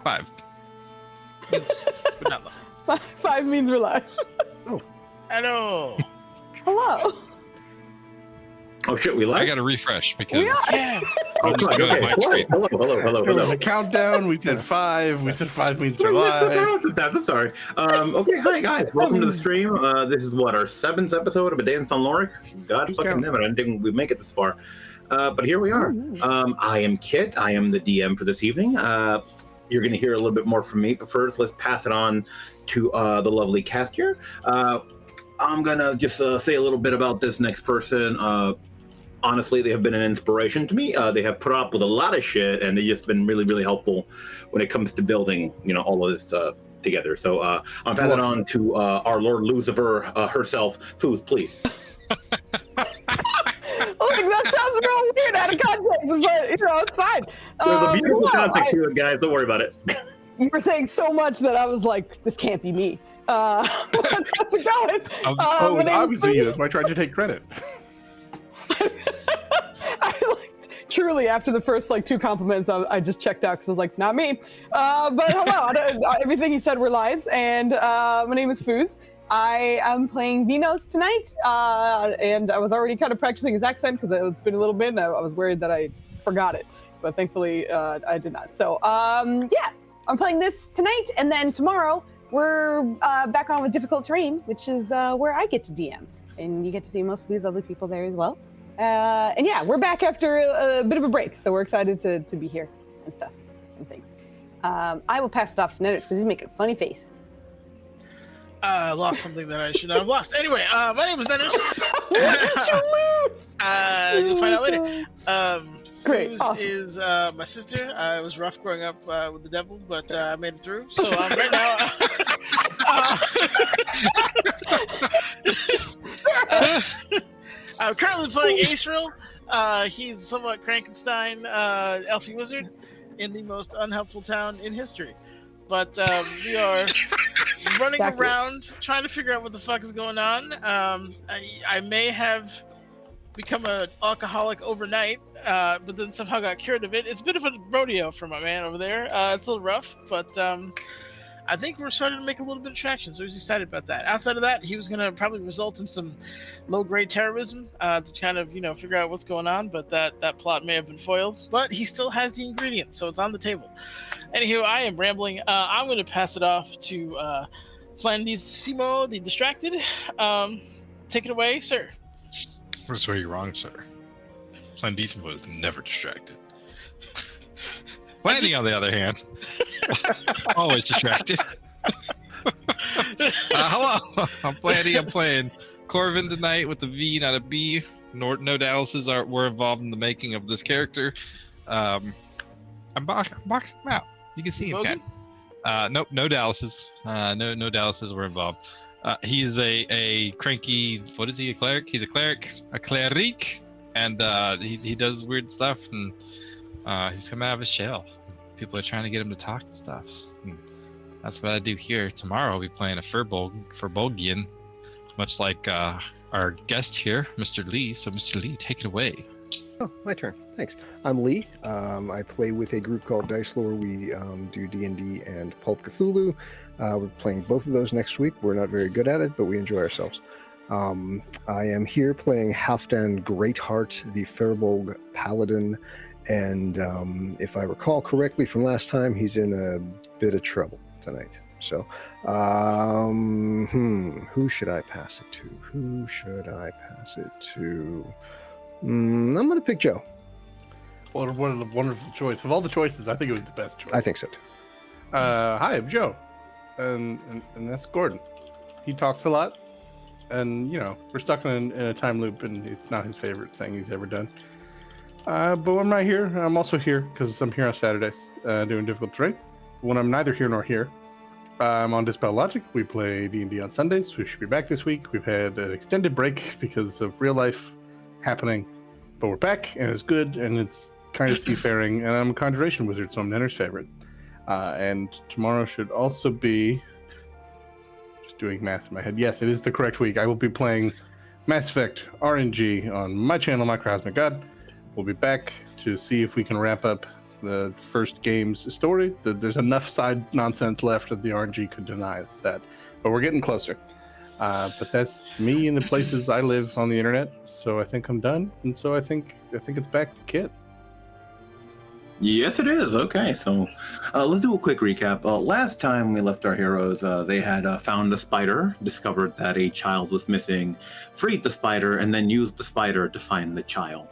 5. But not long. 5 means we're live. Hello. Hello. Oh shit, we live? I got to refresh because We are. Yeah. I'm just God, going okay. to my screen. Hello. The countdown. We said 5. We said 5 means We missed the July. balance of that. I'm sorry. Okay, hi guys. Welcome to the stream. This is what, our 7th episode of A Dance on Lourich? God Who's fucking counting? damn it, I didn't think we'd make it this far. But here we are. I am Kit. I am the DM for this evening. You're going to hear a little bit more from me, but first let's pass it on to the lovely cast here. I'm going to just say a little bit about this next person. Honestly, they have been an inspiration to me. They have put up with a lot of shit, and they've just been really, really helpful when it comes to building, all of this together. So I'm passing it on to our Lord Lucifer herself. Foos, please. Like, that sounds real weird out of context, but it's fine. There's a beautiful no, context to it, guys. Don't worry about it. You were saying so much that I was like, this can't be me. How's it going? Oh, My it's name is obviously you. Foos. That's why I tried to take credit. Truly, after the first 2 compliments, I just checked out because I was like, not me. But hello, everything he said were lies. And my name is Foos. I am playing Vinos tonight, and I was already kind of practicing his accent because it's been a little bit, and I was worried that I forgot it, but thankfully I did not. So yeah, I'm playing this tonight, and then tomorrow we're back on with Difficult Terrain, which is where I get to DM, and you get to see most of these other people there as well. And yeah, we're back after a bit of a break, so we're excited to be here and stuff and things. I will pass it off to Netters because he's making a funny face. I lost something that I should not have lost. Anyway, my name is Dennis. What did you lose? You'll find out later. Great, Foos awesome. is my sister. I was rough growing up with the devil, but I made it through. So right now, I'm currently playing Aceril. He's somewhat Frankenstein, elfie wizard in the most unhelpful town in history. But we are running Exactly. around trying to figure out what the fuck is going on. I may have become an alcoholic overnight, but then somehow got cured of it. It's a bit of a rodeo for my man over there. It's a little rough, but I think we're starting to make a little bit of traction, so he's excited about that. Outside of that, he was going to probably result in some low-grade terrorism to kind of, figure out what's going on, but that plot may have been foiled. But he still has the ingredients, so it's on the table. Anywho, I am rambling. I'm going to pass it off to Flandissimo, the Distracted. Take it away, sir. That's where you're wrong, sir. Flandissimo is never distracted. Planning, on the other hand, always distracted. Hello, I'm Planning. I'm playing Corvin tonight with a V, not a B. No Dallases were involved in the making of this character. I'm boxing him out. You can see him, Cat. Nope, no Dallases. No Dallases were involved. He's a cranky. What is he? A cleric? He's a cleric. And he does weird stuff, and he's coming out of his shell. People are trying to get him to talk and stuff. And that's what I do here. Tomorrow I'll be playing a Furbolgian, much like our guest here, Mr. Lee. So, Mr. Lee, take it away. Oh, my turn. Thanks. I'm Lee. I play with a group called Dice Lore. We do D&D and Pulp Cthulhu. We're playing both of those next week. We're not very good at it, but we enjoy ourselves. I am here playing Halfdan Greatheart, the Furbolg Paladin, and if I recall correctly from last time, he's in a bit of trouble tonight. So, who should I pass it to? I'm going to pick Joe. What a wonderful choice. Of all the choices, I think it was the best choice. I think so too. Hi, I'm Joe. And that's Gordon. He talks a lot. And, we're stuck in a time loop, and it's not his favorite thing he's ever done. But when I'm not here, I'm also here because I'm here on Saturdays doing Difficult Terrain. When I'm neither here nor here, I'm on Dispel Logic. We play D&D on Sundays. We should be back this week. We've had an extended break because of real life happening. But we're back, and it's good, and it's kind of seafaring. And I'm a Conjuration Wizard, so I'm Nenner's favorite. And tomorrow should also be... Just doing math in my head. Yes, it is the correct week. I will be playing Mass Effect RNG on my channel, My Cosmic God. We'll be back to see if we can wrap up the first game's story. There's enough side nonsense left that the RNG could deny us that, but we're getting closer. But that's me and the places I live on the internet. So I think I'm done, and so I think it's back to Kit. Yes, it is. Okay, so let's do a quick recap. Last time we left our heroes, they had found a spider, discovered that a child was missing, freed the spider, and then used the spider to find the child.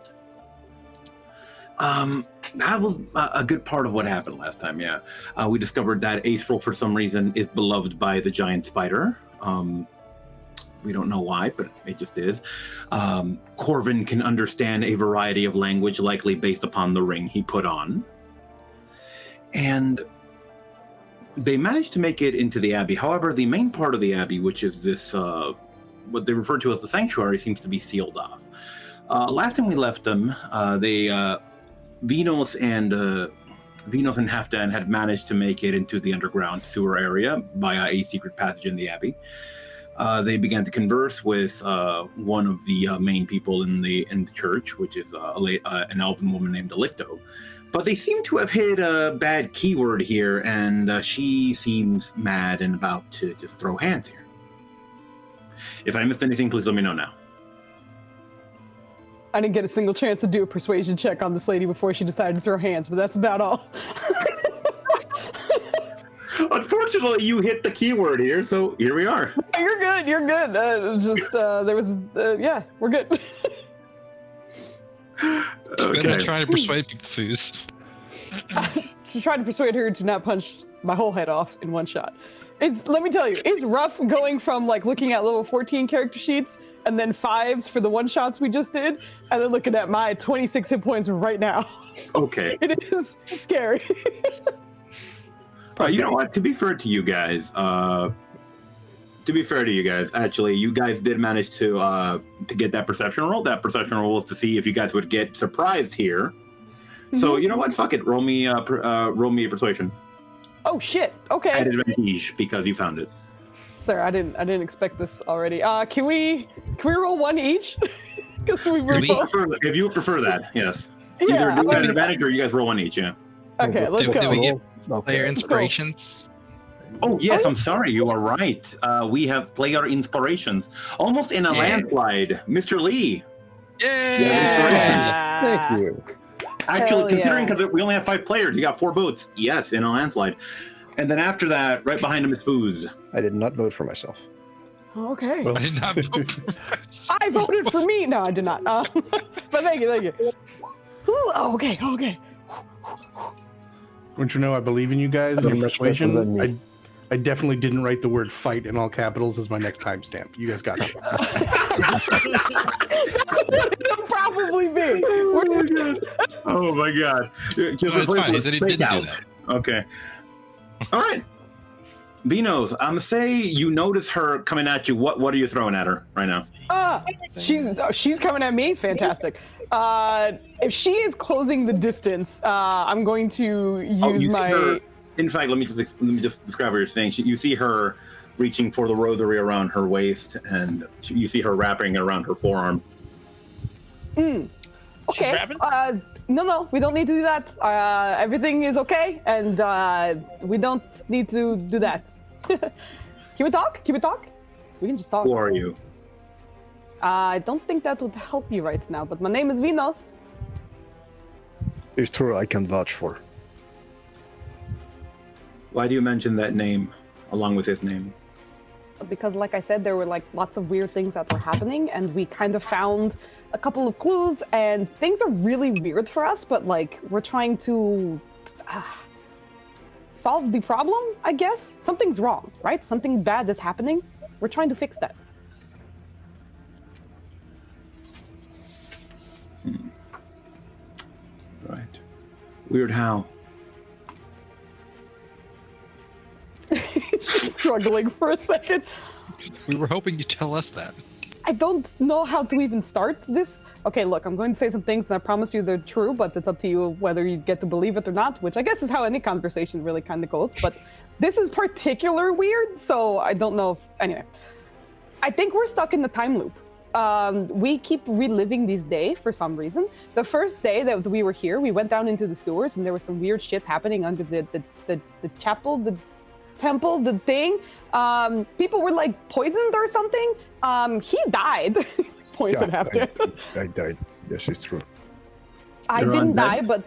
That was a good part of what happened last time, yeah. We discovered that April, for some reason, is beloved by the giant spider. We don't know why, but it just is. Corvin can understand a variety of language, likely based upon the ring he put on. And they managed to make it into the Abbey. However, the main part of the Abbey, which is this, what they refer to as the Sanctuary, seems to be sealed off. Last time we left them, Venus and Halfdan had managed to make it into the underground sewer area via a secret passage in the Abbey. They began to converse with one of the main people in the church, which is an elven woman named Alicto. But they seem to have hit a bad keyword here, and she seems mad and about to just throw hands here. If I missed anything, please let me know now. I didn't get a single chance to do a persuasion check on this lady before she decided to throw hands, but that's about all. Unfortunately, you hit the keyword here, so here we are. You're good. You're good. There was, yeah, we're good. Good at trying to persuade people, Foos. Just trying to persuade her to not punch my whole head off in one shot. Let me tell you, it's rough going from like looking at level 14 character sheets and then 5s for the one shots we just did, and then looking at my 26 hit points right now. Okay. It is scary. You know what? To be fair to you guys, actually, you guys did manage to get that perception roll. That perception roll was to see if you guys would get surprised here. Mm-hmm. So you know what? Fuck it. Roll me a persuasion. Oh shit! Okay. At advantage because you found it. Sir, I didn't expect this already. Can we roll one each? Because we were both. If you would prefer that, yes. Yeah, Either do it at advantage or you guys roll one each. Yeah. Okay, let's go. Do we get Okay. player inspirations? Oh yes, I'm sorry. You are right. We have player inspirations. Almost in a landslide, Mr. Lee. Yay! Yeah. Thank you. Actually, Hell considering yeah. because we only have 5 players, you got 4 votes. Yes, in a landslide. And then after that, right behind him is Foos. I did not vote for myself. Okay. I did not vote for myself. I voted for me. No, I did not. But thank you. Ooh, okay. Don't you know I believe in you guys and You're your much better than persuasion? me. I definitely didn't write the word fight in all capitals as my next timestamp. You guys got it. That's what it'll probably be. Oh my god. Just No, it's fine. He said he didn't do that. Okay. All right. Vinos, I'm gonna say you notice her coming at you. What are you throwing at her right now? She's coming at me. Fantastic. If she is closing the distance, I'm going to use my. Her, in fact, let me just describe what you're saying. You see her reaching for the rosary around her waist, and you see her wrapping it around her forearm. Okay. She's rapping? No, we don't need to do that. Everything is okay, and we don't need to do that. Can we talk? We can just talk. Who are you? I don't think that would help you right now, but my name is Venus. It's true, I can vouch for. Why do you mention that name along with his name? Because, like I said, there were like lots of weird things that were happening, and we kind of found a couple of clues, and things are really weird for us, but like we're trying to solve the problem, I guess. Something's wrong, right? Something bad is happening. We're trying to fix that. Right. Weird how? She's struggling for a second. We were hoping you'd tell us that. I don't know how to even start this. Okay, look, I'm going to say some things, and I promise you they're true, but it's up to you whether you get to believe it or not, which I guess is how any conversation really kind of goes. But this is particular weird, so I don't know if... Anyway, I think we're stuck in the time loop. we keep reliving this day for some reason. The first day that we were here, we went down into the sewers, and there was some weird shit happening under the chapel, the temple, the thing. People were like poisoned or something. He died. Points at Halfdan. I died. Yes, it's true. I You're didn't undead? die, but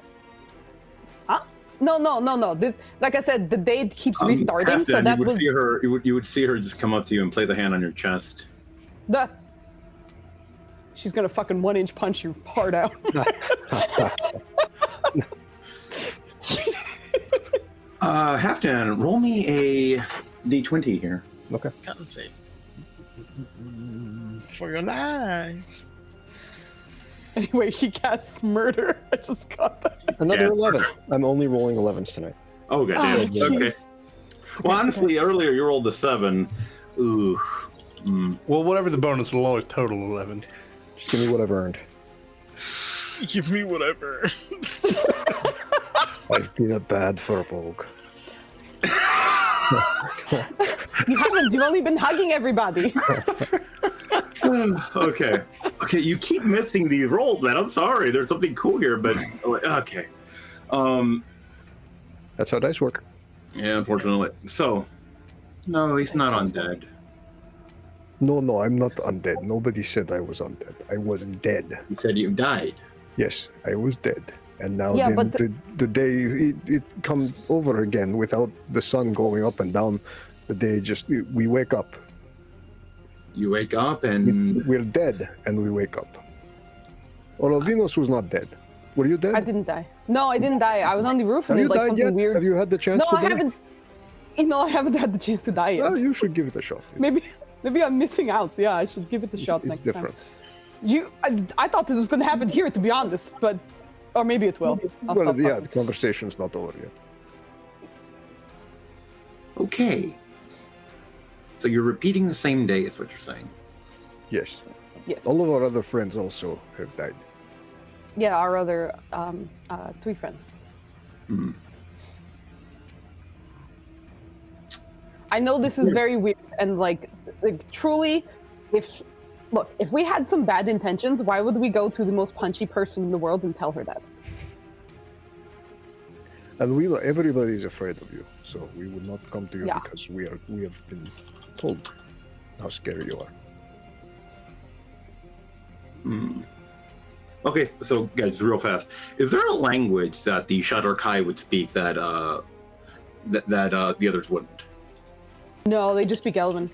no. This, like I said, the day keeps restarting. So Halfdan, that you would was see her. You would see her just come up to you and play the hand on your chest. the. She's gonna fucking 1-inch punch your heart out. Halfdan, roll me a d20 here. Okay. Con save. For your life. Anyway, she casts murder. I just got that. Another Yeah. 11. I'm only rolling 11s tonight. Oh goddamn. Oh, jeez. Okay. Well, honestly, earlier you rolled a 7. Ooh. Mm. Well, whatever the bonus will always total 11. Just give me what I've earned. Give me whatever. I've been a bad furbolg. You haven't. You've only been hugging everybody. Okay. Okay, you keep missing these rolls, man. I'm sorry. There's something cool here, but okay. That's how dice work. Yeah, unfortunately. So, no, he's not undead. No, I'm not undead. Nobody said I was undead. I was dead. He said you died. Yes, I was dead. And now Yeah, then but the day it comes over again without the sun going up and down. The day just, we wake up. You wake up and We're dead and we wake up. Venus was not dead. Were you dead? I didn't die. No, I didn't die. I was on the roof Have and you it's like died something yet? weird. Have you had the chance No, to I die? haven't. No, I haven't had the chance to die yet. Well, you should give it a shot. Maybe I'm missing out. Yeah, I should give it a shot It's next different. time. I thought it was going to happen here, to be honest, but or maybe it will. I'll Well, stop yeah, talking. the conversation's not over yet. okay. So you're repeating the same day, is what you're saying. Yes. Yes. All of our other friends also have died. Yeah, our other 3 friends. Hmm. I know this is very weird and like truly, if we had some bad intentions, why would we go to the most punchy person in the world and tell her that? And everybody is afraid of you, so we will not come to you Yeah. because we have been told how scary you are. Hmm. Okay, so guys, real fast. Is there a language that the Shadar Kai would speak that the others wouldn't? No, they just speak Elven.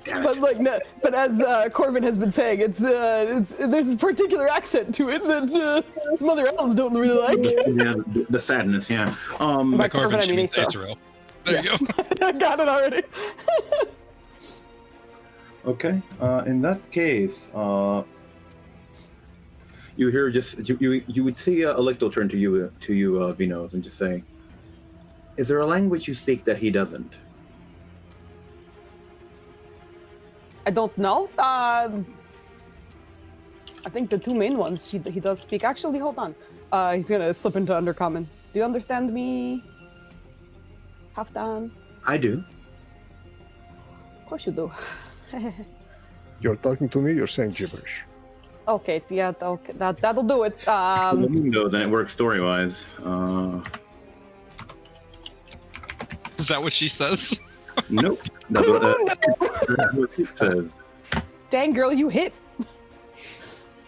Damn it. But like, no, but as Corvin has been saying, it's there's a particular accent to it that some other elves don't really like. Yeah, the sadness, yeah. By Corvin Corvin, I should mean be Acer. Acerel. There you go. I got it already. Okay. In that case, you hear you would see Electo turn to you Vinos, and just say, "Is there a language you speak that he doesn't?" I don't know. I think the 2 main ones he does speak. Actually, hold on. He's gonna slip into Undercommon. Do you understand me, Halfdan? I do. Of course you do. You're talking to me, you're saying gibberish. Okay, yeah, okay, that'll do it. No, then it works story-wise. Is that what she says? Nope. That's what it says. Dang girl, you hit.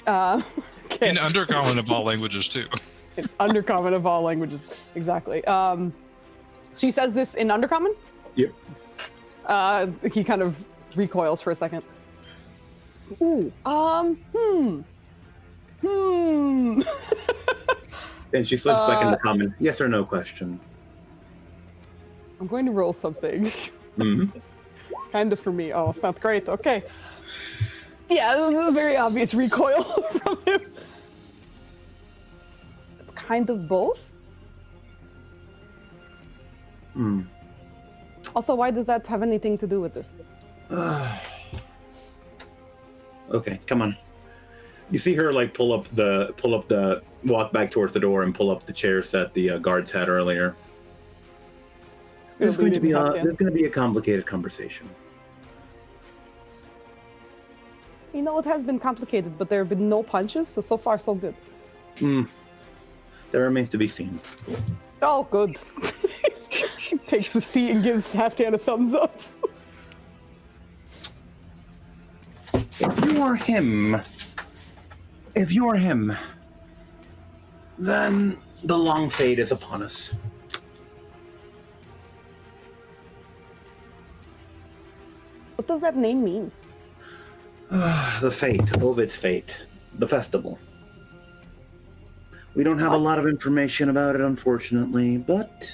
Okay. In Undercommon of all languages, too. In Undercommon of all languages, exactly. She says this in Undercommon? Yep. He kind of recoils for a second. Ooh, And she slips back into common. Yes or no question. I'm going to roll something. Hmm. Kind of for me. Oh, it's not great. Okay. Yeah, this is a very obvious recoil from him. Kind of both. Hmm. Also, why does that have anything to do with this? Okay, come on. You see her like walk back towards the door and pull up the chairs that the guards had earlier. There's going to be a complicated conversation. You know, it has been complicated, but there have been no punches, so far so good. That remains to be seen. Oh, good. Takes the seat and gives Halfdan a thumbs up. If you are him, then the long fade is upon us. What does that name mean? The fate, Ovid's fate, the festival. We don't have a lot of information about it, unfortunately, but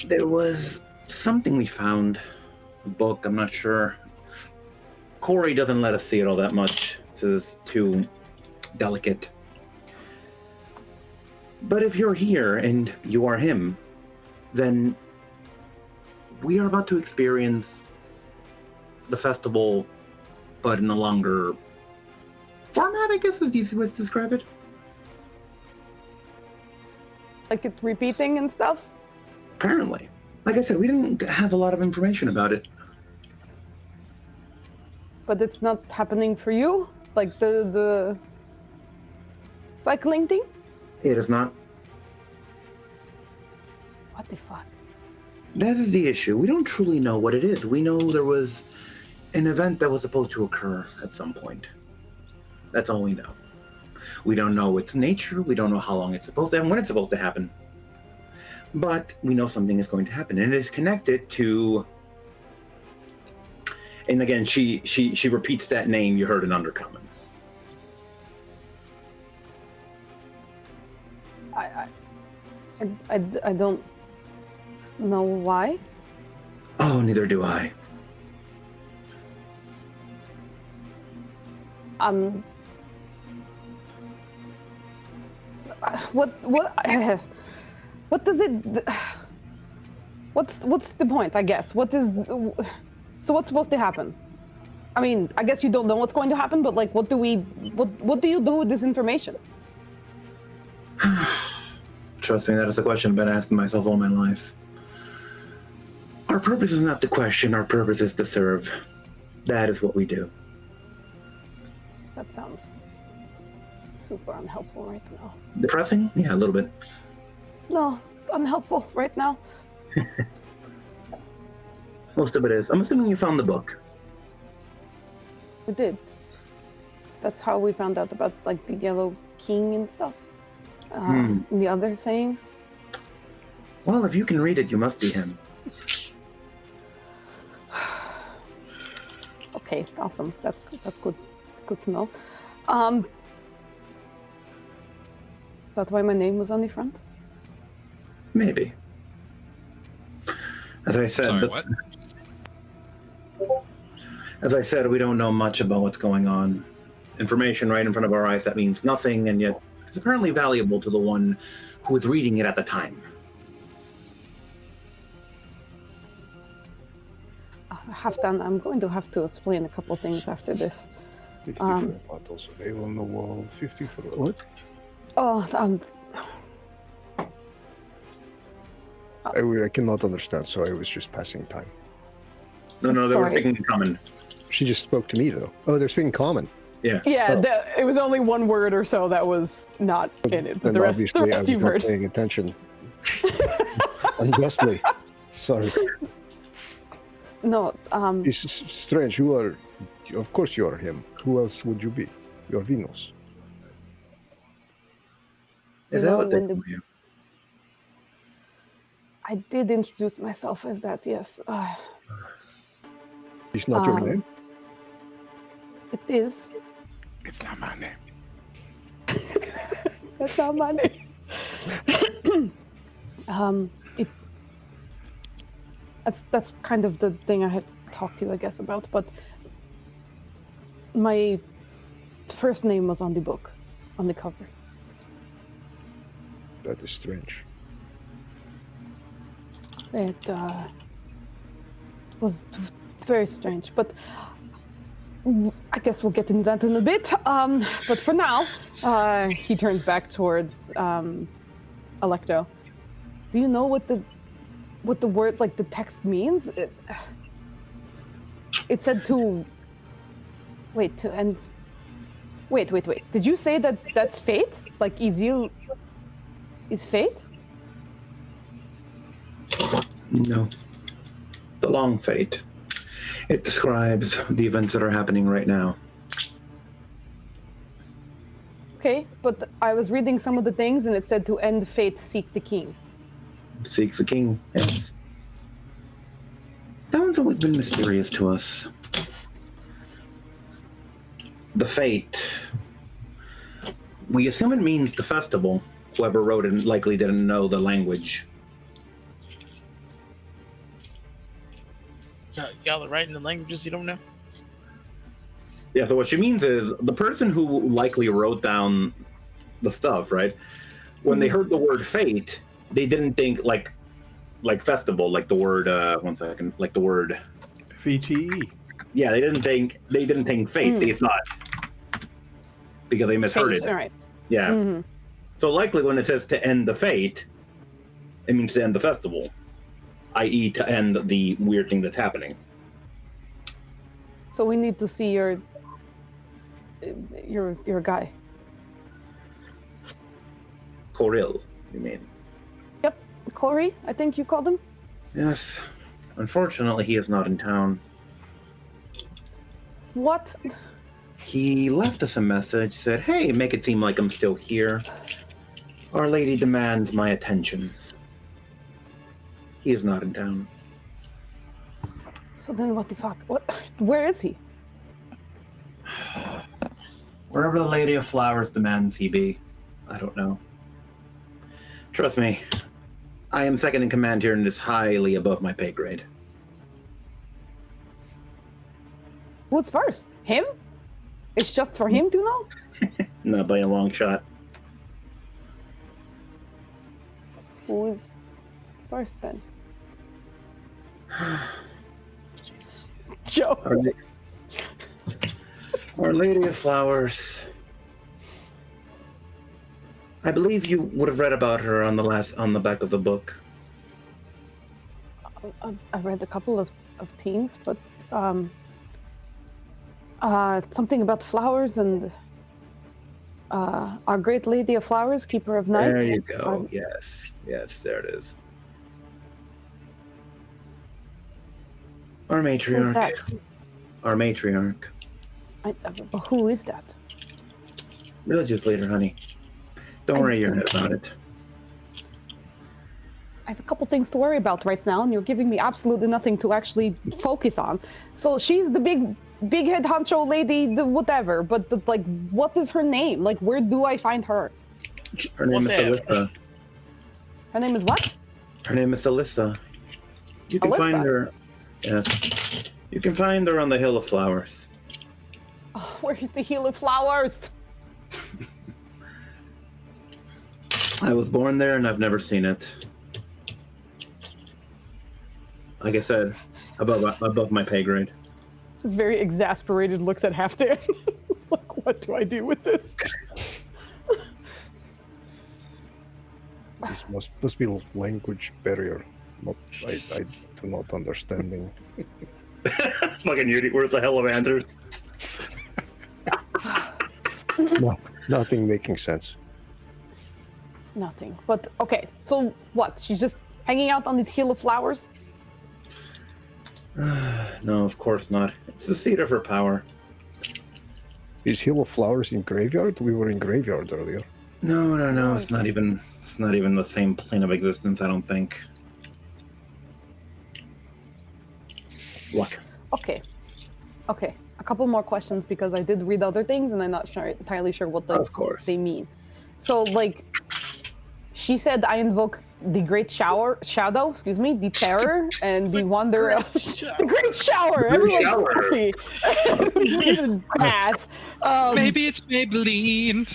there was something we found. A book, I'm not sure. Corey doesn't let us see it all that much. This is too delicate. But if you're here and you are him, then we are about to experience the festival, but in a longer format, I guess is the easy way to describe it. Like it's repeating and stuff? Apparently. Like I said, we didn't have a lot of information about it. But it's not happening for you? Like the cycling thing? It is not. What the fuck? That is the issue. We don't truly know what it is. We know there was an event that was supposed to occur at some point. That's all we know. We don't know its nature. We don't know how long it's supposed to and when it's supposed to happen. But we know something is going to happen, and it is connected to. And again, she repeats that name you heard in Undercommon. I don't know why. Oh, neither do I. What does it? What's the point? I guess. So what's supposed to happen? I mean, I guess you don't know what's going to happen, but like, what do you do with this information? Trust me, that is a question I've been asking myself all my life. Our purpose is not to question, our purpose is to serve. That is what we do. That sounds super unhelpful right now. Depressing? Yeah, a little bit. No, unhelpful right now. Most of it is. I'm assuming you found the book. We did. That's how we found out about like the Yellow King and stuff. And the other sayings. Well, if you can read it, you must be him. Okay, awesome. That's good. It's good to know. Is that why my name was on the front? Maybe. As I said, Sorry, what? As I said, we don't know much about what's going on. Information right in front of our eyes that means nothing, and yet it's apparently valuable to the one who was reading it at the time. Halfdan, I'm going to have to explain a couple things after this. 50 for bottles of ale on the wall, 50 for what? Oh, I cannot understand, so I was just passing time. No, they were Sorry. speaking common. She just spoke to me, though. Oh, they're speaking common. Yeah. yeah, it was only one word or so that was not in it, but And the rest obviously, I was you've not heard. paying attention. Unjustly. Sorry. No, It's strange. You are, of course, you are him. Who else would you be? You're Venus. Is You that know, what they when call you? I did introduce myself as that, yes. It's not your name. It is. It's not my name. That's not my name. That's kind of the thing I had to talk to you, I guess, about. But my first name was on the book, on the cover. That is strange. It was very strange, but I guess we'll get into that in a bit. But for now, he turns back towards Alecto. Do you know what the word, like the text means? It said to Wait, to end. Wait. Did you say that that's fate? Like Ezil is fate? No. The long fate. It describes the events that are happening right now. Okay, but I was reading some of the things and it said to end fate, seek the king. Seek the king, yes. That one's always been mysterious to us. The fate. We assume it means the festival. Whoever wrote it likely didn't know the language. Y'all are writing the languages you don't know? Yeah, so what she means is the person who likely wrote down the stuff, right? When they heard the word fate, they didn't think like festival, like the word one second, like the word VTE. Yeah, they didn't think fate. They thought because they misheard Fate, it. all right. Yeah. Mhm. So likely when it says to end the fate, it means to end the festival, i.e. to end the weird thing that's happening. So we need to see your guy. Coril, you mean? Yep, Corey, I think you called him. Yes. Unfortunately, he is not in town. What? He left us a message, said, hey, make it seem like I'm still here. Our lady demands my attentions. He is not in town. So then what the fuck? What? Where is he? Wherever the Lady of Flowers demands he be. I don't know. Trust me, I am second in command here and it is highly above my pay grade. Who's first? Him? It's just for him to know? Not by a long shot. Who is first then? Jesus. Joe. Our Lady of Flowers. I believe you would have read about her on the back of the book. I read a couple of teens, but something about flowers and our great Lady of Flowers, Keeper of Nights. There you go. Yes, there it is. Our matriarch. Who's that? Our matriarch. Who is that? Religious leader, honey. Don't worry your head about it. I have a couple things to worry about right now, and you're giving me absolutely nothing to actually focus on. So she's the big head honcho lady, the whatever. But like, what is her name? Like, where do I find her? Her name is Alyssa. Her name is what? Her name is Alyssa. You can find her. Yes. You can find her on the Hill of Flowers. Oh, where is the Hill of Flowers? I was born there and I've never seen it. Like I said, above my pay grade. Just very exasperated, looks at Halfdan. Like, what do I do with this? This must be a language barrier. I do not understanding. Fucking Yuri, where's the hell of answers? No, nothing making sense. Nothing. But okay, so what? She's just hanging out on this Hill of Flowers? No, of course not. It's the seat of her power. Is Hill of Flowers in graveyard? We were in graveyard earlier. No. It's not even the same plane of existence, I don't think. What? Okay. A couple more questions because I did read other things and I'm not entirely sure what they mean. So, like, she said, I invoke the great shadow, the terror, and the wonder of the great shower. Everyone's happy. Bath. Maybe it's Maybelline.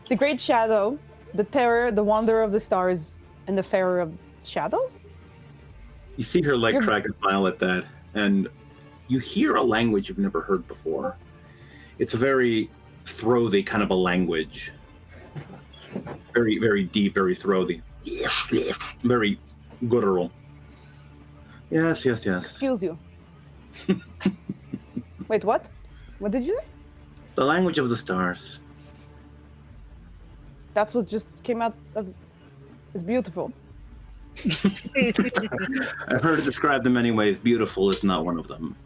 The great shadow, the terror, the wonder of the stars, and the fairer of shadows? You see her crack a smile at that, and you hear a language you've never heard before. It's a very throaty kind of a language. Very, very deep, very throaty. Very guttural. Yes. Excuse you. Wait, what? What did you say? The language of the stars. That's what just came out of... It's beautiful. I've heard it described in many ways. Beautiful is not one of them.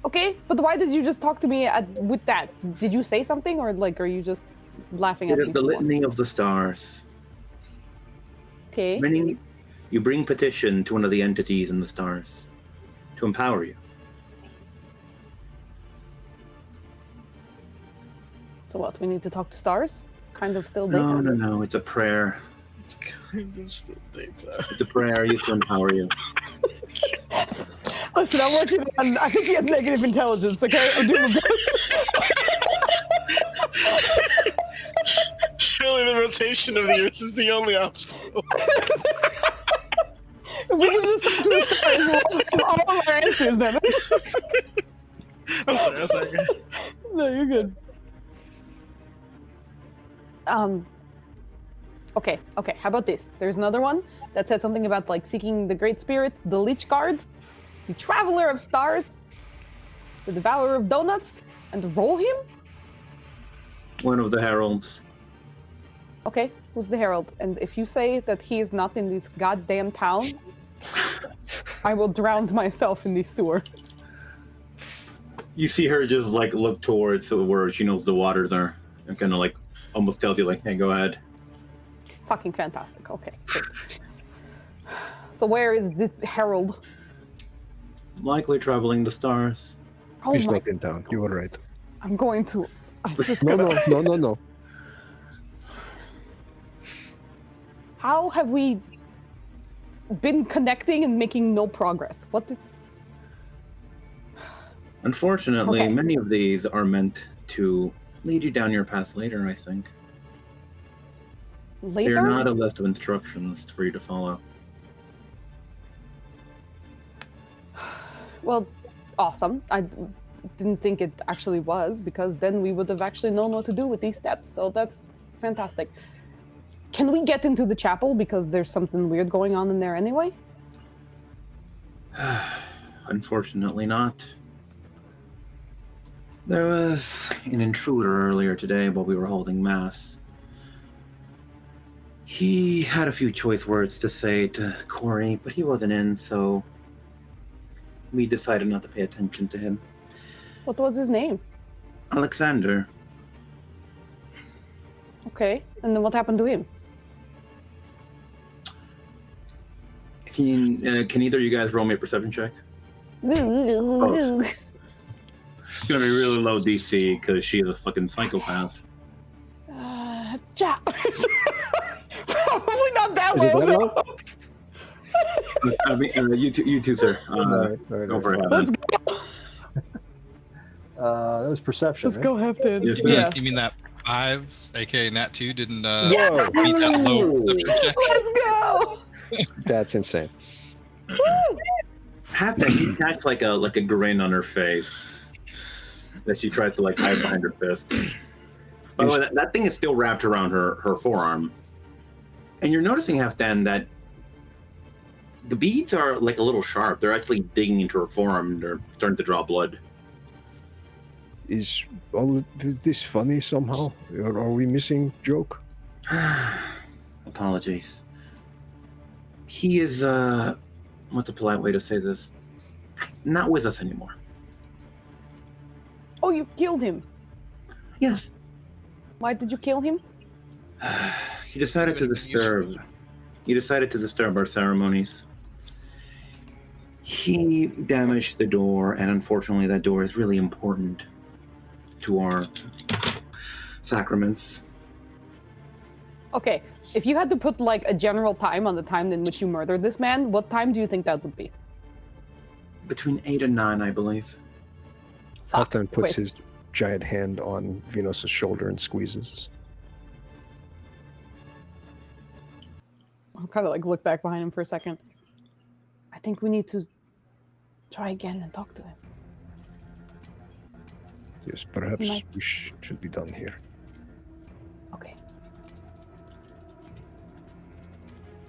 Okay, but why did you just talk to me with that? Did you say something, or like, are you just laughing It at is me? the so long? litany of the stars. Okay. You bring petition to one of the entities in the stars to empower you. So what? We need to talk to stars? It's kind of still daytime. No. It's a prayer. It's kind of still daytime. It's a prayer used to empower you. Listen, I'm working on. I think he has negative intelligence. Okay, I'm doing my best. Surely the rotation of the Earth is the only obstacle. We can just talk to the stars. We'll have all of our answers then. I'm sorry. No, you're good. Okay. How about this? There's another one that said something about like seeking the Great Spirit, the Lich Guard, the Traveler of Stars, the Devourer of Donuts, and roll him. One of the heralds. Okay, who's the herald? And if you say that he is not in this goddamn town, I will drown myself in this sewer. You see her just like look towards where she knows the water's there, and kind of like almost tells you like, "Hey, go ahead." Fucking fantastic. Okay. Great. So where is this herald? Likely traveling the stars. Oh He's my! not in town. You are right. I'm going to. I'm just No, gonna. no. How have we been connecting and making no progress? What the... Unfortunately, Okay. many of these are meant to lead you down your path later, I think. Later? They're not a list of instructions for you to follow. Well, awesome. I didn't think it actually was, because then we would have actually known what to do with these steps. So that's fantastic. Can we get into the chapel, because there's something weird going on in there anyway? Unfortunately not. There was an intruder earlier today while we were holding mass. He had a few choice words to say to Corey, but he wasn't in, so we decided not to pay attention to him. What was his name? Alexander. Okay, and then what happened to him? Can either of you guys roll me a perception check? It's gonna be really low DC because she is a fucking psychopath. Probably not that Is it that low. low? I mean, you two, sir. All right. Go for it. Let's Evan. go. That was perception. Let's go, Hefton. Yes, Yeah. You mean that 5, aka Nat 2, didn't Whoa, beat that low perception check? Let's go. that's insane. Halfdan, you catch like a grin on her face that she tries to like hide behind her fist. By the way, that thing is still wrapped around her forearm, and you're noticing, Halfdan, that the beads are like a little sharp. They're actually digging into her forearm, and they're starting to draw blood. Is all of this funny somehow? Or are we missing joke? Apologies. He is what's a polite way to say this? Not with us anymore. Oh, you killed him. Yes. Why did you kill him? He decided to disturb. He decided to disturb our ceremonies. He damaged the door, and unfortunately, that door is really important to our sacraments. Okay, if you had to put like a general time on the time in which you murdered this man, what time do you think that would be? Between 8 and 9, I believe. Halfdan puts wait. his giant hand on Venus's shoulder and squeezes. I'll kind of like look back behind him for a second. I think we need to try again and talk to him. Yes, perhaps Might- we should be done here. Okay.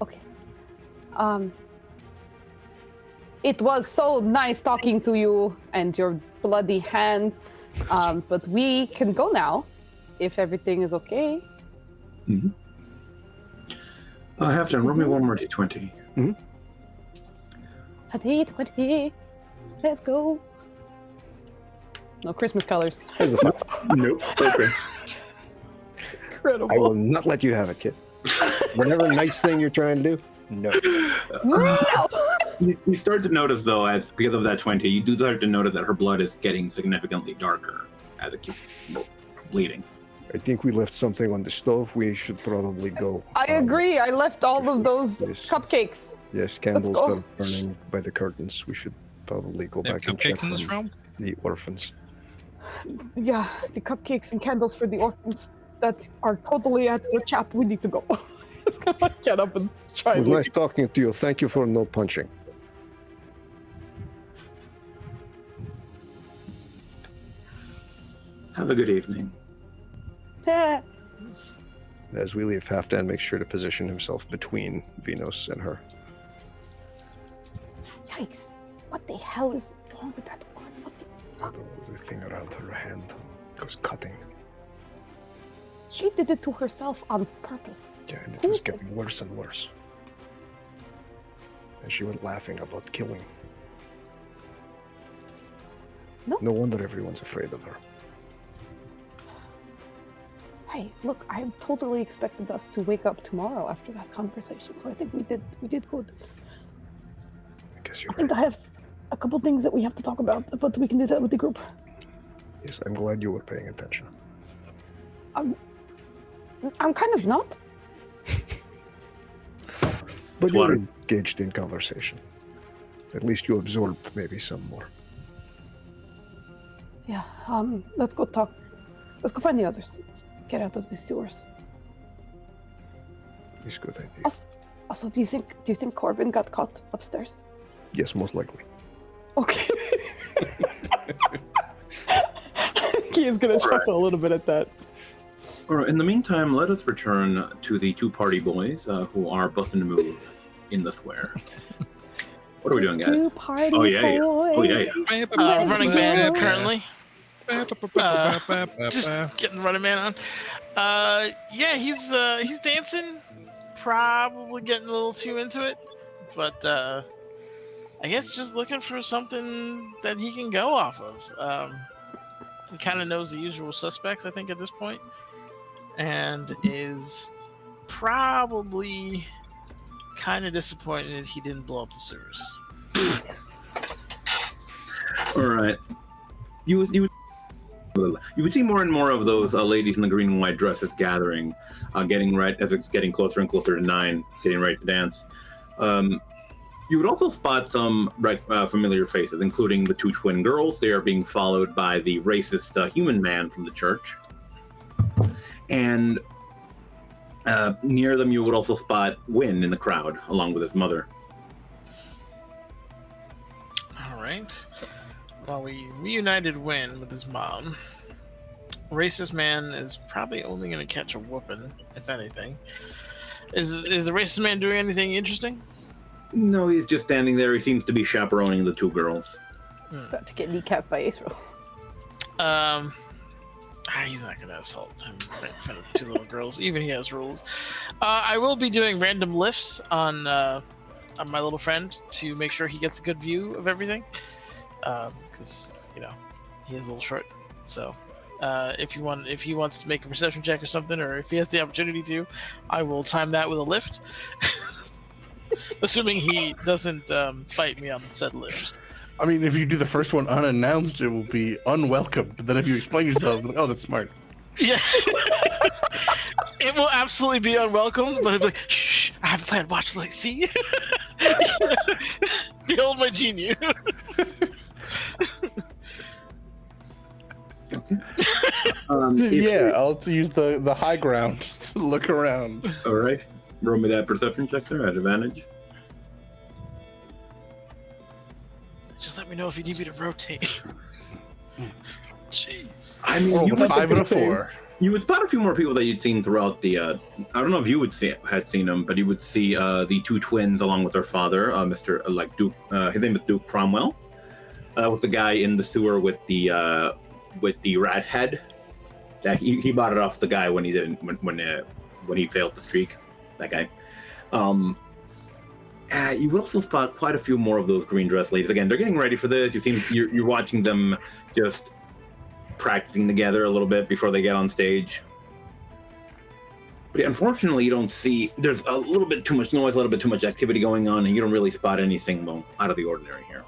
Okay. It was so nice talking to you and your bloody hand. But we can go now, if everything is okay. Halfdan, roll me one more d20. A D20. Let's go. No Christmas colors. Here's the fun. Nope. Okay. Incredible. I will not let you have it, kid. Whatever nice thing you're trying to do, no. No! You start to notice, though, as because of that 20, you do start to notice that her blood is getting significantly darker as it keeps bleeding. I think we left something on the stove. We should probably go. I agree. I left all of those Yes. cupcakes. Yes, candles go. are burning by the curtains. We should probably go They have back and check cupcakes in this on realm? the orphans. Yeah, the cupcakes and candles for the orphans that are totally at their chap. We need to go. It's gonna get up and try. It was and nice talking to you. Thank you for no punching. Have a good evening. leave. As we leave, Halfdan makes sure to position himself between Venus and her. Yikes! What the hell is wrong with that one? What the I don't know, the thing around her hand was cutting. She did it to herself on purpose. Yeah, and it was getting worse and worse. And she went laughing about killing. No wonder everyone's afraid of her. Hey, look, I totally expected us to wake up tomorrow after that conversation, so I think we did good. I guess you're I think right. I have a couple things that we have to talk about, but we can do that with the group. Yes, I'm glad you were paying attention. I'm kind of not. But Water. you're engaged in conversation. At least you absorbed maybe some more. Yeah, let's go talk. Let's go find the others. Let's get out of the sewers. It's a good idea. Also, do you think Corvin got caught upstairs? Yes, most likely. Okay. He is gonna chuckle a little bit at that. All right, in the meantime, let us return to the two party boys who are busting a move in the square. What are we doing, guys? Two party Oh, yeah, yeah. boys. Oh, yeah, yeah. Running man currently. Ba-ba-ba-ba-ba-ba. Just getting running man on. Yeah, he's dancing. Probably getting a little too into it, but I guess just looking for something that he can go off of. He kind of knows the usual suspects, I think, at this point, and is probably kind of disappointed he didn't blow up the sewers. All right. You would see more and more of those ladies in the green and white dresses gathering, getting right as it's getting closer and closer to 9, getting ready to dance. You would also spot some familiar faces, including the two twin girls. They are being followed by the racist human man from the church. And near them, you would also spot Wynn in the crowd, along with his mother. All right. Well, we reunited Wynn with his mom. Racist man is probably only going to catch a whooping, if anything. Is the racist man doing anything interesting? No, he's just standing there. He seems to be chaperoning the two girls. He's about to get kneecapped by Israel. He's not going to assault him right in front of two little girls. Even he has rules. I will be doing random lifts on my little friend to make sure he gets a good view of everything. Because he is a little short. So if he wants to make a perception check or something, or if he has the opportunity to, I will time that with a lift. Assuming he doesn't fight me on said lift. I mean, if you do the first one unannounced, it will be unwelcome. But then if you explain yourself, like, oh, that's smart. Yeah. It will absolutely be unwelcome, but it'll be like, shh, I have a plan. Watch, like, see? Behold my genius. Yeah, I'll use the high ground to look around. All right. Roll me that perception check, sir, at advantage. Just let me know if you need me to rotate. Jeez. I mean, Roll you with would, 5 and a same. 4. you would spot a few more people that you'd seen throughout the. I don't know if you had seen them, but you would see the two twins along with their father, Mr. Duke. His name is Duke Cromwell. Was the guy in the sewer with the rat head. That he bought it off the guy when he didn't when he failed the streak. That guy. You would also spot quite a few more of those green dress ladies. Again, they're getting ready for this. You're watching them just practicing together a little bit before they get on stage. But unfortunately, you don't see. There's a little bit too much noise, a little bit too much activity going on, and you don't really spot anything out of the ordinary here.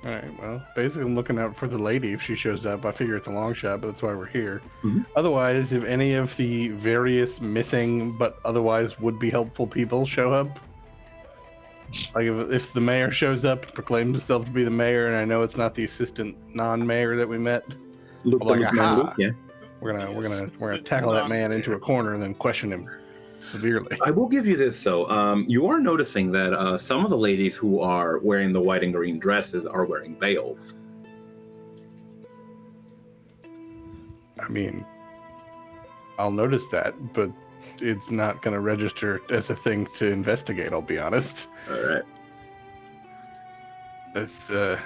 All right, well, basically I'm looking out for the lady if she shows up. I figure it's a long shot, but that's why we're here. Mm-hmm. Otherwise, if any of the various missing but otherwise would be helpful people show up, like if the mayor shows up, proclaims himself to be the mayor, and I know it's not the assistant non-mayor that we met, Luke, I'm like, Luke, aha. Luke, yeah. we're gonna tackle that man into a corner and then question him severely. I will give you this though. You are noticing that some of the ladies who are wearing the white and green dresses are wearing veils. I mean, I'll notice that, but it's not going to register as a thing to investigate, I'll be honest. All right. That's, You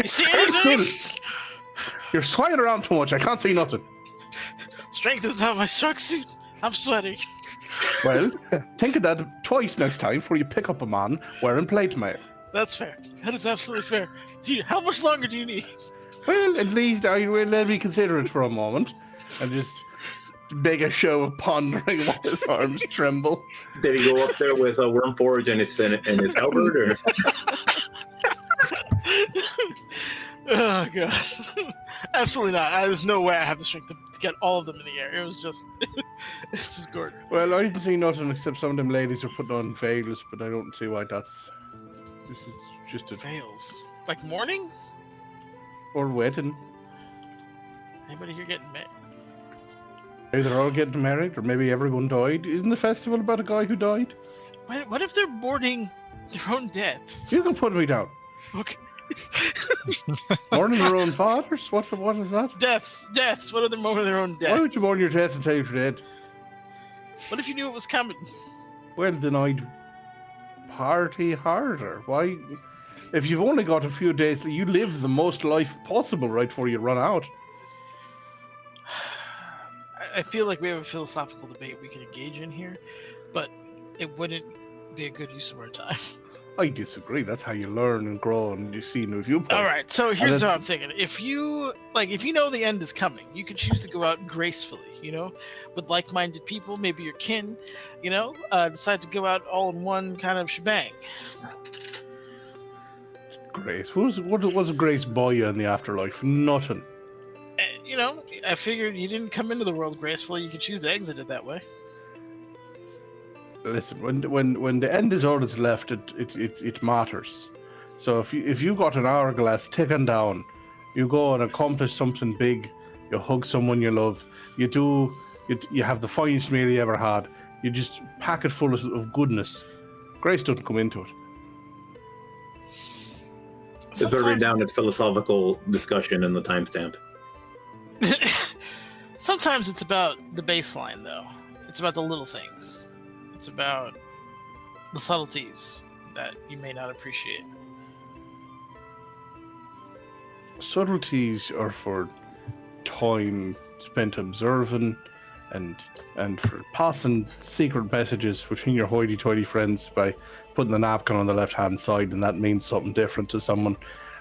see anything? You're swaying around too much. I can't see nothing. Strength is not my strong suit. I'm sweating. Well, think of that twice next time before you pick up a man wearing plate mail. That's fair. That is absolutely fair. How much longer do you need? Well, at least I will let me consider it for a moment and just make a show of pondering while his arms tremble. Did he go up there with a Wormforge and his halberd, or? Oh god. Absolutely not. There's no way I have the strength to get all of them in the air. It was just it's just Gordon. Well, I didn't see nothing except some of them ladies are putting on veils, but I don't see why that's. This is just a Veils. Like mourning? or wedding. Anybody here getting married? Either all getting married or maybe everyone died. Isn't the festival about a guy who died? What if they're mourning their own deaths? You can put me down. Okay. Mourning their own fathers? What is that? Deaths. What if they're mourning their own deaths? Why would you mourn your death until you're dead? What if you knew it was coming? Well, then I'd party harder. Why? If you've only got a few days, you live the most life possible right before you run out. I feel like we have a philosophical debate we can engage in here, but it wouldn't be a good use of our time. I disagree. That's how you learn and grow and you see new viewpoints. All right, so here's what I'm thinking. If you know the end is coming, you can choose to go out gracefully, with like-minded people, maybe your kin, decide to go out all in one kind of shebang. Grace. What was Grace buy you in the afterlife? Nothing. I figured you didn't come into the world gracefully. You could choose to exit it that way. Listen, when the end is all that's left, it matters. So if you got an hourglass ticking down, you go and accomplish something big. You hug someone you love. You have the finest meal you ever had. You just pack it full of goodness. Grace doesn't come into it. It's written down as philosophical discussion in the timestamp. Sometimes it's about the baseline, though. It's about the little things. It's about the subtleties that you may not appreciate. Subtleties are for time spent observing and for passing secret messages between your hoity-toity friends by putting the napkin on the left-hand side, and that means something different to someone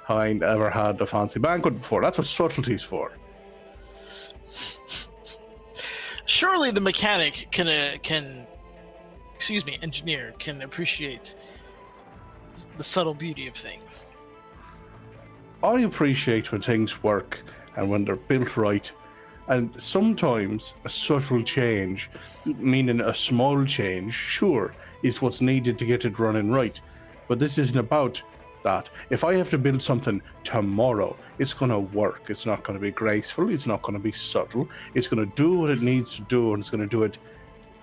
who ain't ever had a fancy banquet before. That's what subtlety's for. Surely the mechanic engineer can appreciate the subtle beauty of things. I appreciate when things work and when they're built right, and sometimes a subtle change, meaning a small change, sure, is what's needed to get it running right. But this isn't about that. If I have to build something tomorrow, it's going to work. It's not going to be graceful. It's not going to be subtle. It's going to do what it needs to do, and it's going to do it.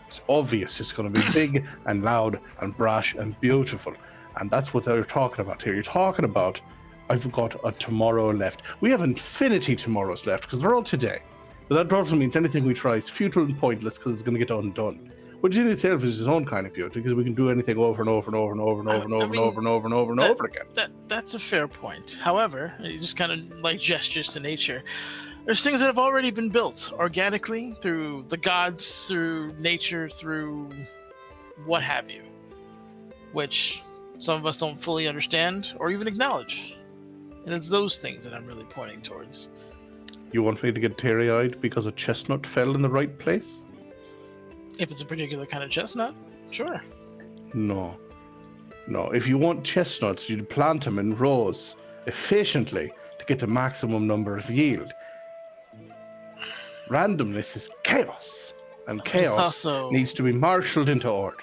It's obvious. It's going to be big and loud and brash and beautiful. And that's what they're talking about here. You're talking about, I've got a tomorrow left. We have infinity tomorrows left because they're all today. But that also means anything we try is futile and pointless because it's going to get undone. Which in itself is its own kind of beauty because we can do anything over and over and over and over and over and over and over and over and over and over again. That's a fair point. However, you just kind of like gestures to nature. There's things that have already been built organically through the gods, through nature, through what have you, which some of us don't fully understand or even acknowledge. And it's those things that I'm really pointing towards. You want me to get teary-eyed because a chestnut fell in the right place? If it's a particular kind of chestnut, sure. No. If you want chestnuts, you'd plant them in rows efficiently to get the maximum number of yield. Randomness is chaos, and chaos also needs to be marshaled into order.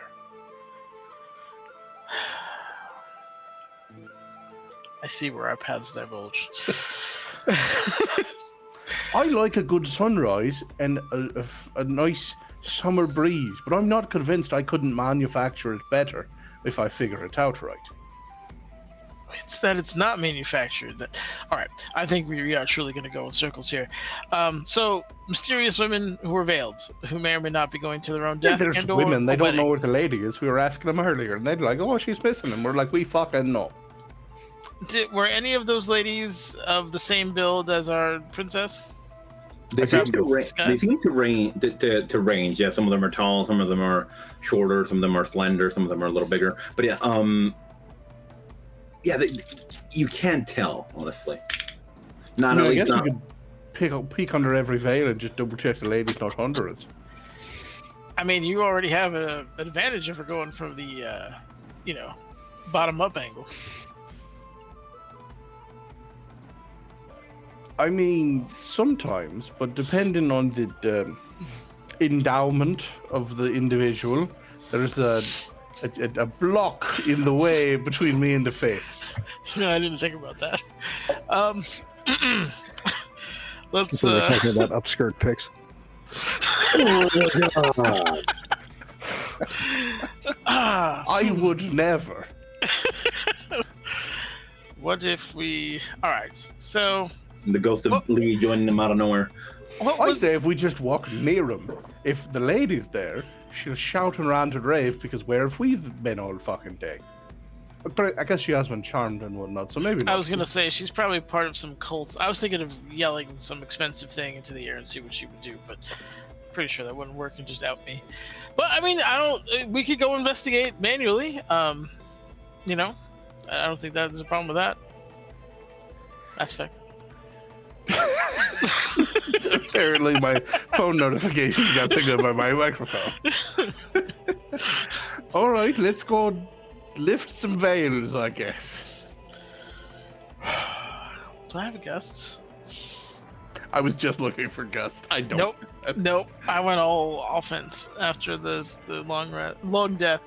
I see where our paths divulge. I like a good sunrise and a nice summer breeze, but I'm not convinced I couldn't manufacture it better if I figure it out right. It's that it's not manufactured. All right, I think we are truly going to go in circles here. So, mysterious women who are veiled, who may or may not be going to their own death. There's and women, they don't know wedding. where the lady is. We were asking them earlier, and they're like, oh, she's missing. And we're like, we fucking know. Were any of those ladies of the same build as our princess? They seem to range. Yeah, some of them are tall, some of them are shorter, some of them are slender, some of them are a little bigger. But you can't tell, honestly. I guess you could peek under every veil and just double check the lady's not under it. I mean, you already have an advantage if we're going from the, bottom up angle. I mean, sometimes, but depending on the endowment of the individual, there's a block in the way between me and the face. No, I didn't think about that. Let's. So we're talking about upskirt pics. Oh my God. I would never. What if we? All right, so. The ghost of Lee joining them out of nowhere. I say if we just walk near him, if the lady's there, she'll shout and rant and rave because where have we been all fucking day? But I guess she has been charmed and whatnot, so maybe not. I was gonna say she's probably part of some cult. I was thinking of yelling some expensive thing into the air and see what she would do, but I'm pretty sure that wouldn't work and just out me. But I mean, we could go investigate manually. I don't think that there's a problem with that. That's fair. Apparently my phone notification got picked up by my microphone. All right, let's go lift some veils, I guess. Do I have guests? I was just looking for gusts. I don't. Nope. I went all offense after the long death.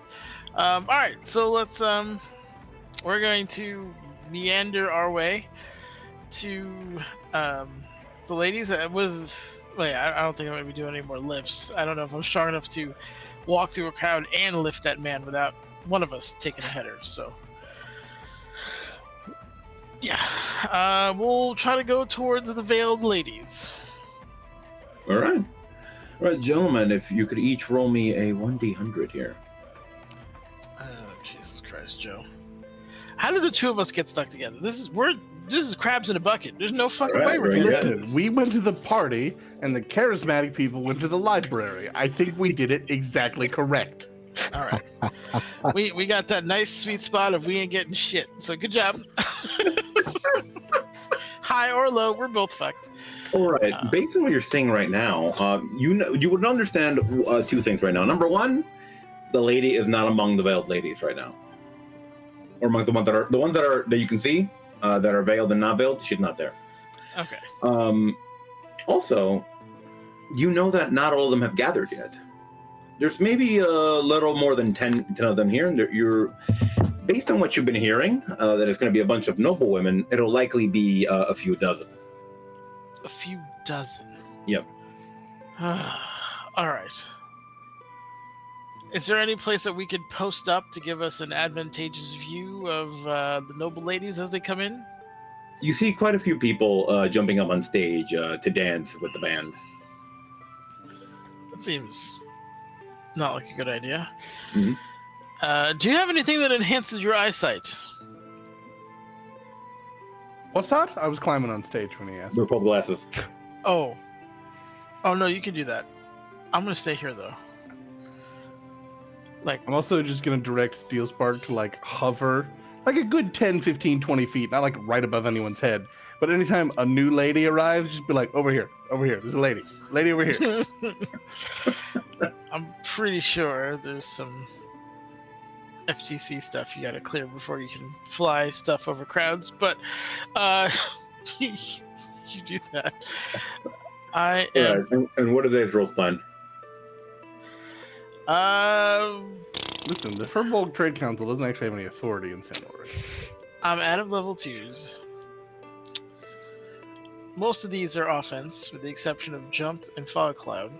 All right, so let's we're going to meander our way to the ladies I don't think I'm gonna be doing any more lifts. I don't know if I'm strong enough to walk through a crowd and lift that man without one of us taking a header. So yeah, we'll try to go towards the veiled ladies. All right, gentlemen, if you could each roll me a 1d100 here. Oh, Jesus Christ, Joe. How did the two of us get stuck together? This is crabs in a bucket. There's no fucking way we're gonna do this. We went to the party, and the charismatic people went to the library. I think we did it exactly correct. All right. we got that nice sweet spot of we ain't getting shit. So good job. High or low, we're both fucked. All right. Based on what you're saying right now, you would understand two things right now. Number one, the lady is not among the veiled ladies right now, or among the ones that you can see that are veiled and not veiled. She's not there. Okay. Also, you know that not all of them have gathered yet. There's maybe a little more than 10 of them here, and you're based on what you've been hearing, that it's going to be a bunch of noble women. It'll likely be a few dozen. A few dozen. Yep. All right. Is there any place that we could post up to give us an advantageous view of the noble ladies as they come in? You see quite a few people jumping up on stage to dance with the band. That seems not like a good idea. Mhm. Do you have anything that enhances your eyesight? What's that? I was climbing on stage when he asked. They're called glasses. Oh no, you can do that. I'm gonna stay here though. Like, I'm also just going to direct Steel Spark to like hover like a good 10, 15, 20 feet, not like right above anyone's head. But anytime a new lady arrives, just be like, over here, there's a lady over here. I'm pretty sure there's some FTC stuff you gotta clear before you can fly stuff over crowds, but you do that. I am. Yeah, and what are those rolls plan? Listen, the Furbolg Trade Council doesn't actually have any authority in San Lourich. I'm out of level 2s. Most of these are offense, with the exception of jump and fog cloud.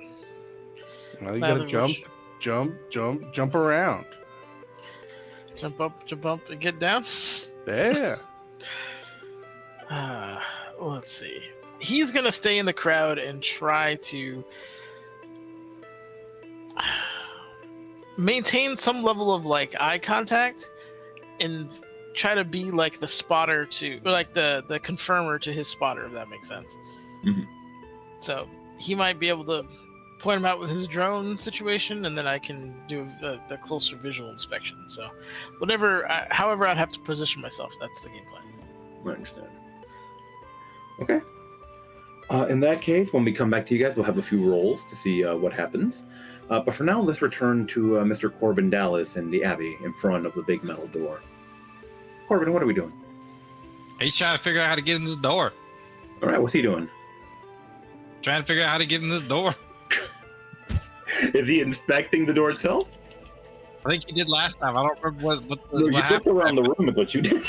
Well, you Neither gotta of jump around. Jump up, and get down. Yeah. Let's see. He's gonna stay in the crowd and try to maintain some level of like eye contact and try to be like the spotter to, or like the confirmer to his spotter, if that makes sense. Mhm. So he might be able to point him out with his drone situation, and then I can do the closer visual inspection. So however I'd have to position myself, that's the game plan. I understand. Okay. In that case, when we come back to you guys, we'll have a few rolls to see what happens. But for now, let's return to Mr. Corvin Dallas in the Abbey in front of the big metal door. Corvin, what are we doing? He's trying to figure out how to get in this door. All right, what's he doing? Trying to figure out how to get in this door. Is he inspecting the door itself? I think he did last time. I don't remember what No, you looked happened. around the room is what you did.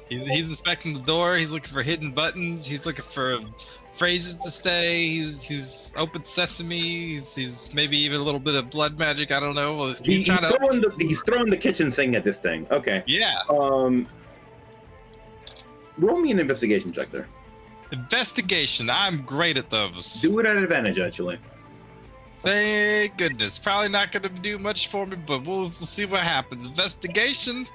He's inspecting the door. He's looking for hidden buttons. He's looking for phrases to say. He's open sesame. He's maybe even a little bit of blood magic. I don't know. He's throwing the kitchen sink at this thing. Okay. Yeah. Roll me an investigation check there. Investigation. I'm great at those. Do it at advantage, actually. Thank goodness. Probably not going to do much for me, but we'll see what happens. Investigation.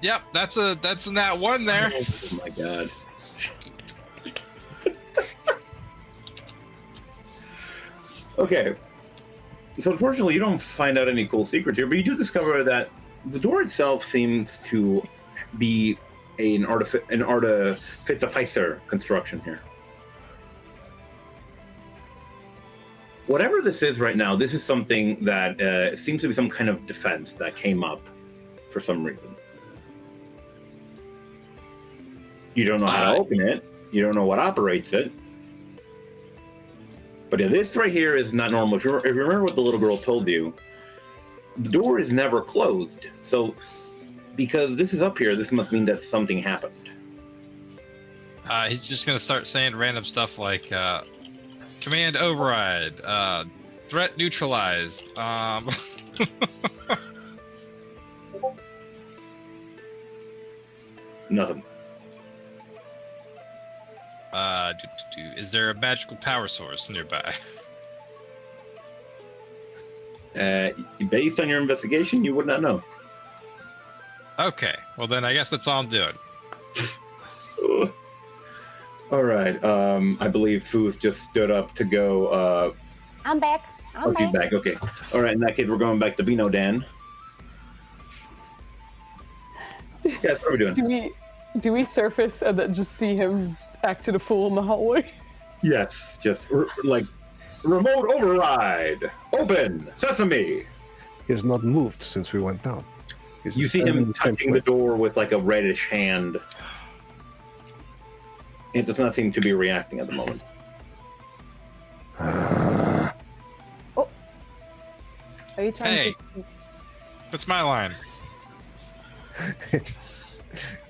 Yep, that's a nat 1 there. Oh my god. Okay. So unfortunately, you don't find out any cool secrets here, but you do discover that the door itself seems to be an artificer construction here. Whatever this is right now, this is something that seems to be some kind of defense that came up for some reason. You don't know how to open it. You don't know what operates it. But this right here is not normal. If you remember what the little girl told you, the door is never closed. So, because this is up here, this must mean that something happened. He's just going to start saying random stuff like, command override, threat neutralized, Nothing. Is there a magical power source nearby? Based on your investigation, you would not know. Okay, well then I guess that's all I'm doing. All right. I believe Foos just stood up to go. I'm back. She's back. Okay. All right. In that case, we're going back to Vino Dan. Yeah, what are we doing? Do we surface and then just see him acting a fool in the hallway? Yes. Just like remote override. Open sesame. He has not moved since we went down. You see him touching the door with like a reddish hand. It does not seem to be reacting at the moment. Oh. Are you trying Hey, what's my line?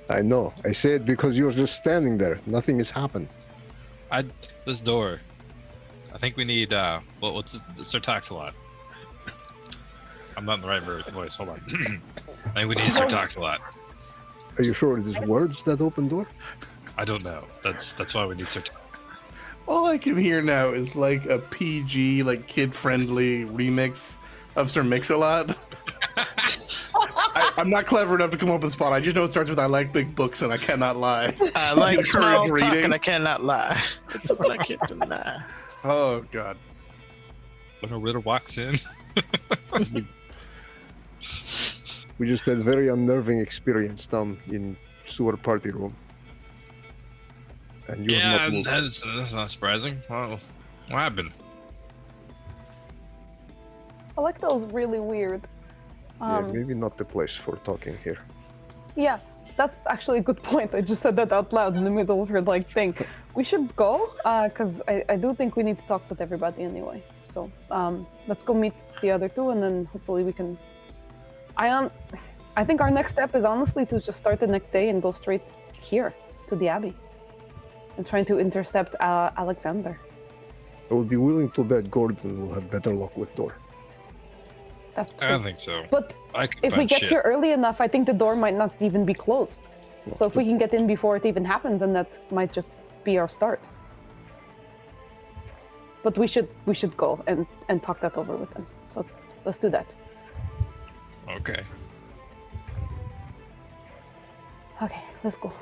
I know. I say it because you're just standing there. Nothing has happened. This door. I think we need what's the Sir Taxalot? I'm not in the right voice. Hold on. I think we need Sir Talks a lot. Are you sure it is words that open door? I don't know. That's why we need Sir Talks. All I can hear now is like a PG, like kid-friendly remix of Sir Mix-a-Lot. I'm not clever enough to come up with a spot. I just know it starts with "I like big books and I cannot lie." I like Courage small talk reading. and I cannot lie. It's what I can't deny. Oh God. When a riddle walks in. We just had a very unnerving experience down in sewer party room. And you have Yeah, not moved. that's not surprising. Well, what happened? I like that was really weird. Yeah, maybe not the place for talking here. Yeah, that's actually a good point. I just said that out loud in the middle of her like thing. We should go, because I do think we need to talk with everybody anyway. So let's go meet the other two, and then hopefully we can. I think our next step is honestly to just start the next day and go straight here to the Abbey, and trying to intercept Alexander. I would be willing to bet Gordon will have better luck with door. That's I true. don't think so. But I can if we find get shit. here early enough, I think the door might not even be closed. So if we can get in before it even happens, then that might just be our start. But we should go and talk that over with them. So let's do that. Okay. Okay, let's go.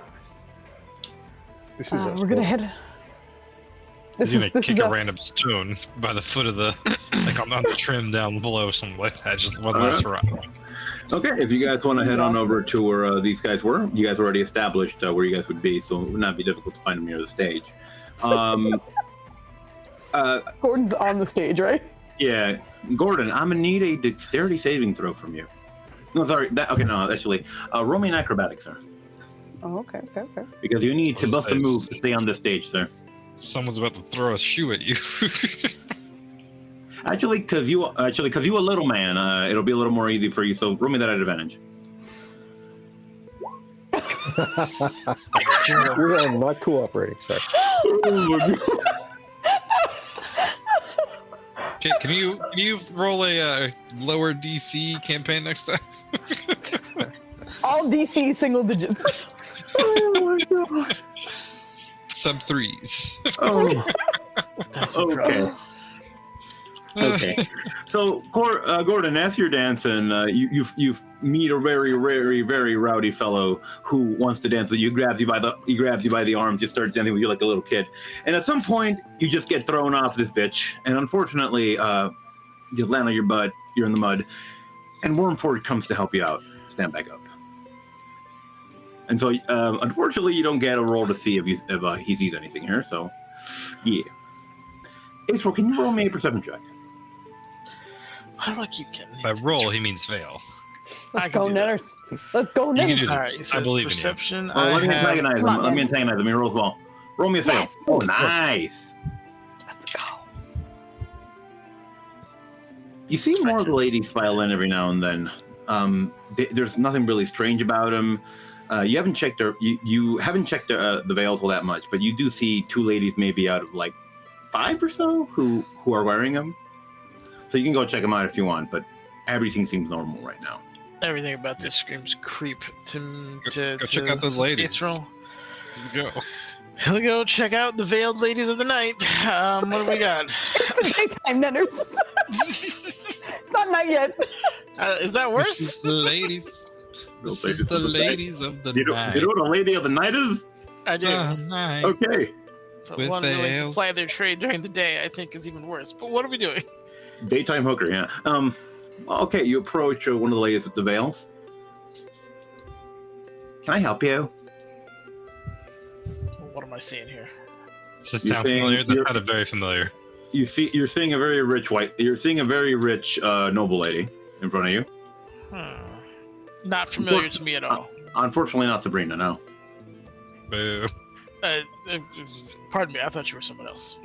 This is us. We're gonna head. He's gonna kick a us. random stone by the foot of the, like on the trim down below, something like that. Just one last rock. Okay, if you guys want to head on over to where these guys were, you guys already established where you guys would be, so it would not be difficult to find them near the stage. Gordon's on the stage, right? Yeah, Gordon, I'm gonna need a dexterity saving throw from you. No, sorry. Roll me an acrobatics, sir. Oh, okay. Because you need to bust a move to stay on this stage, sir. Someone's about to throw a shoe at you. Actually, because you a little man, it'll be a little more easy for you. So roll me that at advantage. We are not cooperating, sir. Okay, can you roll a lower DC campaign next time? All DC single digits. Oh my god. Sub threes. Oh, That's okay. Okay. So, Gordon, as you're dancing, you meet a very, very, very rowdy fellow who wants to dance with you. He grabs you by the arms, just starts dancing with you like a little kid. And at some point, you just get thrown off this bitch. And unfortunately, you just land on your butt. You're in the mud. And Wormford comes to help you out. Stand back up. And so, unfortunately, you don't get a roll to see if he sees anything here. So, yeah. April, can you roll me a perception check? Why do I keep getting By these? roll, he means fail. Let's I can go, do that. Netters. Let's go, You can Netters. do All this. right, I so believe in you. perception. Let me antagonize Come him. on, Let me man. antagonize him. He rolls well. Roll me a fail. Yes. Oh, nice. Let's go. You see more of the ladies file in every now and then. There's nothing really strange about them. You haven't checked you haven't checked the veils all that much, but you do see two ladies maybe out of like 5 or so who are wearing them. So you can go check them out if you want, but everything seems normal right now. Everything about this screams creep to Go check out those ladies. Israel. Let's go. He'll go check out the veiled ladies of the night. What do we got? It's daytime, Netters. It's not night yet. Is that This worse? is the ladies. This is the ladies of the You night. know what a lady of the night is? I do. Night. Okay. But with one willing to veils. ply their trade during the day, I think, is even worse. But what are we doing? Daytime hooker, yeah. Okay, you approach one of the ladies with the veils. Can I help you? What am I seeing here? Does it You're sound saying familiar? That you're- sounded very familiar. You're seeing a very rich noble lady in front of you. Not familiar to me at all. Unfortunately, not Sabrina. No. Boo. Pardon me, I thought you were someone else.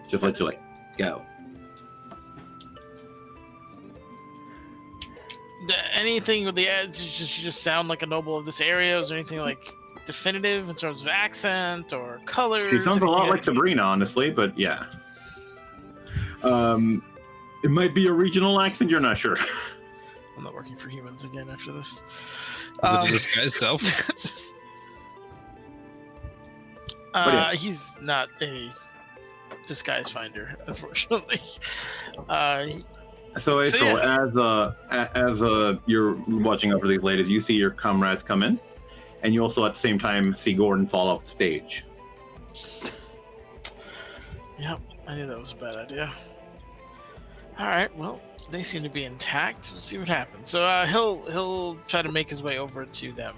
Just let you go. Anything with the you just sound like a noble of this area? Is there anything like definitive in terms of accent or color? She sounds a lot like Sabrina, honestly, but yeah. It might be a regional accent. You're not sure. I'm not working for humans again after this. Is it a disguise self? He's not a disguise finder, unfortunately. So April, as you're watching over these ladies, you see your comrades come in, and you also at the same time see Gordon fall off the stage. Yep, I knew that was a bad idea. All right, well, they seem to be intact. We'll see what happens. So he'll try to make his way over to them,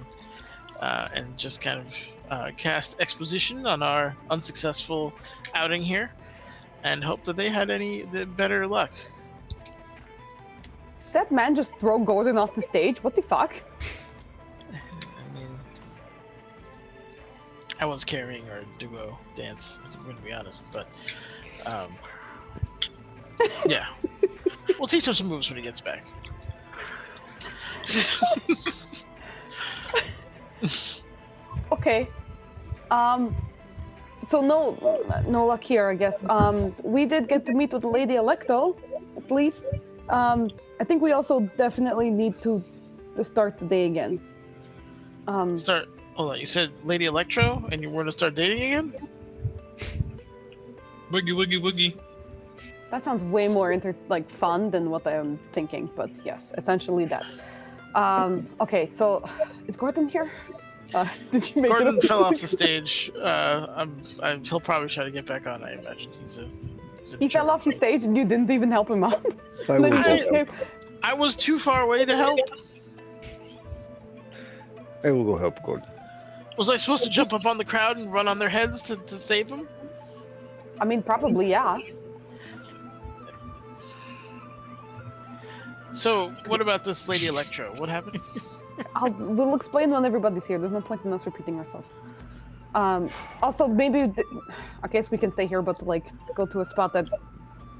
and just kind of cast exposition on our unsuccessful outing here, and hope that they had the better luck. That man just throw Gordon off the stage? What the fuck? I mean, I was carrying our duo dance, I'm going to be honest, but yeah. We'll teach him some moves when he gets back. Okay. So no luck here, I guess. We did get to meet with Lady Electo, at least. I think we also definitely need to start the day again. Hold on, you said Lady Electro, and you want to start dating again? Woogie, woogie, woogie. That sounds way more fun than what I'm thinking, but yes, essentially that. Okay, so is Gordon here? Did you make Gordon it fell off the stage. He'll probably try to get back on, I imagine. He fell off the stage and you didn't even help him up. I was too far away to help. I will go help Gordon. Was I supposed to jump up on the crowd and run on their heads to save them? I mean, probably, yeah. So, what about this Lady Electro? What happened? We'll explain when everybody's here. There's no point in us repeating ourselves. Also, maybe, I guess we can stay here, but go to a spot that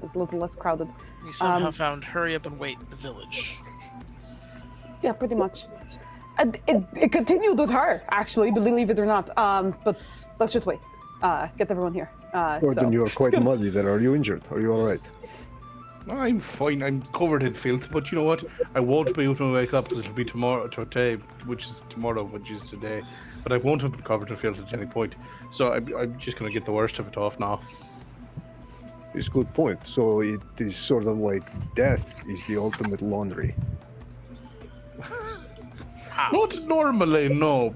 is a little less crowded. We somehow found Hurry Up and Wait, the village. Yeah, pretty much. And it continued with her, actually, believe it or not. But let's just wait. Get everyone here. Gordon, you are quite muddy there. Are you injured? Are you all right? I'm fine. I'm covered in filth, but you know what? I won't be able to wake up because it'll be today, which is today. But I won't have been covered in filth at any point. So I'm just going to get the worst of it off now. It's a good point. So it is sort of like death is the ultimate laundry. Not normally, no,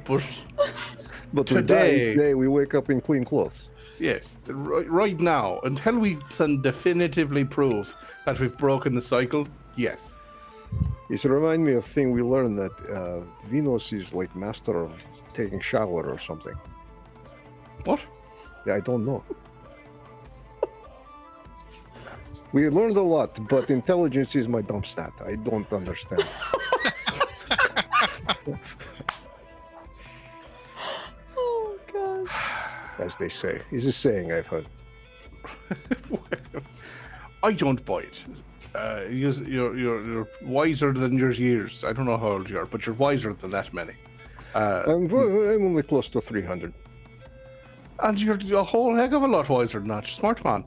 but today we wake up in clean clothes. Yes, right now, until we can definitively prove that we've broken the cycle, yes. It reminds me of thing we learned that Venus is like master of taking shower or something. What? Yeah, I don't know. We learned a lot, but intelligence is my dumb stat. I don't understand. Oh, God. As they say. It's a saying I've heard. Well, I don't buy it. You're wiser than your years. I don't know how old you are, but you're wiser than that many. I'm only close to 300. And you're a whole heck of a lot wiser than that. Smart man.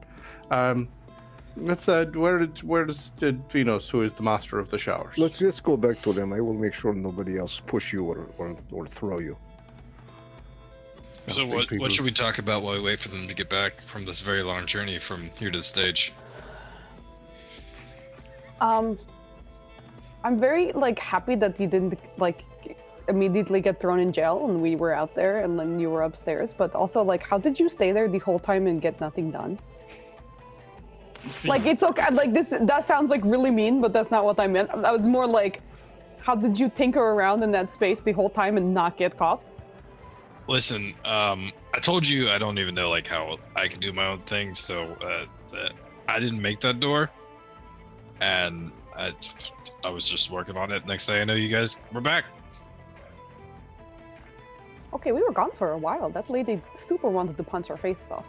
Let's where does Venus, who is the master of the showers? Let's go back to them. I will make sure nobody else push you or throw you. So what should we talk about while we wait for them to get back from this very long journey from here to the stage? I'm very happy that you didn't immediately get thrown in jail and we were out there and then you were upstairs, but also how did you stay there the whole time and get nothing done? It's okay. That sounds really mean, but that's not what I meant. I was more how did you tinker around in that space the whole time and not get caught? Listen, I told you I don't even know how I can do my own thing, so I didn't make that door, and I was just working on it. Next thing I know, you guys were back. Okay, we were gone for a while. That lady super wanted to punch our faces off.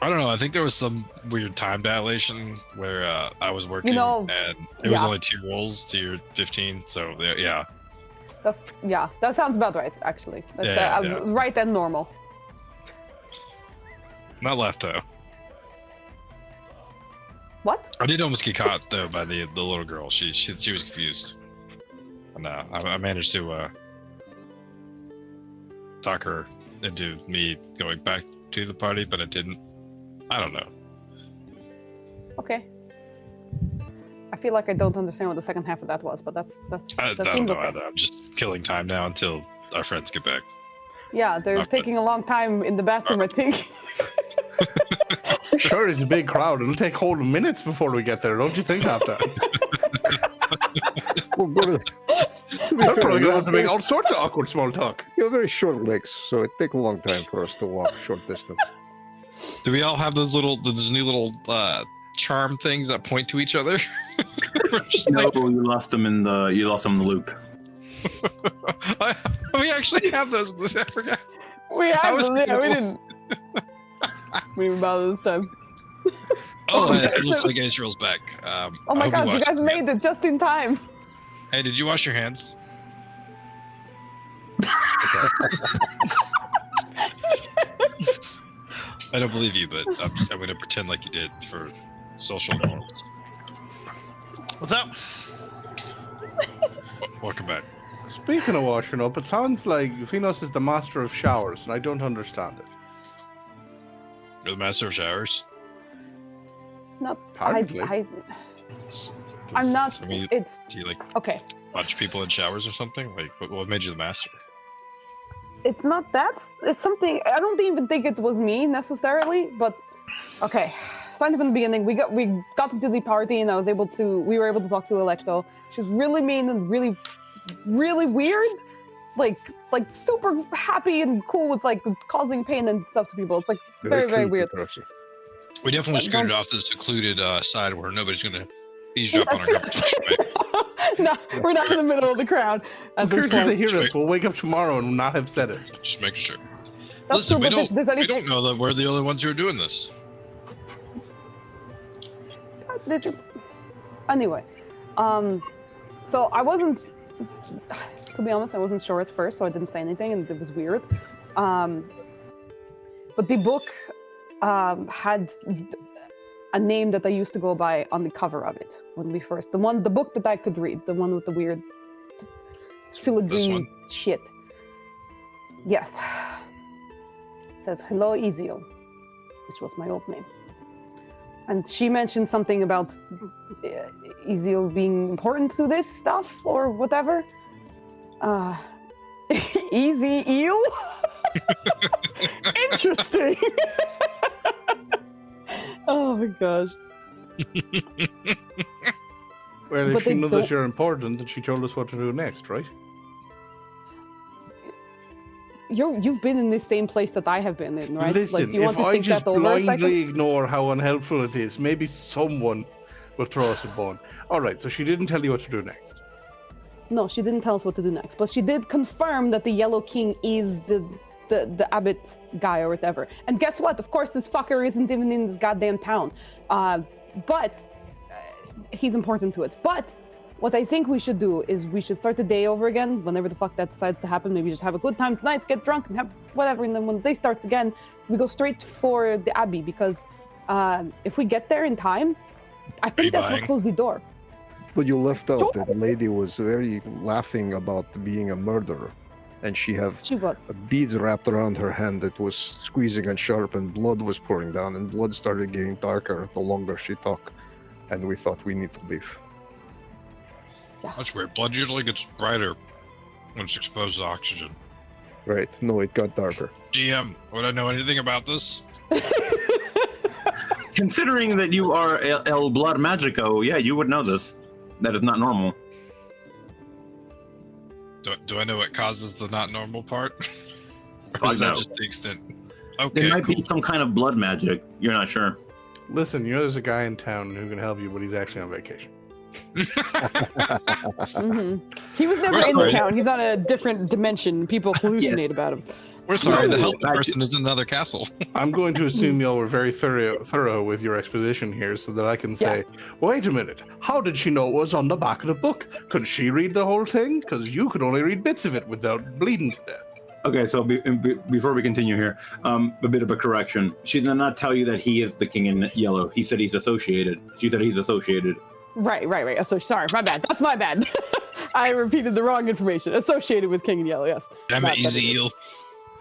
I don't know. I think there was some weird time dilation where I was working, and it was only 2 rolls to your 15. So yeah. That sounds about right, actually. That's right and normal. Not left though. What? I did almost get caught though by the little girl. She was confused. And I managed to talk her into me going back to the party, but it didn't. I don't know. Okay. I feel like I don't understand what the second half of that was, but that I don't seems know okay. either. I'm just killing time now until our friends get back. Yeah, they're Okay. taking a long time in the bathroom, I think. Sure, it's a big crowd. It'll take whole minutes before we get there, don't you think, Doctor? Well, Gordon, to be We're fair, probably you gonna have have to make all sorts of awkward small talk. you have very short legs, so it takes a long time for us to walk short distance. Do we all have those new little charm things that point to each other? We're just No, like, you lost them in the loop. we actually have those. I forgot. We I have was them, yeah, thinking we of- didn't. We didn't bother this time. Oh, Okay. it looks like Israel's back. Oh my I hope god, you washed guys your made it just in time. Hey, did you wash your hands? I don't believe you, but I'm going to pretend like you did for social norms. What's up? Welcome back. Speaking of washing up, it sounds like Finos is the master of showers, and I don't understand it. You're the master of showers. Not, Apparently. I'm not. I mean, It's do you like okay. watch people in showers or something? Like, what made you the master? It's not that. It's something. I don't even think it was me necessarily, but okay. Starting from the beginning, we got to the party, and we were able to talk to Electo. She's really mean and really weird, like super happy and cool with like causing pain and stuff to people. It's like very creepy weird. person. We definitely Yeah, scooted don't- off to the secluded side where nobody's going to eavesdrop on our Yes, conversation, right? No, we're not in the middle of the crowd at Who this cares if they point. hear Sweet. us? We'll wake up tomorrow and not have said it. Just making sure. That's Listen, true, but if there's we any. don't know that we're the only ones who are doing this. Did you? Anyway, so I wasn't. To be honest, I wasn't sure at first, so I didn't say anything, and it was weird. But the book had a name that I used to go by on the cover of it when we first. The book that I could read, the one with the weird filigree one? shit. Yes. It says "Hello, Ezeal," which was my old name. And she mentioned something about Ezeal being important to this stuff or whatever. Easy eel? Interesting. Oh my gosh. Well, But if she they knew don't- that you're important, then she told us what to do next, right? You've been in the same place that I have been in, right? Listen, like, do you want if to I think just that over a second? blindly ignore how unhelpful it is, maybe someone will throw us a bone. All right, so she didn't tell you what to do next. No, she didn't tell us what to do next, but she did confirm that the Yellow King is the abbot guy or whatever. And guess what? Of course, this fucker isn't even in this goddamn town. But he's important to it. But what I think we should do is we should start the day over again, whenever the fuck that decides to happen. Maybe just have a good time tonight, get drunk, and have whatever. And then when the day starts again, we go straight for the Abbey, because if we get there in time, I think that's what buying? closed the door. But you left out Sure. that the lady was very laughing about being a murderer, and she have She was. beads wrapped around her hand that was squeezing and sharp, and blood was pouring down, and blood started getting darker the longer she talked, and we thought we need to leave. That's weird. Blood usually gets brighter when it's exposed to oxygen. Right? No, it got darker. GM, would I know anything about this? Considering that you are El Blood Magico, yeah, you would know this. That is not normal. Do I know what causes the not normal part? Or Find is that out. just the extent? There Okay, might cool. be some kind of blood magic. You're not sure. Listen, you know there's a guy in town who can help you, but he's actually on vacation. Mhm. He was never We're in the sorry. town. He's on a different dimension. People hallucinate about him. We're sorry, the No, healthy actually- person is in another castle. I'm going to assume y'all were very thorough with your exposition here so that I can say, wait a minute, how did she know it was on the back of the book? Could she read the whole thing? Because you could only read bits of it without bleeding to death. Okay, so before we continue here, a bit of a correction. She did not tell you that he is the king in yellow. He said he's associated. She said he's associated. Right. So sorry, my bad. That's my bad. I repeated the wrong information. Associated with King in Yellow, yes. Damn it, easy eel.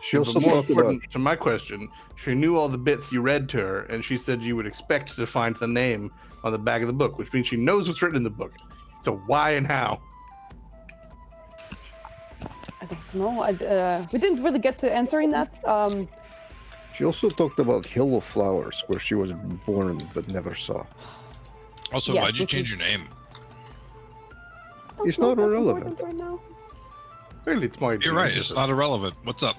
She also More talked about important to my question, she knew all the bits you read to her, and she said you would expect to find the name on the back of the book, which means she knows what's written in the book. So why and how? I don't know. We didn't really get to answering that. She also talked about Hill of Flowers, where she was born but never saw. Also, Yes, why'd you which change is- your name? I don't It's know not if that's irrelevant. important right now. Really, it's my. You're right. It's not irrelevant. What's up?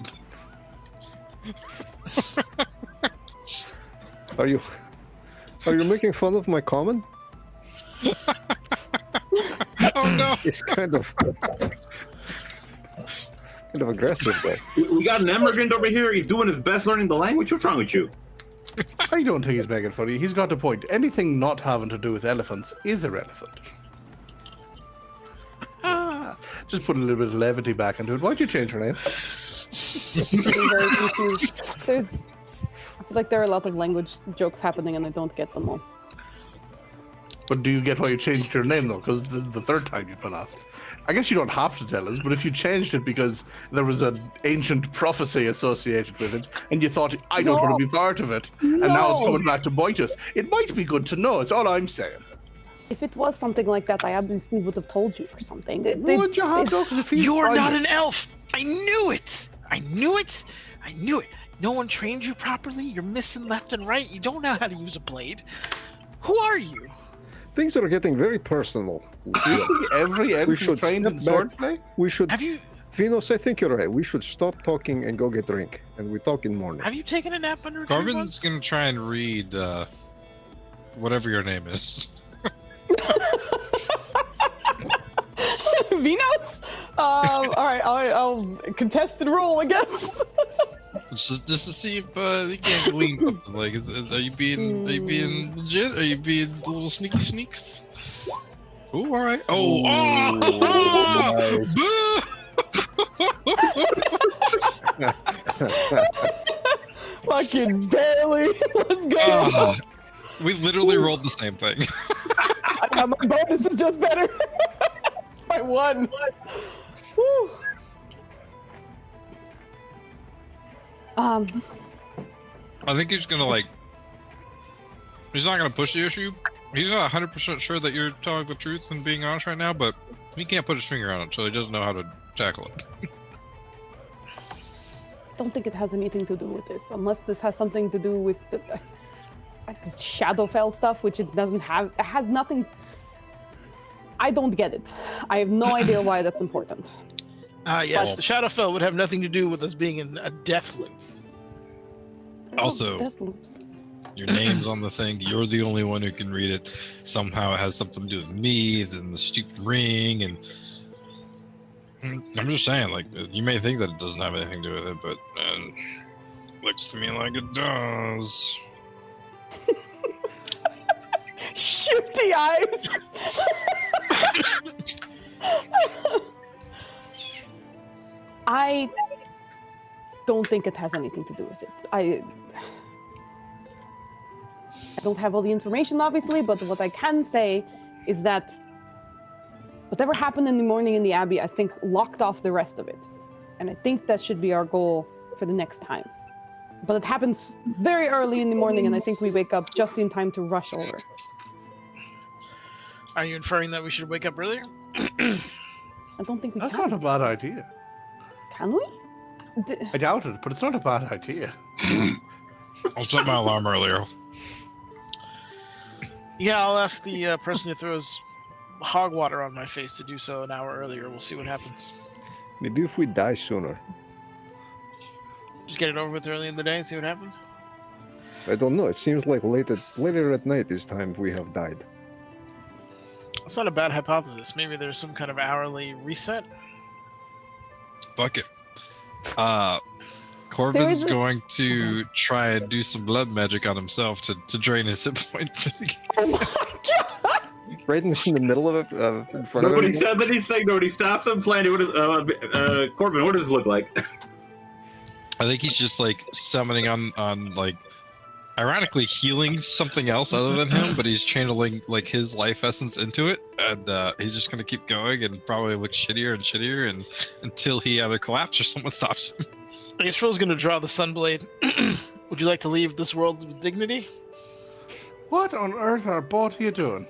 Are you making fun of my common? Oh no! It's kind of aggressive though. We got an immigrant over here. He's doing his best learning the language. What's wrong with you? I don't think he's making funny. He's got a point. Anything not having to do with elephants is irrelevant. Just put a little bit of levity back into it. Why'd you change your name? I'm very confused. I feel like there are a lot of language jokes happening and I don't get them all. But do you get why you changed your name though? Because this is the third time you've been asked. I guess you don't have to tell us, but if you changed it because there was an ancient prophecy associated with it, and you thought, I don't want to be part of it, and now it's No. coming back to bite us, it might be good to know. It's all I'm saying. If it was something like that, I obviously would have told you or something. Would you have though? 'Cause if he's You're not private- an elf. I knew it. I knew it. I knew it. No one trained you properly. You're missing left and right. You don't know how to use a blade. Who are you? Things are getting very personal. Do you think every elf is should trained in step sword back. play? We should, Have you Venus, I think you're right. We should stop talking and go get drink, and we talk in morning. have you taken a nap under a tree Corvin's once? gonna try and read whatever your name is. Venus? All right, I'll contest and roll, I guess. Just to see if you can't glean something. Like, are you being legit? Are you being a little sneaky sneaks? Ooh, all right. Fucking barely. Let's go. Oh, we literally rolled the same thing. My bonus is just better. By one. Woo. I think he's gonna he's not gonna push the issue. He's not 100% sure that you're telling the truth and being honest right now, but he can't put his finger on it, so he doesn't know how to tackle it. I don't think it has anything to do with this, unless this has something to do with the Shadowfell stuff, which it doesn't have. It has nothing. I don't get it. I have no idea why that's important. Yes, the Shadowfell would have nothing to do with us being in a death loop. Also, Death loops. your name's on the thing. You're the only one who can read it. Somehow it has something to do with me, and the stupid ring, and I'm just saying, you may think that it doesn't have anything to do with it, but it looks to me like it does. Shifty eyes. I don't think it has anything to do with it. I don't have all the information, obviously, but what I can say is that whatever happened in the morning in the Abbey, I think locked off the rest of it. And I think that should be our goal for the next time. But it happens very early in the morning, and I think we wake up just in time to rush over. Are you inferring that we should wake up earlier? I don't think we That's can. not a bad idea. Can we? I doubt it, but it's not a bad idea. I'll set my alarm earlier. Yeah, I'll ask the person who throws hog water on my face to do so an hour earlier. We'll see what happens. Maybe if we die sooner. Just get it over with early in the day and see what happens. I don't know. It seems like later at night is time we have died. It's not a bad hypothesis. Maybe there's some kind of hourly reset. Fuck it. There Corvin's is this- going to try and do some blood magic on himself to drain his hit points. Oh my god! Right in the middle of it, in front Nobody of him. said anything. Nobody stops him. Planning. What is Corvin? What does this look like? I think he's just like summoning on like, ironically healing something else other than him, but he's channeling like his life essence into it, and he's just gonna keep going and probably look shittier and shittier, and until he either collapses or someone stops him. I guess Phil's gonna draw the Sunblade. Would you like to leave this world with dignity? What on earth are both of you doing?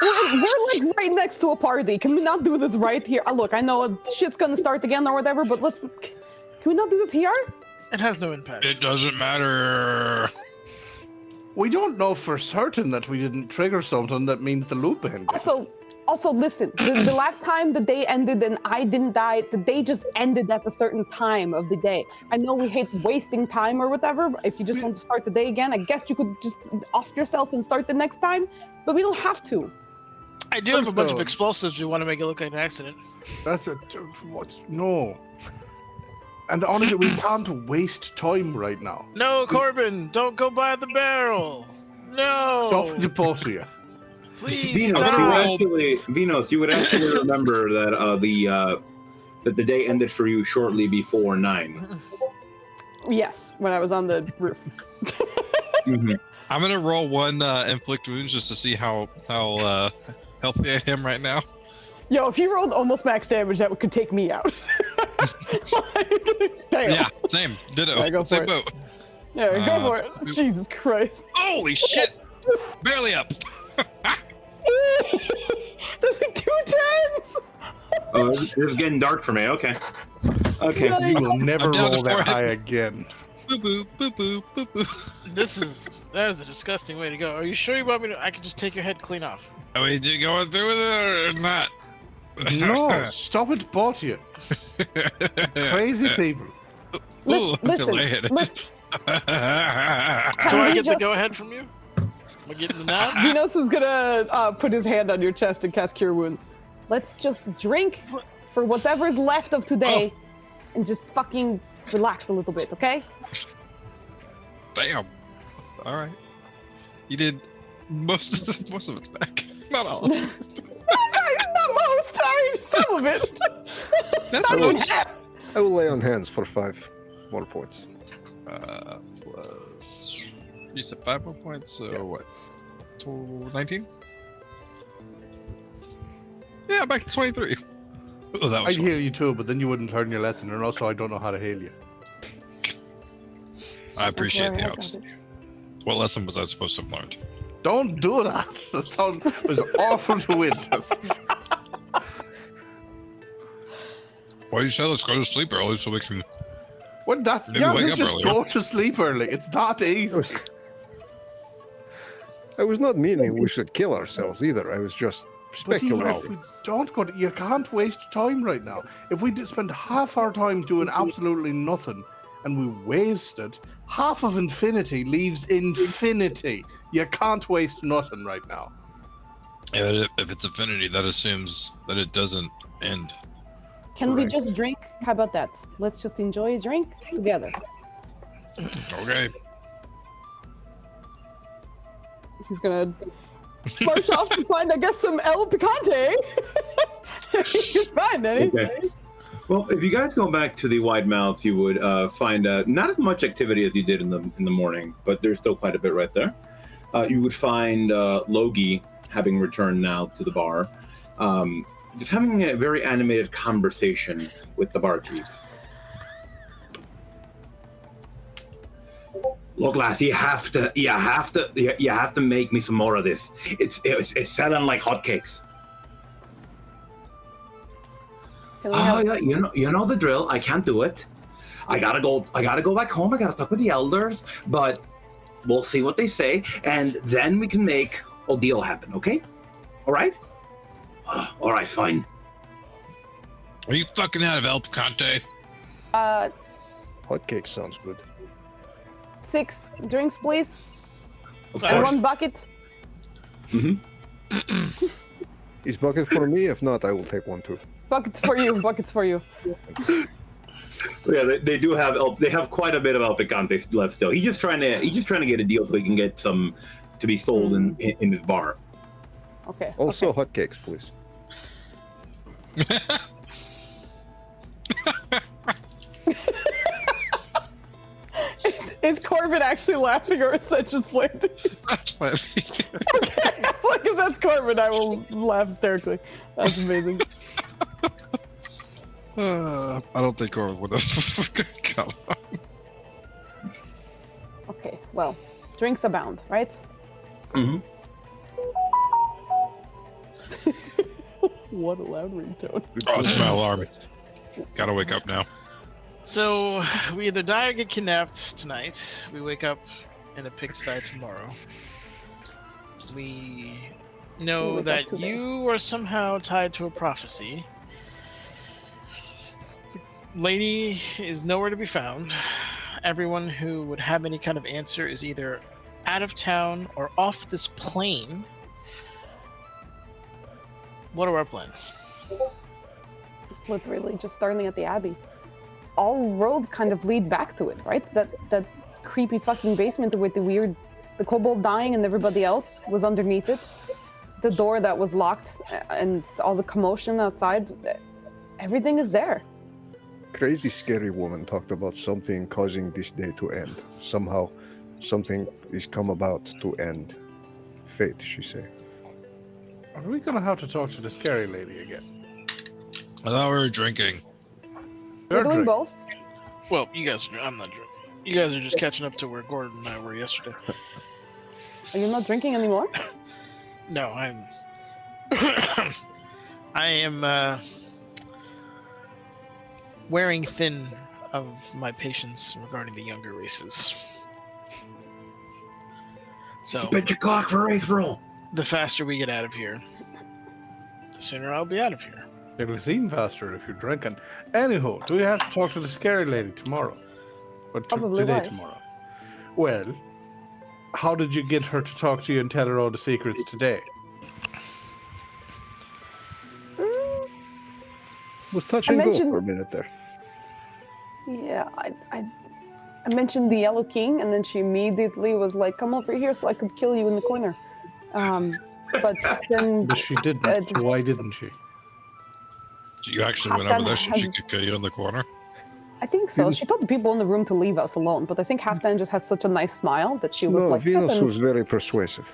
We're like right next to a party. Can we not do this right here? Look, I know shit's gonna start again or whatever, but can we not do this here? It has no impact. It doesn't matter. We don't know for certain that we didn't trigger something that means the loop ended. Also, listen. The last time the day ended and I didn't die, the day just ended at a certain time of the day. I know we hate wasting time or whatever. But if you just want to start the day again, I guess you could just off yourself and start the next time. But we don't have to. I do have a bunch of First, explosives. We want to make it look like an accident. That's it. What? No. And honestly, we can't waste time right now. No, Corvin, don't go by the barrel. No. Stop the both of you. Please Venus, stop. you would actually remember that that the day ended for you shortly before 9. Yes, when I was on the roof. Mhm. I'm gonna roll one inflict wounds just to see how healthy I am right now. Yo, if he rolled almost max damage, that could take me out. Like, damn. Yeah, same. Ditto. Yeah, go for Same it. boat. Yeah, go for it. Jesus Christ. Holy shit! Barely up. There's like 2 10s. Oh, it's getting dark for me. Okay. Okay. Nice. You will never I'm down to roll that 4 hit high again. Boo boo boo boo boo boo. That is a disgusting way to go. Are you sure you want me to? I can just take your head clean off. Are we going through with it or not? No, stop it, both of you. Crazy people. Ooh, I'm Listen, delayed. listen. Do I get the go ahead from you? Am I getting the nod? Venus is gonna put his hand on your chest and cast Cure Wounds. Let's just drink for whatever's left of today, and just fucking relax a little bit, okay? Damn. All right. You did most of it's back. Not all. Of it. Not most, sorry, some of it. That's Not even most. half. I will lay on hands for 5 more points. Plus. You said 5 more points, so Yeah. what? 19? Yeah, back to 23. Oh, that I'd was heal you too, but then you wouldn't learn your lesson, and also I don't know how to heal you. I appreciate Okay, the I got honesty. it. What lesson was I supposed to have learned? Don't do that. That sound was awful to witness. Why you say let's go to sleep early so we can... What that's Maybe yeah, wake let's up just earlier. go to sleep early. It's not easy. I was not meaning we should kill ourselves either. I was just But even if speculating. we don't go, you can't waste time right now. If we did spend half our time doing absolutely nothing, and we wasted half of infinity leaves infinity. You can't waste nothing right now. If it's affinity, that assumes that it doesn't end. Can we Correct. just drink? How about that? Let's just enjoy a drink together. Okay. He's gonna march off to find, I guess, some El Picante. He's fine, Eddie. Okay. Well, if you guys go back to the wide mouth, you would find not as much activity as you did in the morning, but there's still quite a bit right there. You would find Logie having returned now to the bar, just having a very animated conversation with the barkeep. Look, lass, you have to make me some more of this. It's selling like hotcakes. Can we Oh have- yeah, you know the drill. I can't do it. I gotta go back home. I gotta talk with the elders, but we'll see what they say, and then we can make a deal happen. Okay? All right? All right, fine. Are you fucking out of El Picante? Hotcake sounds good. 6 drinks, please. Of And course. 1 bucket. Mm-hmm. Is bucket for me? If not, I will take one too. Buckets for you. Buckets for you. Yeah, they do have they have quite a bit of El Picante left still. He's just trying to get a deal so he can get some to be sold in his bar. Okay. Also, okay. hotcakes, please. Is Corvin actually laughing, or is that just planted? That's funny. Okay, like if that's Corvin, I will laugh hysterically. That's amazing. I don't think Corvin would have come. Okay, well, drinks abound, right? Mm-hmm. What a loud ringtone. Oh, it's my alarm. Gotta wake up now. So we either die or get kidnapped tonight. We wake up in a pigsty tomorrow. We know wake up that today. you are somehow tied to a prophecy. The lady is nowhere to be found. Everyone who would have any kind of answer is either out of town or off this plane. What are our plans? Just literally just starting at the Abbey. All roads kind of lead back to it, right? That creepy fucking basement with the kobold dying and everybody else was underneath it. The door that was locked and all the commotion outside. Everything is there. Crazy scary woman talked about something causing this day to end. Somehow, something is come about to end. Fate, she say. Are we gonna have to talk to the scary lady again? I thought we were drinking. We're doing drink. both. Well, you guys are. I'm not drinking. You guys are just catching up to where Gordon and I were yesterday. Are you not drinking anymore? No, I'm. I am wearing thin of my patience regarding the younger races. So Bet your cock for Wraithrol. the faster we get out of here, the sooner I'll be out of here. It'll seem faster if you're drinking. Anywho, do we have to talk to the scary lady tomorrow? Or Probably today why. tomorrow? Well, how did you get her to talk to you and tell her all the secrets today? Was touch I and go mentioned- for a minute there. Yeah, I mentioned the Yellow King, and then she immediately was like, "Come over here, so I could kill you in the corner." But then But she didn't. Why didn't she? You actually went over there so she could kill you in the corner? I think so. She told the people in the room to leave us alone, but I think Halfdan just has such a nice smile that she was No, like, Venus "Listen." was very persuasive.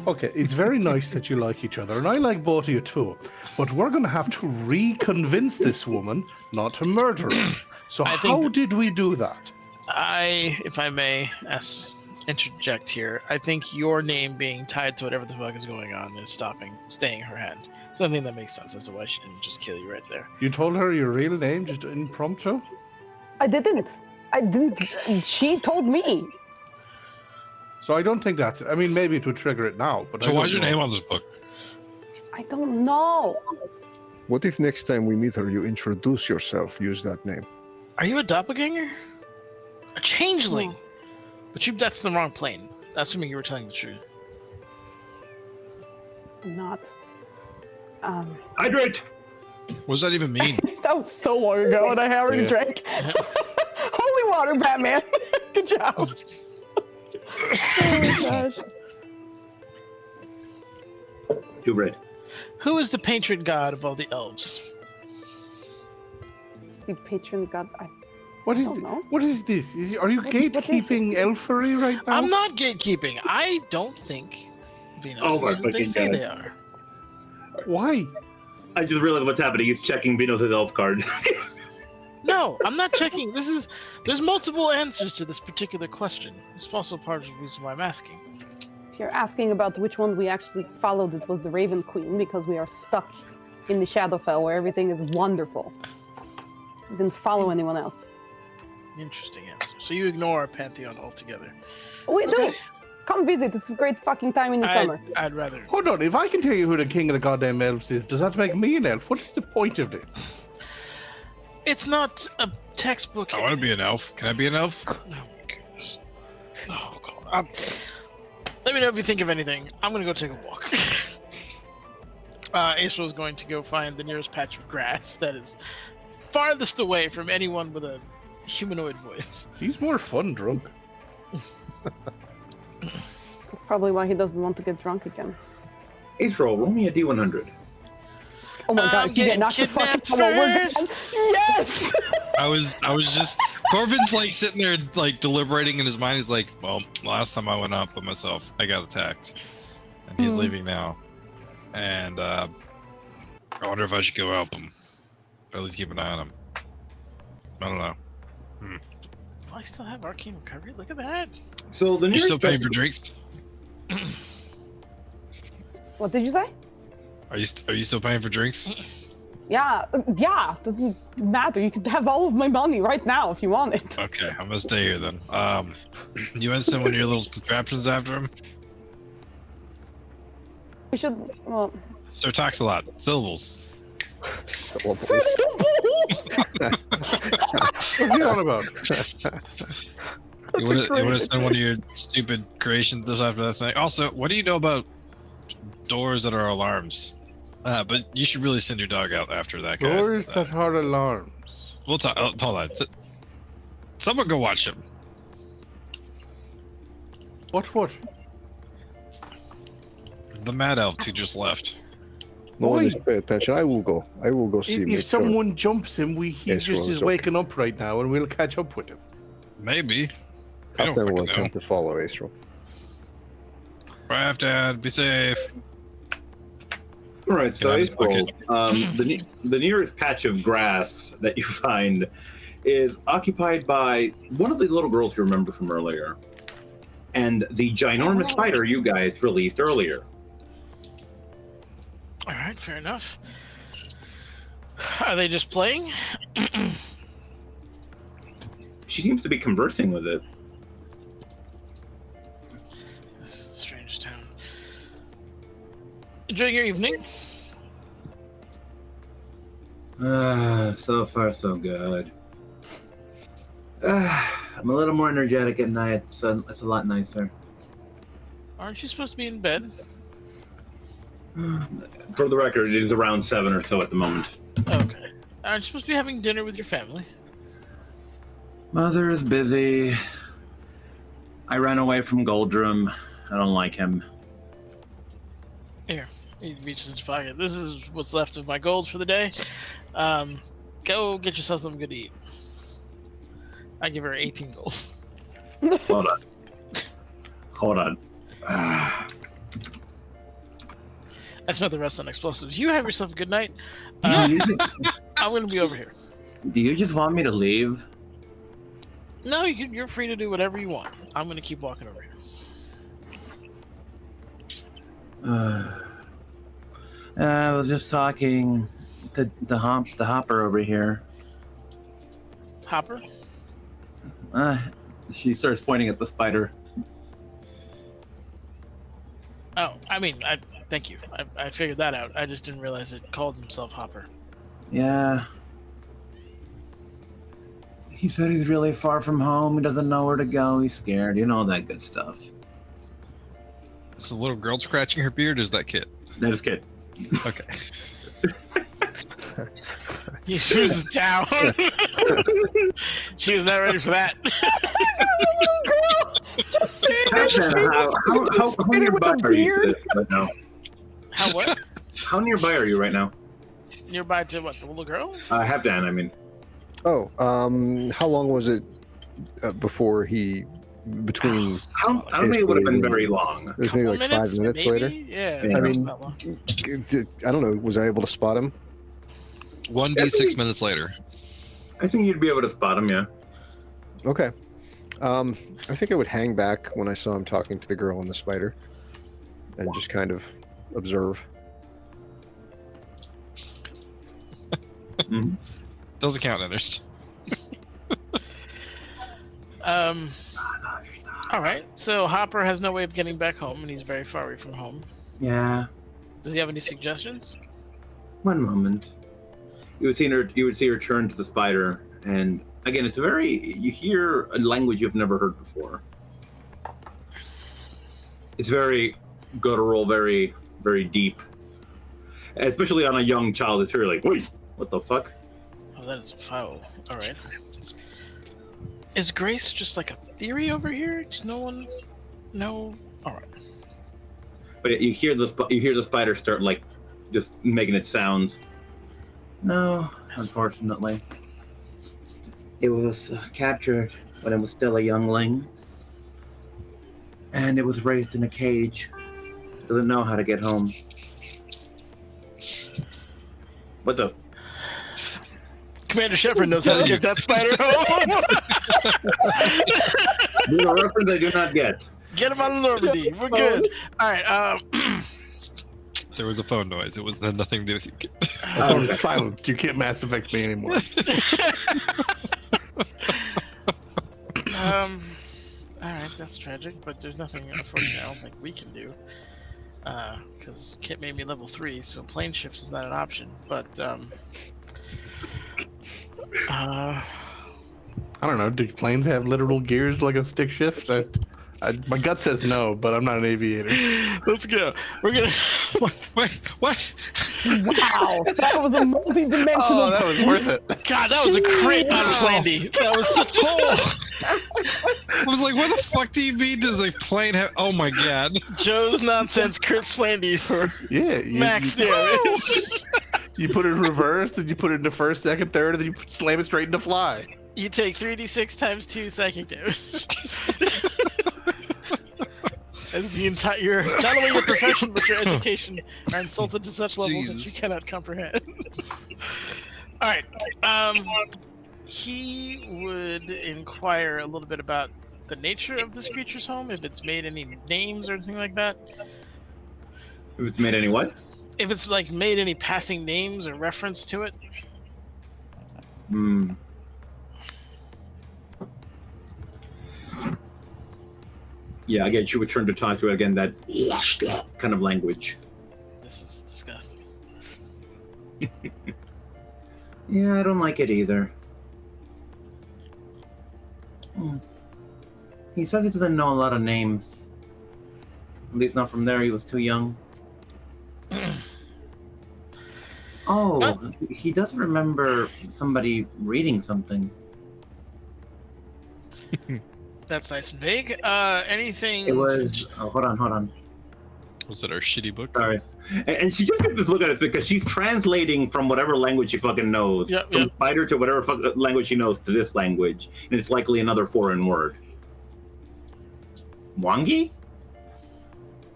Okay, it's very nice that you like each other, and I like both of you too. But we're going to have to reconvince this woman not to murder her. So I think how did we do that? If I may, interject here, I think your name being tied to whatever the fuck is going on is staying her hand. Something that makes sense as to why she didn't just kill you right there. You told her your real name just impromptu? I didn't. She told me. So I don't think that's it. I mean, maybe it would trigger it now, but So I why's your don't name know. on this book? I don't know. What if next time we meet her, you introduce yourself, use that name? Are you a doppelganger? A changeling? No. But that's the wrong plane. Assuming you were telling the truth. I'm not. Hydrate. What does that even mean? That was so long ago, and I already Yeah. drank. Holy water, Batman. Good job. Oh my gosh. Two bread. Who is the patron god of all the elves? The patron god. What is don't know. what is this? Are you What is gatekeeping this? elfery right now? I'm not gatekeeping. I don't think Venus Oh is my who they fucking say God. they are. Why? I just realized what's happening. He's checking Vinos' elf card. No, I'm not checking. There's multiple answers to this particular question. It's also part of the reason why I'm asking. If you're asking about which one we actually followed, it was the Raven Queen, because we are stuck in the Shadowfell where everything is wonderful. We didn't follow anyone else. Interesting answer. So you ignore our pantheon altogether. We do. Okay. Come visit. It's a great fucking time in the summer. I'd rather. Hold on, if I can tell you who the king of the goddamn elves is, does that make me an elf? What is the point of this? It's not a textbook. I want to be an elf. Can I be an elf? Oh my goodness. Oh god. Let me know if you think of anything. I'm gonna go take a walk. Ace is going to go find the nearest patch of grass that is farthest away from anyone with a humanoid voice. He's more fun drunk. That's probably why he doesn't want to get drunk again. Ace roll. Roll me a D100. Oh my god, you get knocked the fuck out while we're gone. Yes! I was just Corvin's like sitting there like deliberating in his mind. He's like, well, last time I went up by myself, I got attacked, and he's leaving now. And I wonder if I should go help him, or at least keep an eye on him. I don't know. Oh, I still have arcane recovery. Look at that. So the You nearest still paying for drinks? What did you say? Are you still paying for drinks? Yeah, doesn't matter. You could have all of my money right now if you want it. Okay, I'm gonna stay here then. You want to send one of your little contraptions after him? We should, well... Sir talks a lot. Syllables. Syllables. What's he on about? You want to send one of your stupid creations just after that thing? Also, what do you know about doors that are alarms? But you should really send your dog out after that guy. Doors that are alarms. We'll talk. Hold on. Someone go watch him. What? The mad elf who just left. No one Why? is pay attention. I will go. I will go see. If someone jumps him, he Yes, just well, is it's okay. waking up right now, and we'll catch up with him. Maybe. I don't Then we'll fucking know. attempt to follow Astral. Right, Dad. Be safe. All right, so Yeah, just book April, the nearest patch of grass that you find is occupied by one of the little girls you remember from earlier, and the ginormous spider you guys released earlier. All right, fair enough. Are they just playing? She seems to be conversing with it. This is a strange town. Enjoying your evening? So far so good. I'm a little more energetic at night. It's a lot nicer. Aren't you supposed to be in bed? For the record, it is around 7 or so at the moment. Okay. Aren't you supposed to be having dinner with your family? Mother is busy. I ran away from Goldrum. I don't like him. Here. He reaches into his pocket. This is what's left of my gold for the day. Go get yourself something good to eat. I give her 18 gold. Hold on. Hold on. I spent the rest on explosives. You have yourself a good night. Do you I'm going to be over here. just want me to leave? No, you're free to do whatever you want. I'm going to keep walking over here. I was just talking to the hopper over here. Hopper? She starts pointing at the spider. Oh, I mean, thank you. I figured that out. I just didn't realize it called himself Hopper. Yeah. He said he's really far from home. He doesn't know where to go. He's scared. You know, all that good stuff. Is the little girl scratching her beard? Or is that kid? That is kid. Okay. He was down. She was not ready for that. Just saying How nearby are you right now? How what? How nearby are you right now? Nearby to what? The little girl? Halfdan, I mean. Oh, how long was it before he between? I don't think it would have been very long. It was maybe like 5 minutes maybe? later. Yeah. I mean, not long. I don't know. Was I able to spot him? 1d6 minutes later. I think you'd be able to spot him, yeah. Okay. I think I would hang back when I saw him talking to the girl and the spider, and just kind of observe. Mhm. Doesn't count, Enders. All right. So Hopper has no way of getting back home, and he's very far away from home. Yeah. Does he have any suggestions? One moment. You would see her turn to the spider, and again, you hear a language you've never heard before. It's very guttural, very, very deep. Especially on a young child, it's very like, wait, what the fuck? Oh, that is foul. All right. Is Grace just like a theory over here? Does no one know? All right. But you hear the spider start like just making its sounds. No, unfortunately. It was captured when it was still a youngling. And it was raised in a cage. Doesn't know how to get home. What's up? Commander Shepard knows how to get that spider home. There's a reference I do not get. Get him on Normandy. We're good. All right. There was a phone noise. It was had nothing to do with you. Oh, silence. You can't Mass Effect me anymore. All right, that's tragic, but there's nothing, unfortunately, I don't think we can do. Because Kit made me level 3, so plane shift is not an option. But, I don't know. Do planes have literal gears like a stick shift? My gut says no, but I'm not an aviator. let's go. We're gonna. Wait, what? Wow, that was a multi-dimensional. Oh, that was worth it. God, that was a crit on Flandy. That was such a. I was like, what the fuck do you mean does a plane have? Oh my god. Joe's nonsense crit Flandy for max damage. You put it in reverse, then you put it into first, second, third, and then you slam it straight into fly. You take 3d6 times 2 psychic damage. As the entire, not only your profession but your education are insulted to such levels that you cannot comprehend. All right. He would inquire a little bit about the nature of this creature's home, if it's made any names or anything like that. If it's made any what? If it's like made any passing names or reference to it. Yeah, again, she would turn to talk to it again, that kind of language. This is disgusting. Yeah, I don't like it either. He says he doesn't know a lot of names. At least not from there, he was too young. Oh, he does remember somebody reading something. That's nice and vague. Anything? It was... Oh, hold on. Was it our shitty book? Sorry. And she just gets this look at us because she's translating from whatever language she fucking knows. From spider to whatever language she knows to this language. And it's likely another foreign word. Mwangi?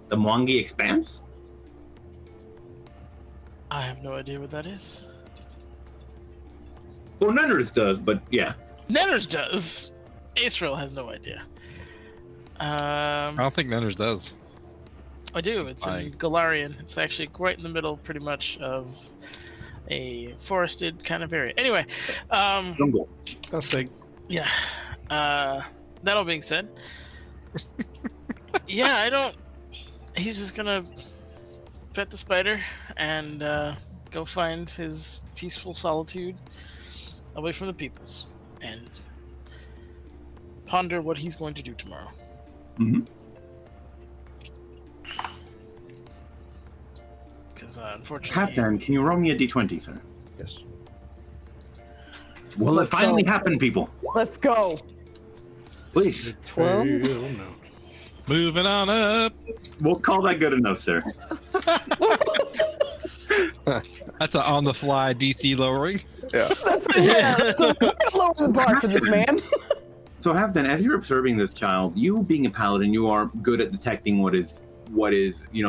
The Mwangi Expanse? I have no idea what that is. Well, Nenners does, but yeah. Nenners does. Israel has no idea. I don't think Nenners does. I do. It's in Galarian. It's actually right in the middle, pretty much, of a forested kind of area. Anyway, Jungle. That's big. Yeah. That all being said, yeah, I don't. He's just gonna pet the spider and go find his peaceful solitude away from the peoples and ponder what he's going to do tomorrow. Mm-hmm. Because unfortunately, Captain, can you roll me a d20, sir? Yes. Will it finally happen, people? Let's go. Please. 12? No. Moving on up. We'll call that good enough, sir. That's an on-the-fly DC lowering. Yeah. That's a lower the bar for this man. So, Halfdan, as you're observing this child, you being a paladin, you are good at detecting what is,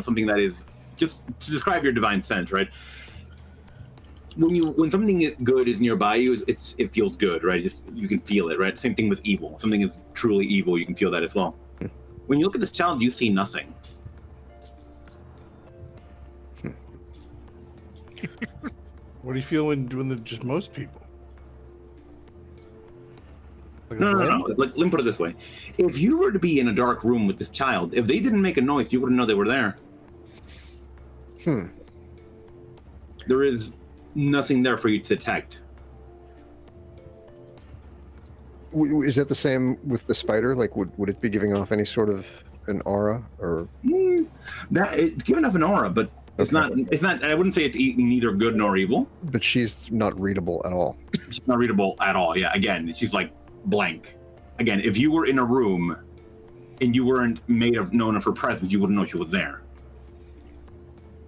something that is just to describe your divine sense, right? When something good is nearby you, it feels good, right? You can feel it, right? Same thing with evil. If something is truly evil, you can feel that as well. When you look at this child, you see nothing. What do you feel when they're just most people? Like No. Let me put it this way. If you were to be in a dark room with this child, if they didn't make a noise, you wouldn't know they were there. There is nothing there for you to detect. Is that the same with the spider? Like, would it be giving off any sort of an aura, or? It's giving off an aura, but it's not. It's not. I wouldn't say it's neither good nor evil. But she's not readable at all. She's not readable at all. Yeah. Again, she's like blank. Again, if you were in a room and you weren't known of her presence, you wouldn't know she was there.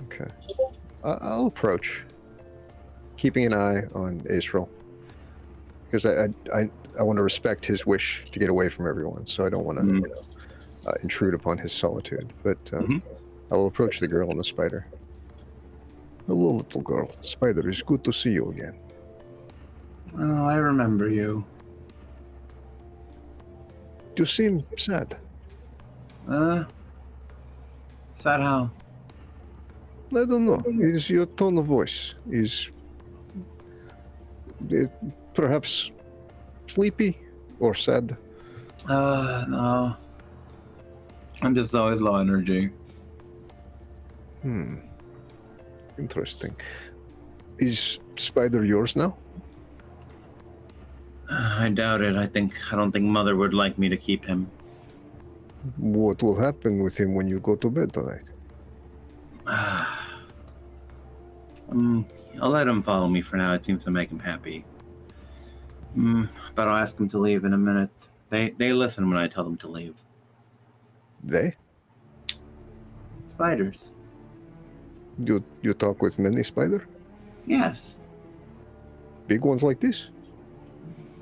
Okay. I'll approach. keeping an eye on Israel because I want to respect his wish to get away from everyone, so I don't want to intrude upon his solitude. But I will approach the girl and the spider. Hello, little girl. Spider, it's good to see you again. Oh, I remember you. You seem sad. Sad how? I don't know. Is your tone of voice it perhaps sleepy or sad? No. I'm just always low energy. Interesting. Is Spider yours now? I doubt it. I don't think Mother would like me to keep him. What will happen with him when you go to bed tonight? I'll let him follow me for now. It seems to make him happy. But I'll ask him to leave in a minute. They listen when I tell them to leave. They? Spiders. You talk with many spider? Yes. Big ones like this?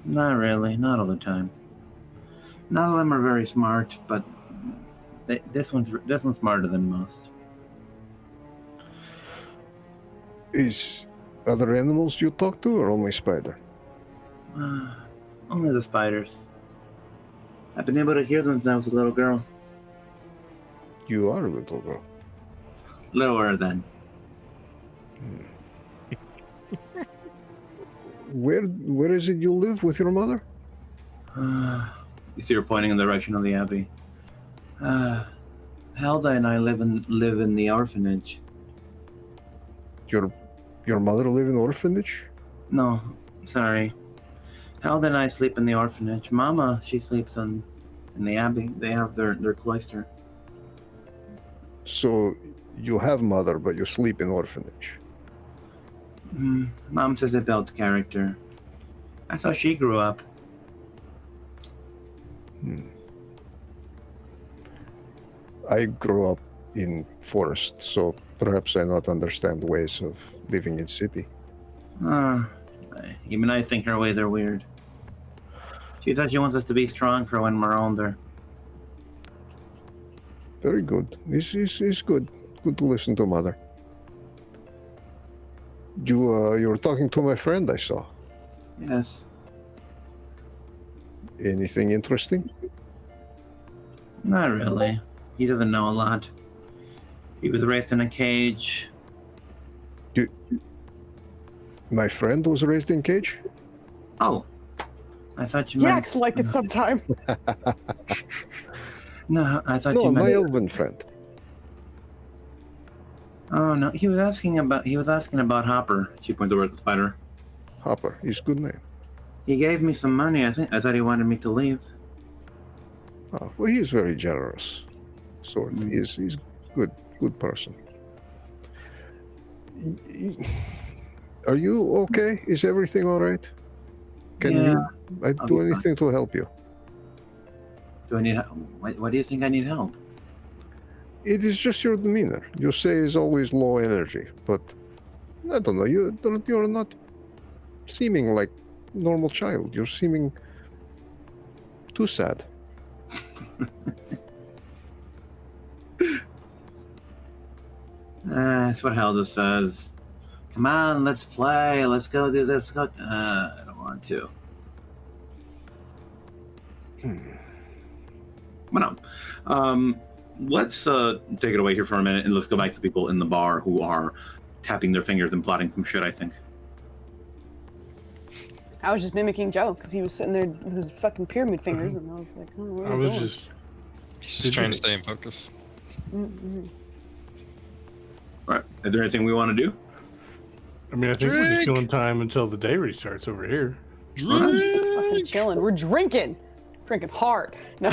Not really. Not all the time. None of them are very smart, but this one's smarter than most. Is other animals you talk to or only spider? Only the spiders. I've been able to hear them since I was a little girl. You are a little girl. Littler then. Where is it you live with your mother? You see her pointing in the direction of the abbey. Helda and I live in the orphanage. Your mother live in orphanage? No, sorry. Helda and I sleep in the orphanage. Mama, she sleeps in the abbey. They have their cloister. So you have mother, but you sleep in orphanage. Mom says it builds character. That's how she grew up. I grew up in forest, so perhaps I not understand ways of living in city. Even I think her ways are weird. She says she wants us to be strong for when we're older. Very good. It's good. Good to listen to mother. You were talking to my friend I saw. Yes. Anything interesting? Not really. He doesn't know a lot. He was raised in a cage. My friend was raised in cage? Oh. I thought you He meant... acts like it sometimes. No, I thought No, you meant... my elven friend. Oh, no. He was asking about Hopper. She pointed towards the spider. Hopper, his good name. He gave me some money. I thought he wanted me to leave. Oh, well, he's very generous. Sort. He's good person. Are you okay? Is everything all right? Can I do anything to help you? Do I need help? Why do you think I need help? It is just your demeanor. You say is always low energy, but I don't know. You're not seeming like normal child. You're seeming too sad. That's what Helda says. Come on, let's play. Let's go do this. Go. I don't want to. But no. Let's take it away here for a minute and let's go back to people in the bar who are tapping their fingers and plotting some shit, I think. I was just mimicking Joe because he was sitting there with his fucking pyramid fingers, and I was like, oh, what are you doing? Just trying to stay in focus. Mm-hmm. All right. Is there anything we want to do? I mean, I think we're just killing time until the day restarts over here. We're just fucking chilling. We're drinking hard. No.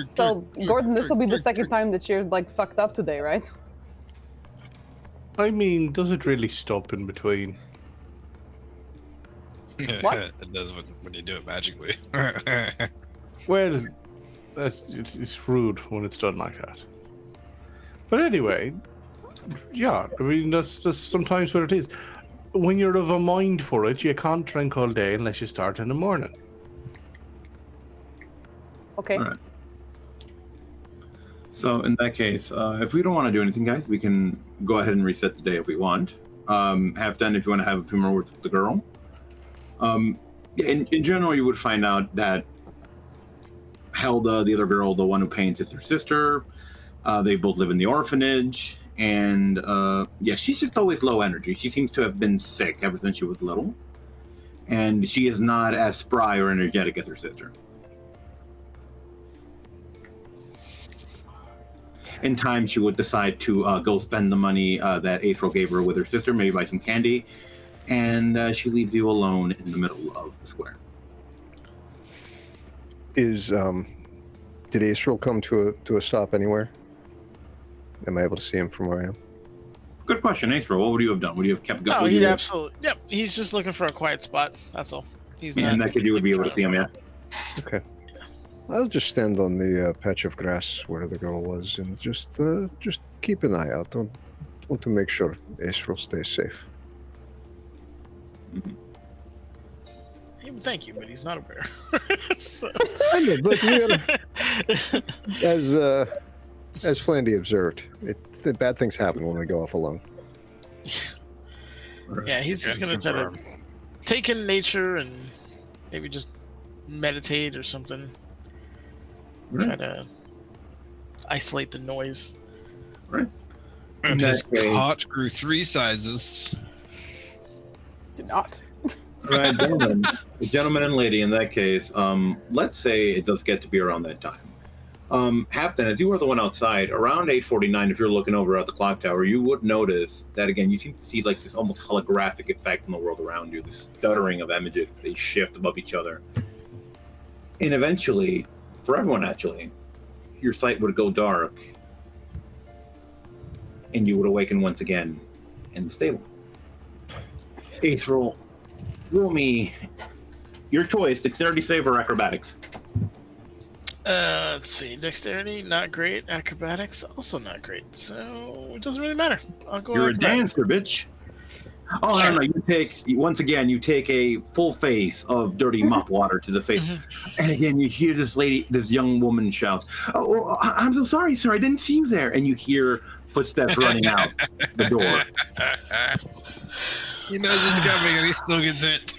So, Gordon, this will be the second time that you're like fucked up today, right? I mean, does it really stop in between? What? It does when you do it magically. Well, it's rude when it's done like that. But anyway, yeah, I mean, that's sometimes what it is. when you're of a mind for it, you can't drink all day unless you start in the morning. Okay. All right. So in that case, if we don't want to do anything, guys, we can go ahead and reset the day if we want. Have done if you want to have a few more words with the girl. In general, you would find out that Helda, the other girl, the one who paints, is her sister. They both live in the orphanage, and she's just always low energy. She seems to have been sick ever since she was little, and she is not as spry or energetic as her sister. In time, she would decide to go spend the money that Aethel gave her with her sister, maybe buy some candy, and she leaves you alone in the middle of the square. Did Aethel come to a stop anywhere? Am I able to see him from where I am? Good question, Aethel. What would you have done? Would you have kept going? No, he'd absolutely. Yep, he's just looking for a quiet spot. That's all. He's not. In that case, you would be able to see him, yeah. Okay. I'll just stand on the patch of grass where the girl was and just keep an eye out. Want to make sure Aethel stays safe. Mm-hmm. He would thank you, but he's not a bear. So. I know, but as Flandy observed, bad things happen when we go off alone. Yeah, he's just gonna try to take in nature and maybe just meditate or something. Try to isolate the noise. Right. And his heart grew 3 sizes. Did not. Right, gentlemen and lady, in that case, let's say it does get to be around that time. Halfdan, as you were the one outside, around 8:49, if you're looking over at the clock tower, you would notice that, again, you seem to see like this almost holographic effect in the world around you, the stuttering of images, they shift above each other. And eventually, for everyone actually, your sight would go dark, and you would awaken once again in the stable. Aethel, roll me your choice, dexterity save or acrobatics. Let's see. Dexterity, not great. Acrobatics, also not great. So it doesn't really matter. I'll go. You're a acrobatics. dancer, bitch. Oh no! You take a full face of dirty mop water to the face, and again you hear this young woman shout, "Oh, I'm so sorry, sir. I didn't see you there." And you hear footsteps running out the door. He knows it's coming, and he still gets hit.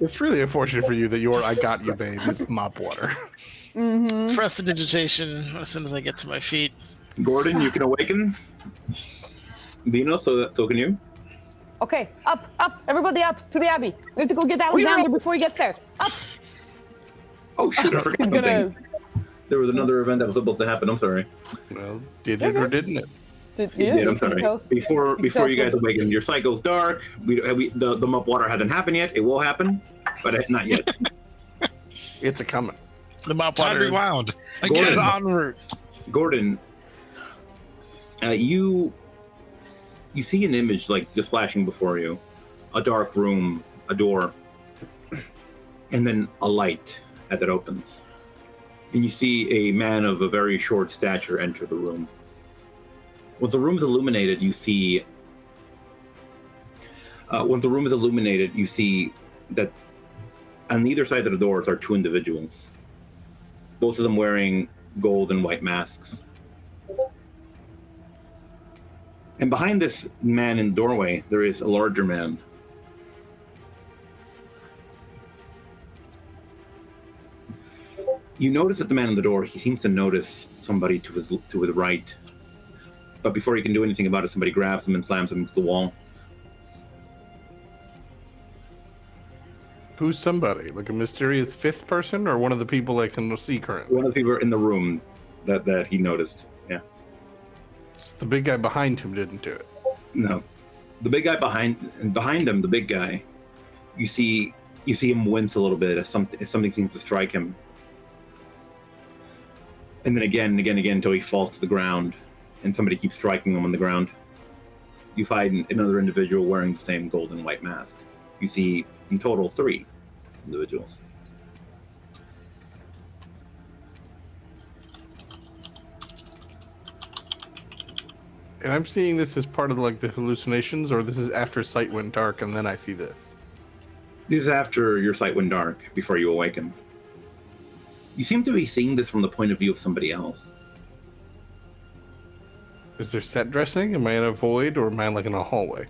It's really unfortunate for you that your "I got you, babe" is mop water. Mm-hmm. Prestidigitation as soon as I get to my feet. Gordon, you can awaken. Dino, so can you? Okay, up, everybody up to the Abbey. We have to go get Alexander before he gets there. Up. Oh shit! I forgot He's something. There was another event that was supposed to happen. I'm sorry. Well, did it or didn't it? Did I'm sorry. Before you guys awaken, your sight goes dark. The mop water hasn't happened yet. It will happen, but not yet. It's a coming. The mop Time water rewound. is Again. en route. Gordon, you see an image like just flashing before you, a dark room, a door, and then a light as it opens, and you see a man of a very short stature enter the room. Once the room is illuminated, you see that on either side of the doors are 2 individuals, both of them wearing gold and white masks. And behind this man in the doorway, there is a larger man. You notice that the man in the door, he seems to notice somebody to his right. But before he can do anything about it, somebody grabs him and slams him into the wall. Who's somebody? Like a mysterious 5th person, or one of the people I can see currently? One of the people in the room that he noticed. Yeah. It's the big guy behind him didn't do it. No. The big guy behind him, the big guy, you see him wince a little bit as something seems to strike him. And then again until he falls to the ground and somebody keeps striking him on the ground. You find another individual wearing the same gold and white mask. You see in total 3 individuals. And I'm seeing this as part of like the hallucinations, or this is after sight went dark and then I see this. This is after your sight went dark, before you awaken. You seem to be seeing this from the point of view of somebody else. Is there set dressing? Am I in a void, or am I like in a hallway?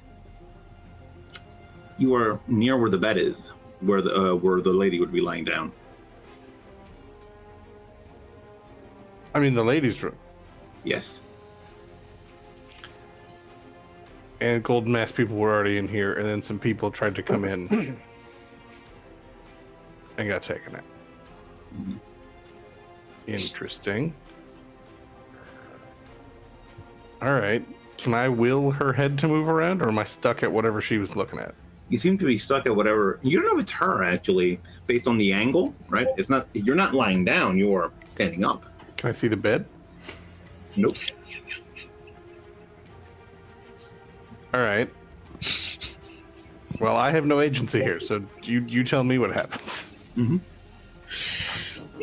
You are near where the bed is, where the lady would be lying down. I mean, the ladies' room. Yes. And Golden Mask people were already in here, and then some people tried to come in and got taken out. Mm-hmm. Interesting. All right. Can I will her head to move around, or am I stuck at whatever she was looking at? You seem to be stuck at whatever. You don't know if it's her, actually, based on the angle, right? It's not. You're not lying down. You're standing up. Can I see the bed? Nope. All right. Well, I have no agency here, so you tell me what happens. Mm-hmm.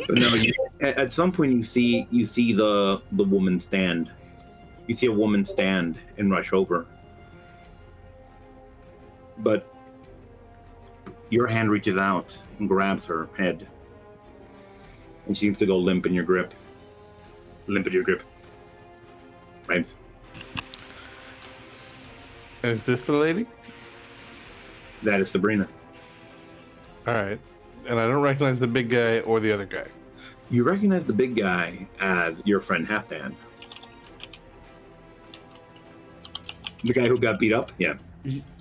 But no, at some point you see the woman stand. You see a woman stand and rush over. But your hand reaches out and grabs her head. And she seems to go limp in your grip. Limp in your grip. Right? Is this the lady? That is Sabrina. All right. And I don't recognize the big guy or the other guy. You recognize the big guy as your friend Halfdan. The guy who got beat up? Yeah.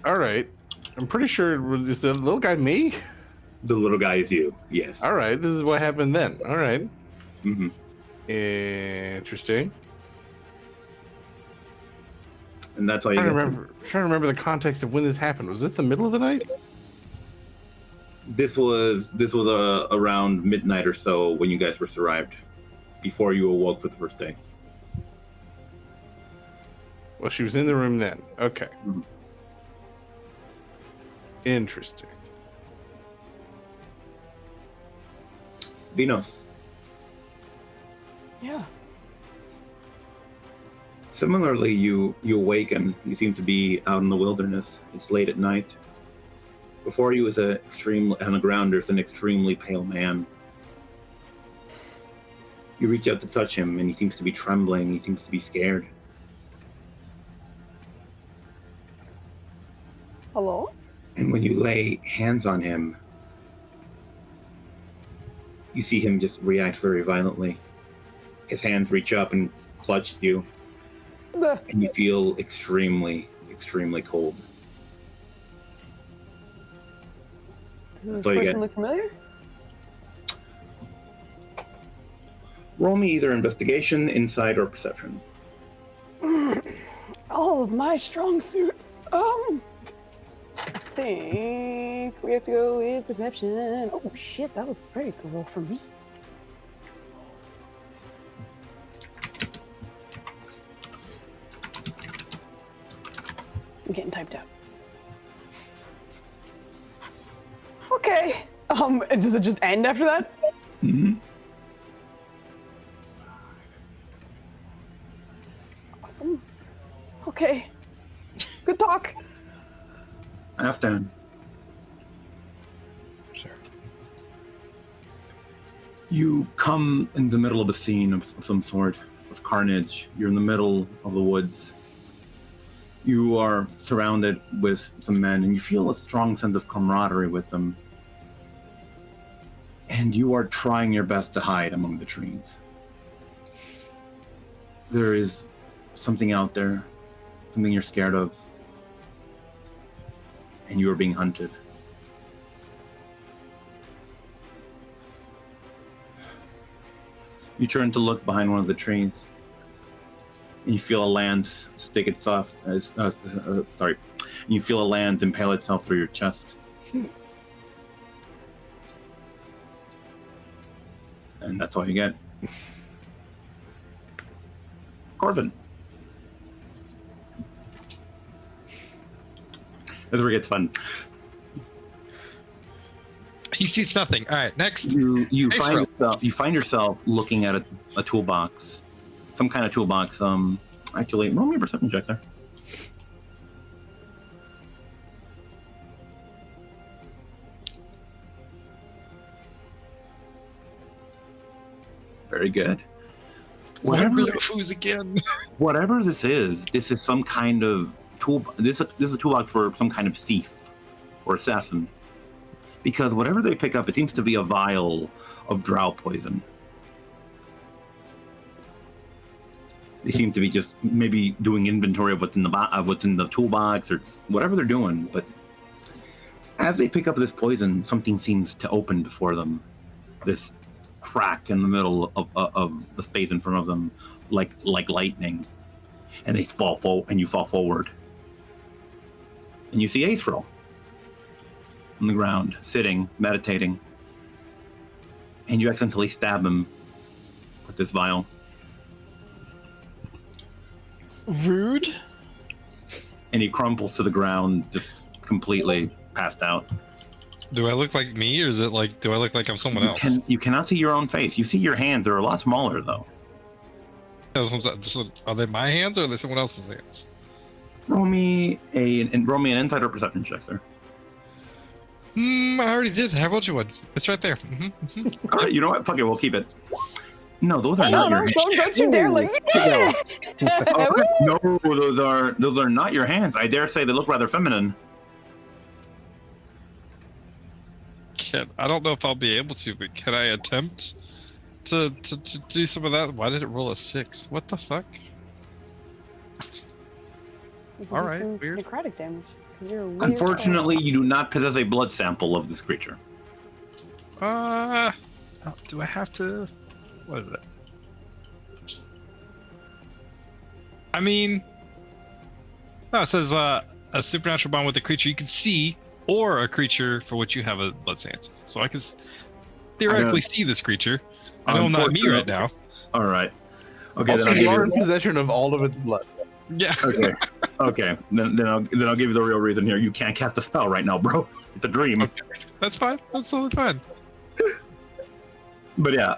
All right. I'm pretty sure, is the little guy me? The little guy is you, yes. All right. This is what happened then. All right. Mm-hmm. Interesting. And that's why you Trying to remember the context of when this happened. Was this the middle of the night? This was around midnight or so when you guys first arrived, before you awoke for the first day. Well, she was in the room then. Okay. Mhm. Interesting. Vinos. Yeah. Similarly, you awaken. You seem to be out in the wilderness. It's late at night. Before you is on the ground, there's an extremely pale man. You reach out to touch him, and he seems to be trembling. He seems to be scared. Hello? And when you lay hands on him, you see him just react very violently. His hands reach up and clutch you, and you feel extremely, extremely cold. Does So this you person get- look familiar? Roll me either investigation, insight, or perception. All of my strong suits. I think we have to go with perception. Oh shit, that was a very good roll for me. I'm getting typed out. Okay. And does it just end after that? Mm-hmm. Awesome. Okay. Good talk. Halfdan. Sure. You come in the middle of a scene of some sort, of carnage. You're in the middle of the woods. You are surrounded with some men, and you feel a strong sense of camaraderie with them. And you are trying your best to hide among the trees. There is something out there, something you're scared of, and you are being hunted. You turn to look behind one of the trees, and you feel a lance stick itself. You feel a lance impale itself through your chest. And that's all you get. Corvin. That's where it gets fun. He sees nothing. All right, next. You Nice find roll. yourself looking at a toolbox, some kind of toolbox. Actually, roll me a perception check there. Very good. Whatever Foos again. Whatever this is some kind of tool. This is a toolbox for some kind of thief or assassin. Because whatever they pick up, it seems to be a vial of drow poison. They seem to be just maybe doing inventory of what's in the toolbox or whatever they're doing. But as they pick up this poison, something seems to open before them. This crack in the middle of the space in front of them, like lightning, and they fall and you fall forward, and you see Aethro on the ground, sitting, meditating, and you accidentally stab him with this vial. Rude. And he crumples to the ground, just completely passed out. Do I look like me, or is it like? Do I look like I'm someone else? You cannot see your own face. You see your hands; they're a lot smaller, though. So are they my hands, or are they someone else's hands? Roll me an insight or perception check, sir. I already did. I rolled you one. It's right there. Mm-hmm. All right, you know what? Fuck it, we'll keep it. No, those are No, not your no, hands. don't you dare! Like, yeah! No, those are not your hands. I dare say they look rather feminine. I don't know if I'll be able to, but can I attempt to do some of that? Why did it roll a 6? What the fuck? All right, weird. Necrotic damage. 'Cause you're a weird Unfortunately, you do not possess a blood sample of this creature. Do I have to? What is it? I mean, no, it says a supernatural bond with a creature you can see, or a creature for which you have a blood sample. So I can theoretically see this creature. I know I'm not me right now. All right. Okay. Also, Then you are in possession of all of its blood. Yeah. Okay. Okay. Then I'll give you the real reason here. You can't cast a spell right now, bro. It's a dream. Okay. That's fine. That's totally fine. But yeah.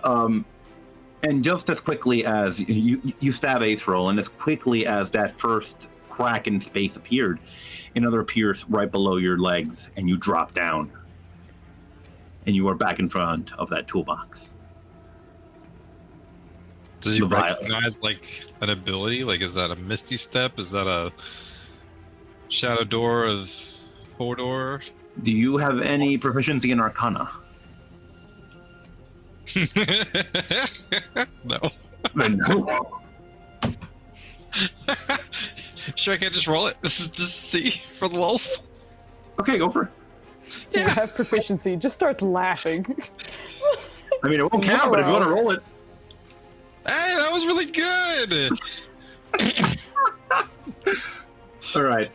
And just as quickly as you stab Aethro, and as quickly as that first crack in space appeared, another appears right below your legs, and you drop down, and you are back in front of that toolbox. Does he recognize like an ability? Like, is that a Misty Step? Is that a Shadow Door of Hodor? Do you have any proficiency in Arcana? No. Then no. Sure, I can't just roll it. This is just C for the lulz. Okay, go for it. You have proficiency. Just starts laughing. I mean, it won't count, but if you want to roll it. Hey, that was really good. All right.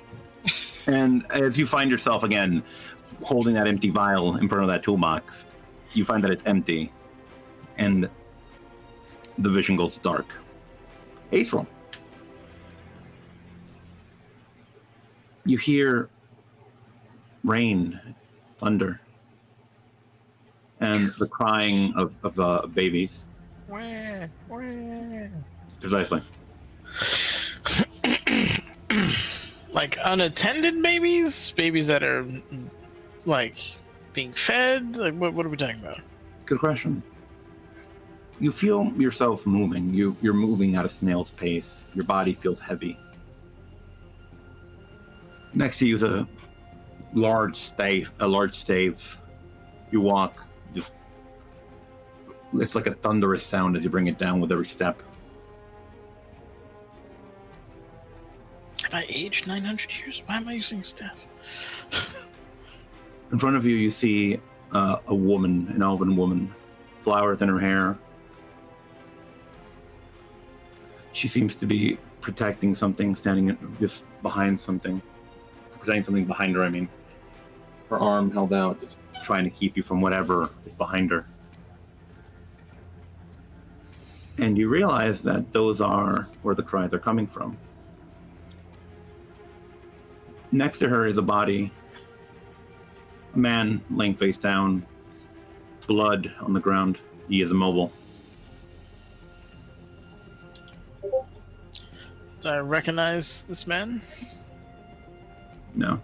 And as you find yourself again holding that empty vial in front of that toolbox, you find that it's empty, and the vision goes dark. Aethro. You hear rain, thunder, and the crying of babies. Precisely. Like unattended babies that are like being fed. Like what are we talking about? Good question. You feel yourself moving. You're moving at a snail's pace. Your body feels heavy. Next to you is a large stave. You walk, just it's like a thunderous sound as you bring it down with every step. Have I aged 900 years? Why am I using staff? In front of you, you see a woman, an elven woman, flowers in her hair. She seems to be protecting something, standing just behind something. Protecting something behind her, I mean. Her arm held out, just trying to keep you from whatever is behind her. And you realize that those are where the cries are coming from. Next to her is a body. A man laying face down, blood on the ground. He is immobile. Do I recognize this man? No.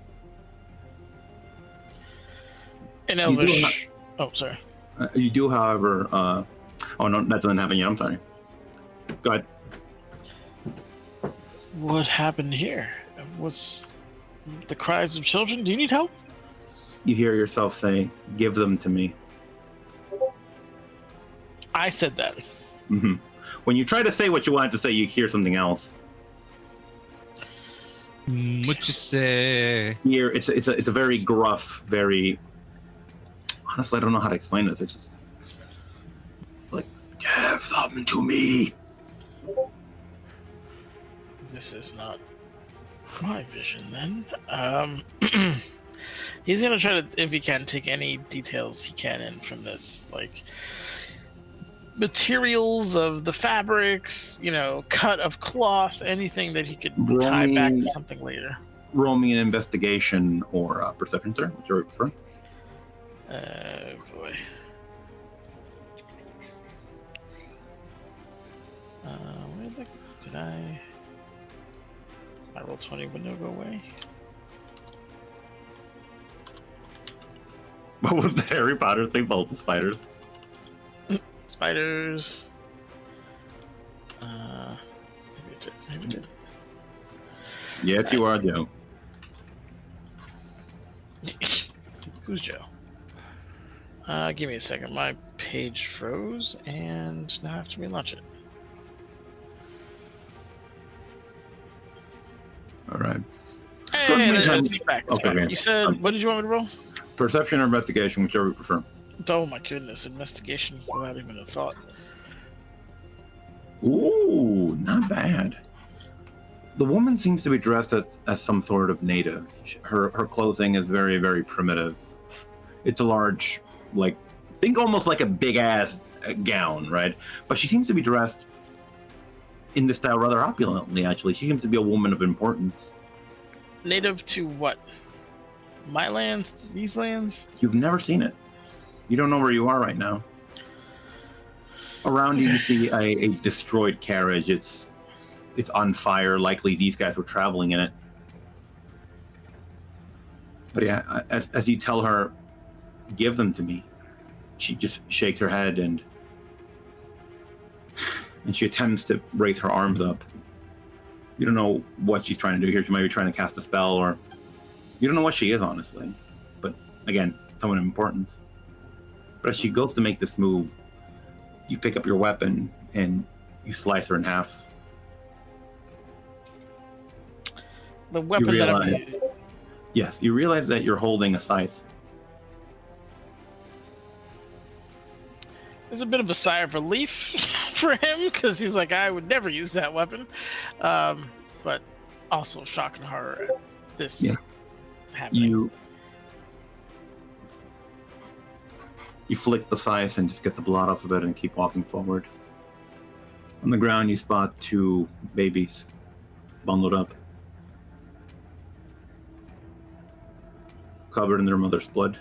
In You do Elvish. Oh, sorry. You do, however. Oh no, that doesn't happen yet. I'm sorry. Go ahead. What happened here? Was the cries of children? Do you need help? You hear yourself say, "Give them to me." I said that. Mm-hmm. When you try to say what you wanted to say, you hear something else. What you say? Here, it's a very gruff, very. Honestly, I don't know how to explain this. It's just like, "Give something to me." This is not my vision, then. He's gonna try to, if he can, take any details he can in from this, like materials of the fabrics, cut of cloth, anything that he could tie back to something later. Roll me an investigation or a perception, sir, whichever you prefer. Boy. Where did I roll 20 window go away? What was the Harry Potter thing about the spiders? Spiders. Maybe it did. Yes, you are, Joe. Who's Joe? Give me a second. My page froze, and now I have to relaunch it. All right. Hey, it's back. It's Okay, back. man. You said, what did you want me to roll? Perception or investigation, whichever you prefer. Oh my goodness, investigation without even a thought. Ooh, not bad. The woman seems to be dressed as some sort of native. Her clothing is very, very primitive. It's a large, think almost like a big-ass gown, right? But she seems to be dressed in this style rather opulently, actually. She seems to be a woman of importance. Native to what? My lands? These lands? You've never seen it. You don't know where you are right now. Around you see a destroyed carriage. It's on fire. Likely these guys were traveling in it. But yeah, as you tell her, give them to me, she just shakes her head and she attempts to raise her arms up. You don't know what she's trying to do here. She might be trying to cast a spell, or you don't know what she is, honestly. But again, someone of importance. But as she goes to make this move, you pick up your weapon and you slice her in half. The weapon that I'm... Yes, you realize that you're holding a scythe. There's a bit of a sigh of relief for him, because he's like, I would never use that weapon. But also shock and horror at this happening. You flick the scythe and just get the blood off of it and keep walking forward. On the ground, you spot two babies bundled up, covered in their mother's blood.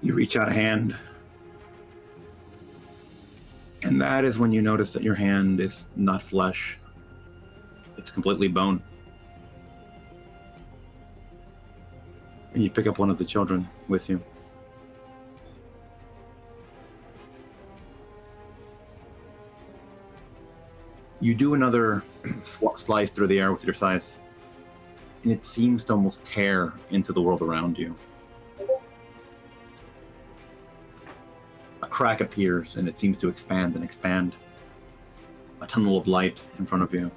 You reach out a hand, and that is when you notice that your hand is not flesh. It's completely bone. And you pick up one of the children with you. You do another slice through the air with your scythe, and it seems to almost tear into the world around you. A crack appears, and it seems to expand and expand. A tunnel of light in front of you.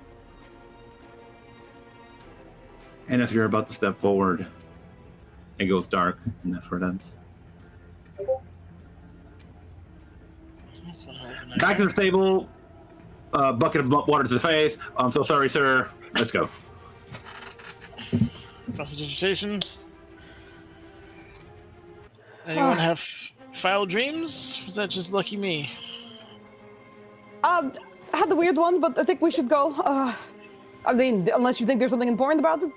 And as you're about to step forward, it goes dark, and that's where it ends. That's what happened. Back to the stable. Bucket of water to the face. I'm so sorry, sir. Let's go. Prestidigitation. Anyone have foul dreams? Was that just lucky me? I had the weird one, but I think we should go. I mean, unless you think there's something important about it.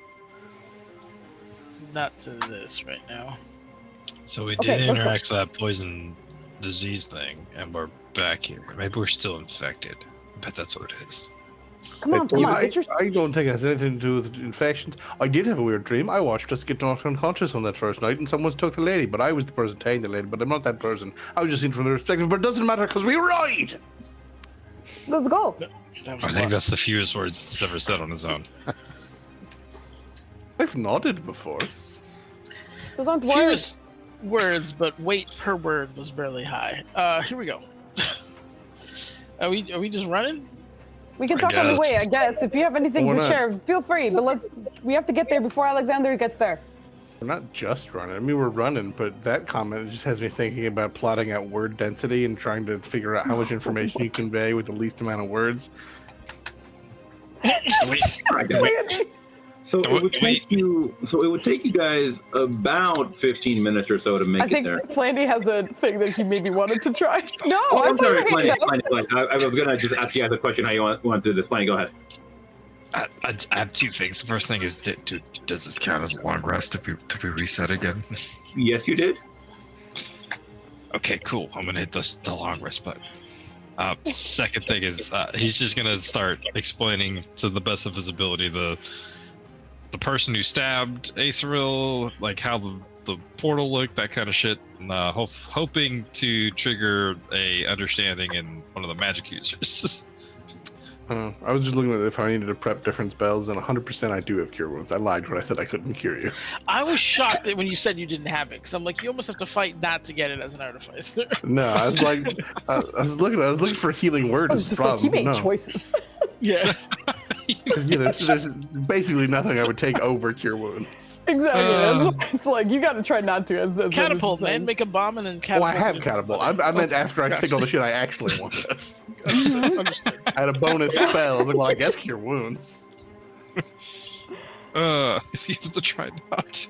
Not to this right now. So we Okay, did let's go. interact with that poison disease thing, and we're back here. Maybe we're still infected. I bet that's what it is. Come on, come on. Get your... I don't think it has anything to do with infections. I did have a weird dream. I watched us get knocked unconscious on that first night, and someone took the lady, but I was the person taking the lady, but I'm not that person. I was just seen from the perspective, but it doesn't matter because we ride! Let's go. I think that's the fewest words he's ever said on his own. I've nodded before. Those aren't words. Fewest words, but weight per word was barely high. Here we go. Are we just running? We can I talk on the way, guess. I guess. If you have anything We're to not- share, feel free. But we have to get there before Alexander gets there. We're not just running. I mean, we're running, but that comment just has me thinking about plotting out word density and trying to figure out how much information you convey with the least amount of words. So it would take you. So it would take you guys about 15 minutes or so to make I it think there. Flandy has a thing that he maybe wanted to try. No, Oh, I I'm saw sorry, your hand Flanny, up. Flanny. I was gonna just ask you guys a question. How you want to do this? Flanny, go ahead. I have two things. The first thing is, does this count as a long rest if we reset again? Yes, you did. Okay, cool. I'm gonna hit the long rest button. Second thing is, he's just gonna start explaining to the best of his ability the person who stabbed Aceril, like how the portal looked, that kind of shit, and hoping to trigger a understanding in one of the magic users. I was just looking at if I needed to prep different spells, and 100% I do have Cure Wounds. I lied when I said I couldn't cure you. I was shocked that when you said you didn't have it, because I'm like, you almost have to fight not to get it as an artificer. No, I was like, I was looking for healing I word was as just the like, he problem. made No, choices. Yeah. because there's basically nothing I would take over Cure Wounds. Exactly. It's like you got to try not to. As Catapult, as man. Make a bomb and then Oh, catapult. I have it. catapult. I meant after I clicked all the shit I actually wanted. Understood. I had a bonus spell. I was like, well, I guess Cure Wounds. You have to try not.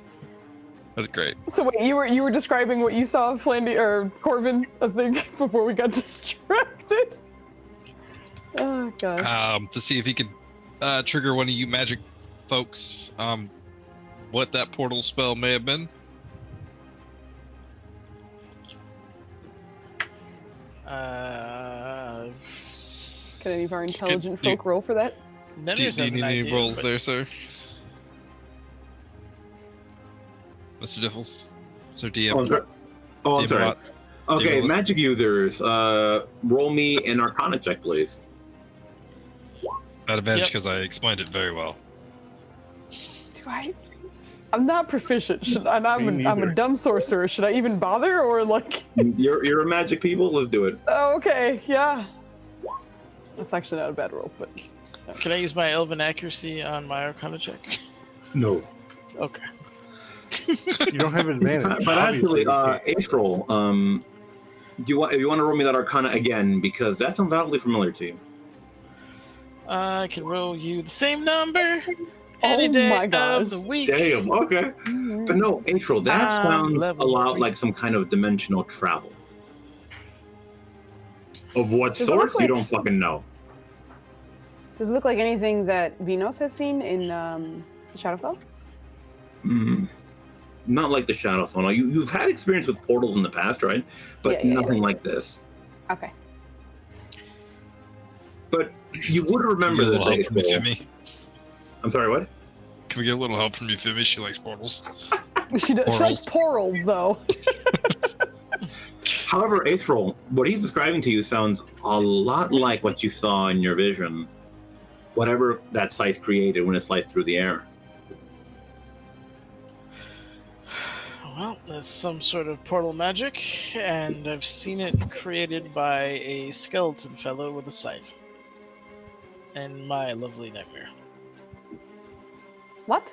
That's great. So wait, you were describing what you saw, Flandy or Corvin, I think, before we got distracted. Oh god. To see if he could trigger one of you magic folks. What that portal spell may have been. Can any of our intelligent you- folk roll for that? None Do of you us has need an any idea, rolls but- there, sir? Mr. Diffles? Sir DM? I'm sorry. Bot. Okay, Demon. magic users, roll me an Arcana check, please. At advantage Yep. because I explained it very well. Do I? I'm not proficient. I'm Me a neither. dumb sorcerer. Should I even bother or like? You're a magic people. Let's do it. Oh, okay, yeah. That's actually not a bad roll, but Can I use my elven accuracy on my Arcana check? No. Okay. You don't have advantage. But actually, obviously. Ace roll. Do you want? If you want to roll me that Arcana again, because that's undoubtedly familiar to you. I can roll you the same number any Oh day my gosh. of the week. Damn. Okay. But no, Ace roll. That sounds a level lot 3. like some kind of dimensional travel. Of what Does it source? look You like- don't fucking know. does it look like anything that Venus has seen in Shadowfell? Not like the Shadowfall. No, you've had experience with portals in the past, right? But Yeah. nothing like this. Okay. But you would remember Can we get a this. little help Ace from you, roll. Fimi? I'm sorry. What? Can we get a little help from you, Fimi? She likes portals. She likes portals though. However, Ace roll. What he's describing to you sounds a lot like what you saw in your vision. Whatever that slice created when it sliced through the air. Well, that's some sort of portal magic, and I've seen it created by a skeleton fellow with a scythe. And my lovely nightmare. What?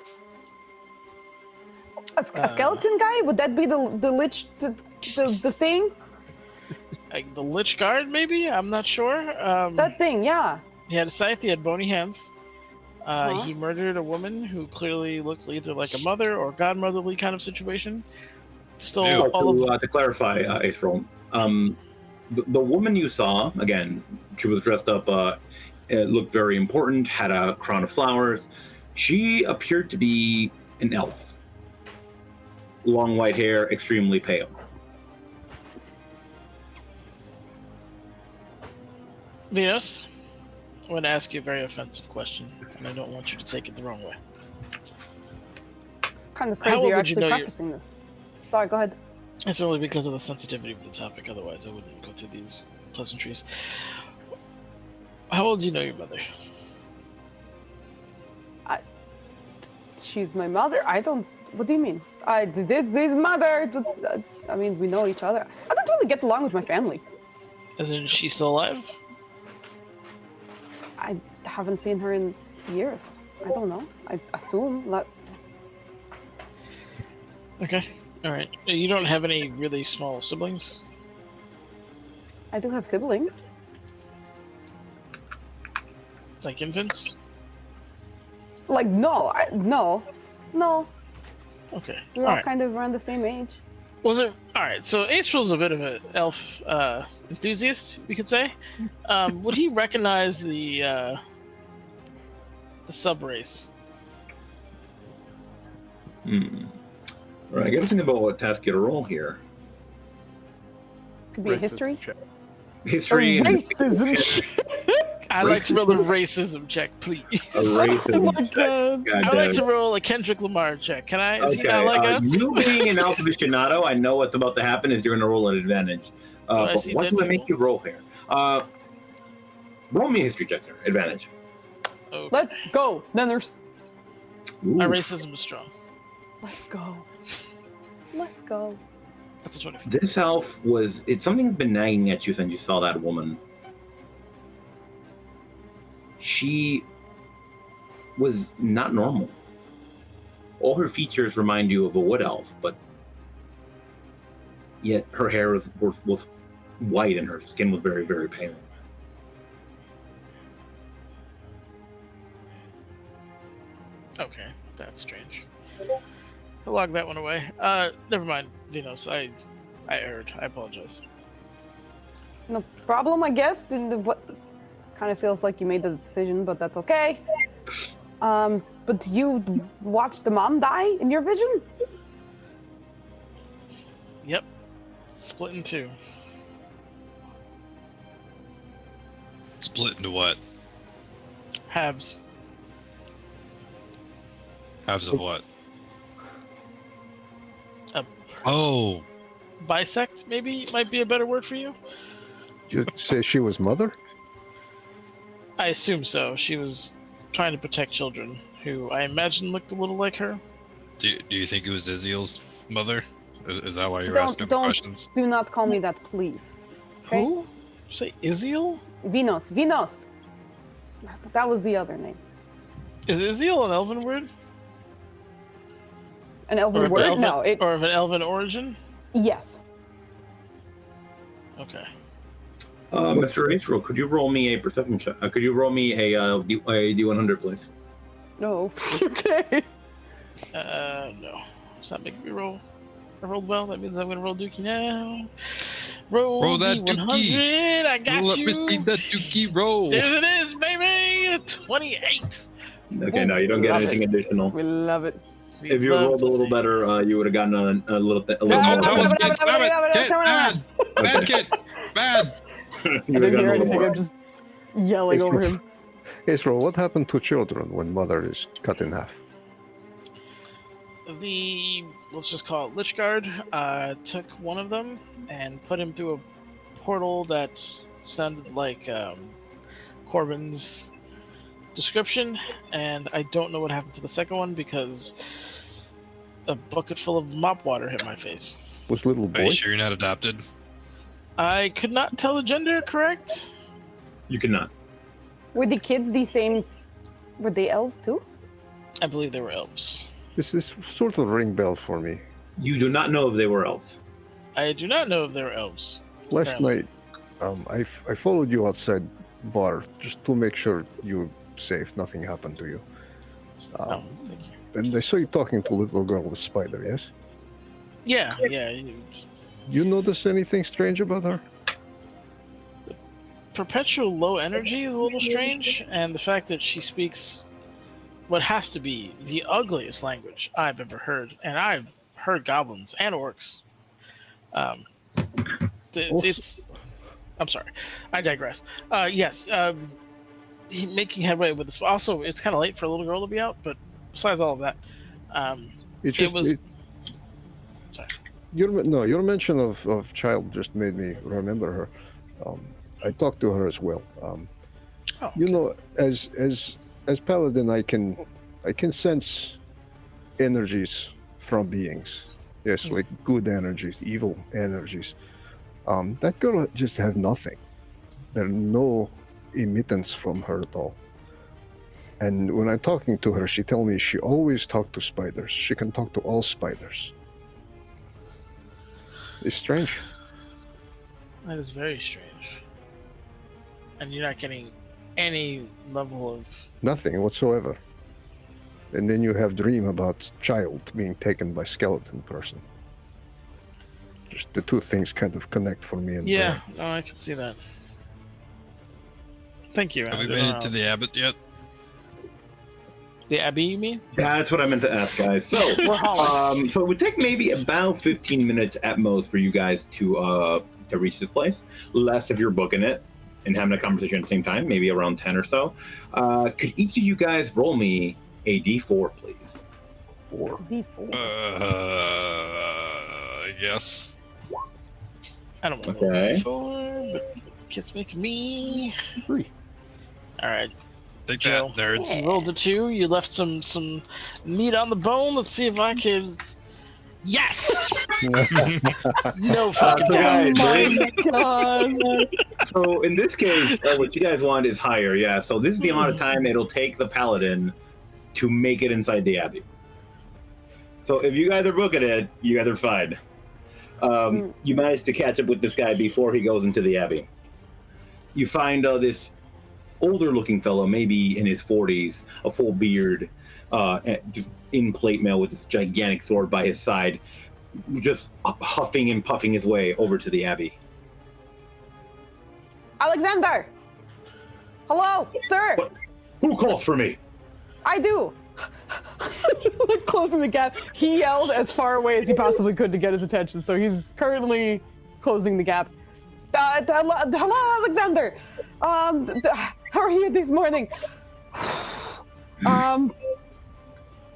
A skeleton guy? Would that be the lich the thing? Like the Lich Guard, maybe? I'm not sure. That thing, yeah. He had a scythe, he had bony hands. Uh-huh. He murdered a woman who clearly looked either like a mother or godmotherly kind of situation. Stole Ew. all of To clarify, Ace roll. The woman you saw, again, she was dressed up, it looked very important, had a crown of flowers. She appeared to be an elf. Long white hair, extremely pale. Venus, I'm going to ask you a very offensive question, and I don't want you to take it the wrong way. It's kind of How crazy old you're did you actually know you- practicing this. Sorry, go ahead. It's only because of the sensitivity of the topic. Otherwise, I wouldn't go through these pleasantries. How old do you know your mother? She's my mother. I don't. What do you mean? This mother. I mean, we know each other. I don't really get along with my family. As in, she's still alive? I haven't seen her in years. I don't know. I assume that. Okay. All right. You don't have any really small siblings? I do have siblings. Like infants? Like no, no. Okay. We're All all right. kind of around the same age. Was it all right? So Astral's a bit of an elf enthusiast, we could say. Would he recognize the sub race? All right, I got to think about what task you to roll here. Could be a Racism history. check. History and Racism shit. I'd like to roll a racism check, please. a racism Oh my check. God. God I'd like damn to it. roll a Kendrick Lamar check. Can I? Is he not like us? You being an alpha aficionado, I know what's about to happen is you're going to roll an advantage. I But see what dead do I make people? you roll here? Roll me a history check, sir. Advantage. Okay. Let's go. Then there's. My Ooh. racism is strong. Let's go. Let's go. That's a 24. This elf something's been nagging at you since you saw that woman. She was not normal. All her features remind you of a wood elf, but yet her hair was white and her skin was very, very pale. Okay, that's strange. I'll log that one away. Never mind, Venus. I erred. I apologize. No problem, I guess. What kind of feels like you made the decision, but that's okay. But you watched the mom die in your vision? Yep. Split in two. Split into what? Habs. Halves of what? A Oh, bisect, maybe, might be a better word for you. You say she was mother? I assume so. She was trying to protect children who I imagine looked a little like her. do you think it was Iziel's mother? Is that why you're asking him questions? Do not call me that, please. Okay? Who? You say Iziel? Venus. That was the other name. Is Iziel an elven word? An elven of word? elven, No. or of an elven origin? Yes. Okay. Mr. Astro, could you roll me a perception check? Could you roll me a D100, please? No. Okay. No. Does that make me roll? I rolled well. That means I'm gonna roll Dookie now. Roll that D100. Dookie. I got Let you. me see that Dookie roll. There it is, baby. 28. Okay, no, you don't get Love anything additional. We love it. We If you love rolled to a little see. better, you would have gotten a little bit. Don't tell us, kid. Stop it. Kid, bad. Bad kid. Bad. I didn't hear anything. I'm just yelling over him. Israel, what happened to children when mother is cut in half? Let's just call it Lichguard, took one of them and put him through a portal that sounded like Corvin's description, and I don't know what happened to the second one because a bucket full of mop water hit my face. Was little Are boy? you sure you're not adopted? I could not tell the gender, correct? You cannot. Were the kids the same? Were they elves too? I believe they were elves. This sort of ring bell for me. You do not know if they were elves. I do not know if they were elves. Last Apparently. night, I followed you outside bar just to make sure you were safe, nothing happened to you. Oh, thank you. And I saw you talking to a little girl with spider, yes? Yeah. You notice anything strange about her? Perpetual low energy is a little strange, and the fact that she speaks what has to be the ugliest language I've ever heard, and I've heard goblins and orcs. It's I'm sorry, I digress. Yes, making headway with this. Also, it's kind of late for a little girl to be out, but besides all of that, It was. Sorry. Your mention of child just made me remember her. I talked to her as well. You know, as paladin, I can sense energies from beings. Yes, like good energies, evil energies. That girl just had nothing. There are no emittance from her at all. And when I'm talking to her, she tells me she always talks to spiders. She can talk to all spiders. It's strange. That is very strange. And you're not getting any level of... Nothing whatsoever. And then you have dream about child being taken by skeleton person. Just the two things kind of connect for me. And yeah, no, I can see that. Thank you. Have we made it to the abbot yet? The abbey, you mean? That's what I meant to ask, guys. So, so it would take maybe about 15 minutes at most for you guys to reach this place. Less if you're booking it and having a conversation at the same time, maybe around 10 or so. Could each of you guys roll me a d4, please? 4. D4. Yes. I don't want Okay. to roll d4, but kids make me... 3. All right. Take Joe. that, nerds. You rolled a 2. You left some meat on the bone. Let's see if I can... Yes! No fucking so doubt. guys, God. So in this case, what you guys want is higher, yeah. So this is the amount of time it'll take the paladin to make it inside the abbey. So if you guys are booking it, you guys are fine. You managed to catch up with this guy before he goes into the abbey. You find this older-looking fellow, maybe in his 40s, a full beard, just in plate mail with this gigantic sword by his side, just huffing and puffing his way over to the abbey. Alexander! Hello, sir! What? Who calls for me? I do! Like closing the gap. He yelled as far away as he possibly could to get his attention, so he's currently closing the gap. Hello, Alexander! How are you this morning?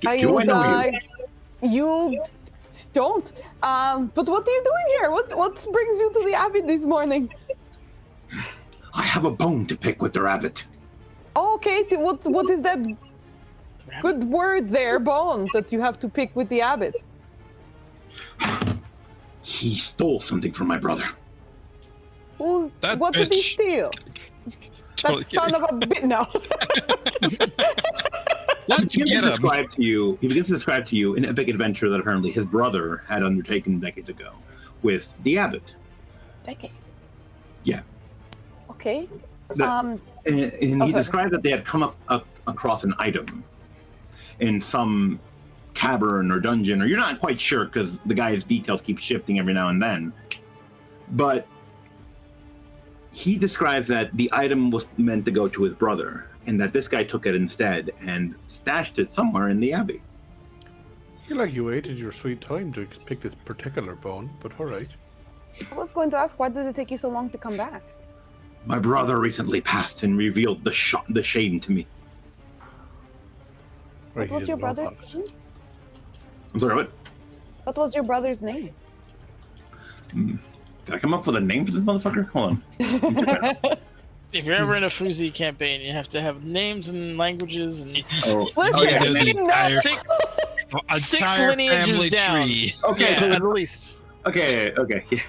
Do I know you? You don't. But what are you doing here? What brings you to the abbey this morning? I have a bone to pick with the rabbit. Oh, okay. What is that good word there, bone, that you have to pick with the abbot? He stole something from my brother. That What did he bitch. steal? Totally That son kidding. of a bit. No. Let's get him. He begins to describe to you an epic adventure that apparently his brother had undertaken decades ago with the abbot. Decades. Yeah. Okay. And he Okay. described that they had come up across an item in some cavern or dungeon, or you're not quite sure because the guy's details keep shifting every now and then. But he describes that the item was meant to go to his brother, and that this guy took it instead and stashed it somewhere in the abbey. I feel like you waited your sweet time to pick this particular bone, but all right. I was going to ask, why did it take you so long to come back? My brother recently passed and revealed the shame to me. Right, What was he your didn't know brother's about it. name? I'm sorry, what? What was your brother's name? Did I come up with a name for this motherfucker? Hold on. If you're ever in a Foozca campaign, you have to have names and languages and Oh, Listen, yeah, the no. entire- six Entire lineages family down. tree. okay, Yeah, cool. at least. Okay. Yeah.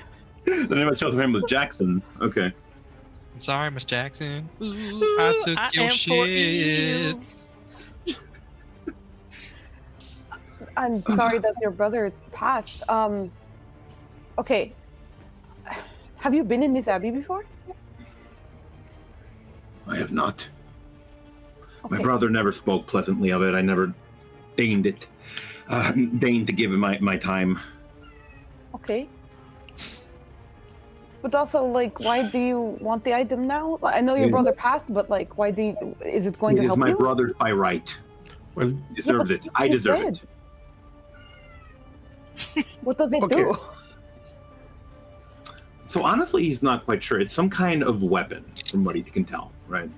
The name of the child's name was Jackson. Okay. I'm sorry, Miss Jackson. Ooh, I took I your am for shit. eels. I'm sorry that your brother passed. Okay. Have you been in this abbey before? I have not. My Okay. brother never spoke pleasantly of it. I never deigned to give him my time. Okay. But also, like, why do you want the item now? I know your Yeah. brother passed, but like, why do you, is it going It to is help my you? brother's by right. Well, He deserves but it. I he's deserve dead. it. What does it Okay. do? So honestly, he's not quite sure. It's some kind of weapon, from what he can tell, right?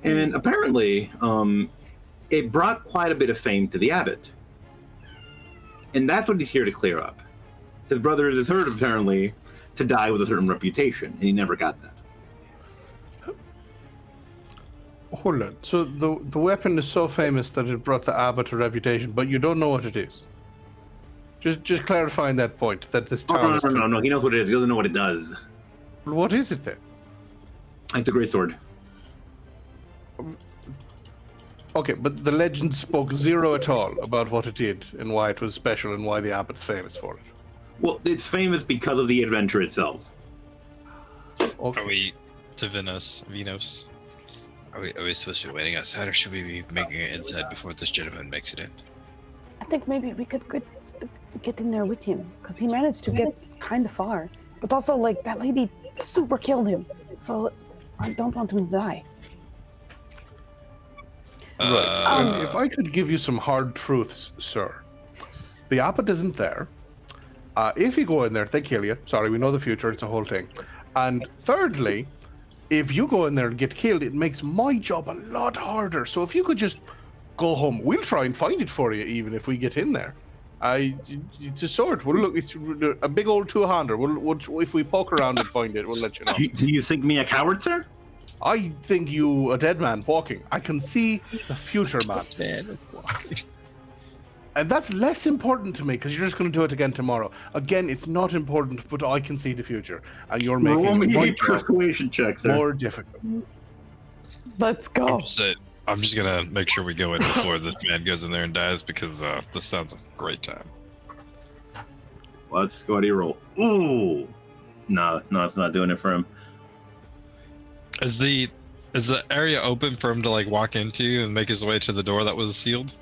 And apparently, it brought quite a bit of fame to the abbot. And that's what he's here to clear up. His brother deserved, apparently, to die with a certain reputation, and he never got that. Hold on. So the weapon is so famous that it brought the abbot a reputation, but you don't know what it is. Just clarifying that point, that this town is... No. He knows what it is. He doesn't know what it does. What is it then? It's a great sword. Okay, but the legend spoke zero at all about what it did and why it was special and why the abbot's famous for it. Well, it's famous because of the adventure itself. Okay. Are we to Venus? Are we supposed to be waiting outside, or should we be making it inside before this gentleman makes it in? I think maybe we could get in there with him, because he managed to get kind of far. But also, like, that lady super killed him, so I don't want him to die. Right. If I could give you some hard truths, sir. The abbot isn't there. If you go in there, they kill you. Sorry, we know the future. It's a whole thing. And thirdly, if you go in there and get killed, it makes my job a lot harder. So if you could just go home, we'll try and find it for you, even if we get in there. It's a sword. We'll look. It's a big old two-hander. We'll if we poke around and find it, we'll let you know. Do you think me a coward, sir? I think you a dead man walking. I can see the future, man. And that's less important to me because you're just going to do it again tomorrow. Again, it's not important, but I can see the future, and you're making a persuasion check, sir. More difficult. Let's go. I'm just gonna make sure we go in before this man goes in there and dies, because this sounds a great time. Let's go ahead and roll. Ooh, no, it's not doing it for him. Is the area open for him to like walk into and make his way to the door that was sealed?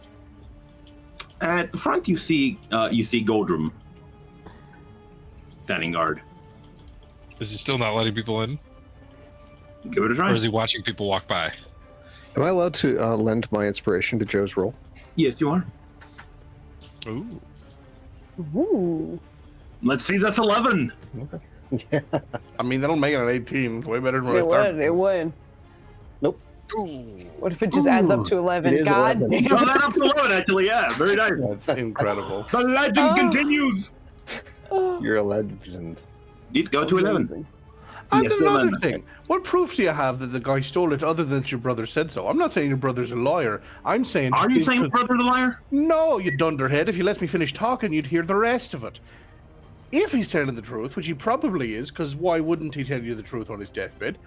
At the front, you see Goldrum standing guard. Is he still not letting people in? Give it a try. Or is he watching people walk by? Am I allowed to lend my inspiration to Joe's roll? Yes, you are. Ooh. Ooh. Let's see, that's 11. Okay. I mean, that'll make it an 18. It's way better than what I started. It would. Nope. Ooh. What if it just adds up to 11? It is God 11. damn. Oh, that's up to 11, actually, yeah. Very nice. That's incredible. The legend continues. You're a legend. Let's go to 11. Amazing. And Yes, another 11. thing, what proof do you have that the guy stole it other than that your brother said so? I'm not saying your brother's a liar. I'm saying... Are you saying brother the liar? No, you dunderhead. If you let me finish talking, you'd hear the rest of it. If he's telling the truth, which he probably is, because why wouldn't he tell you the truth on his deathbed?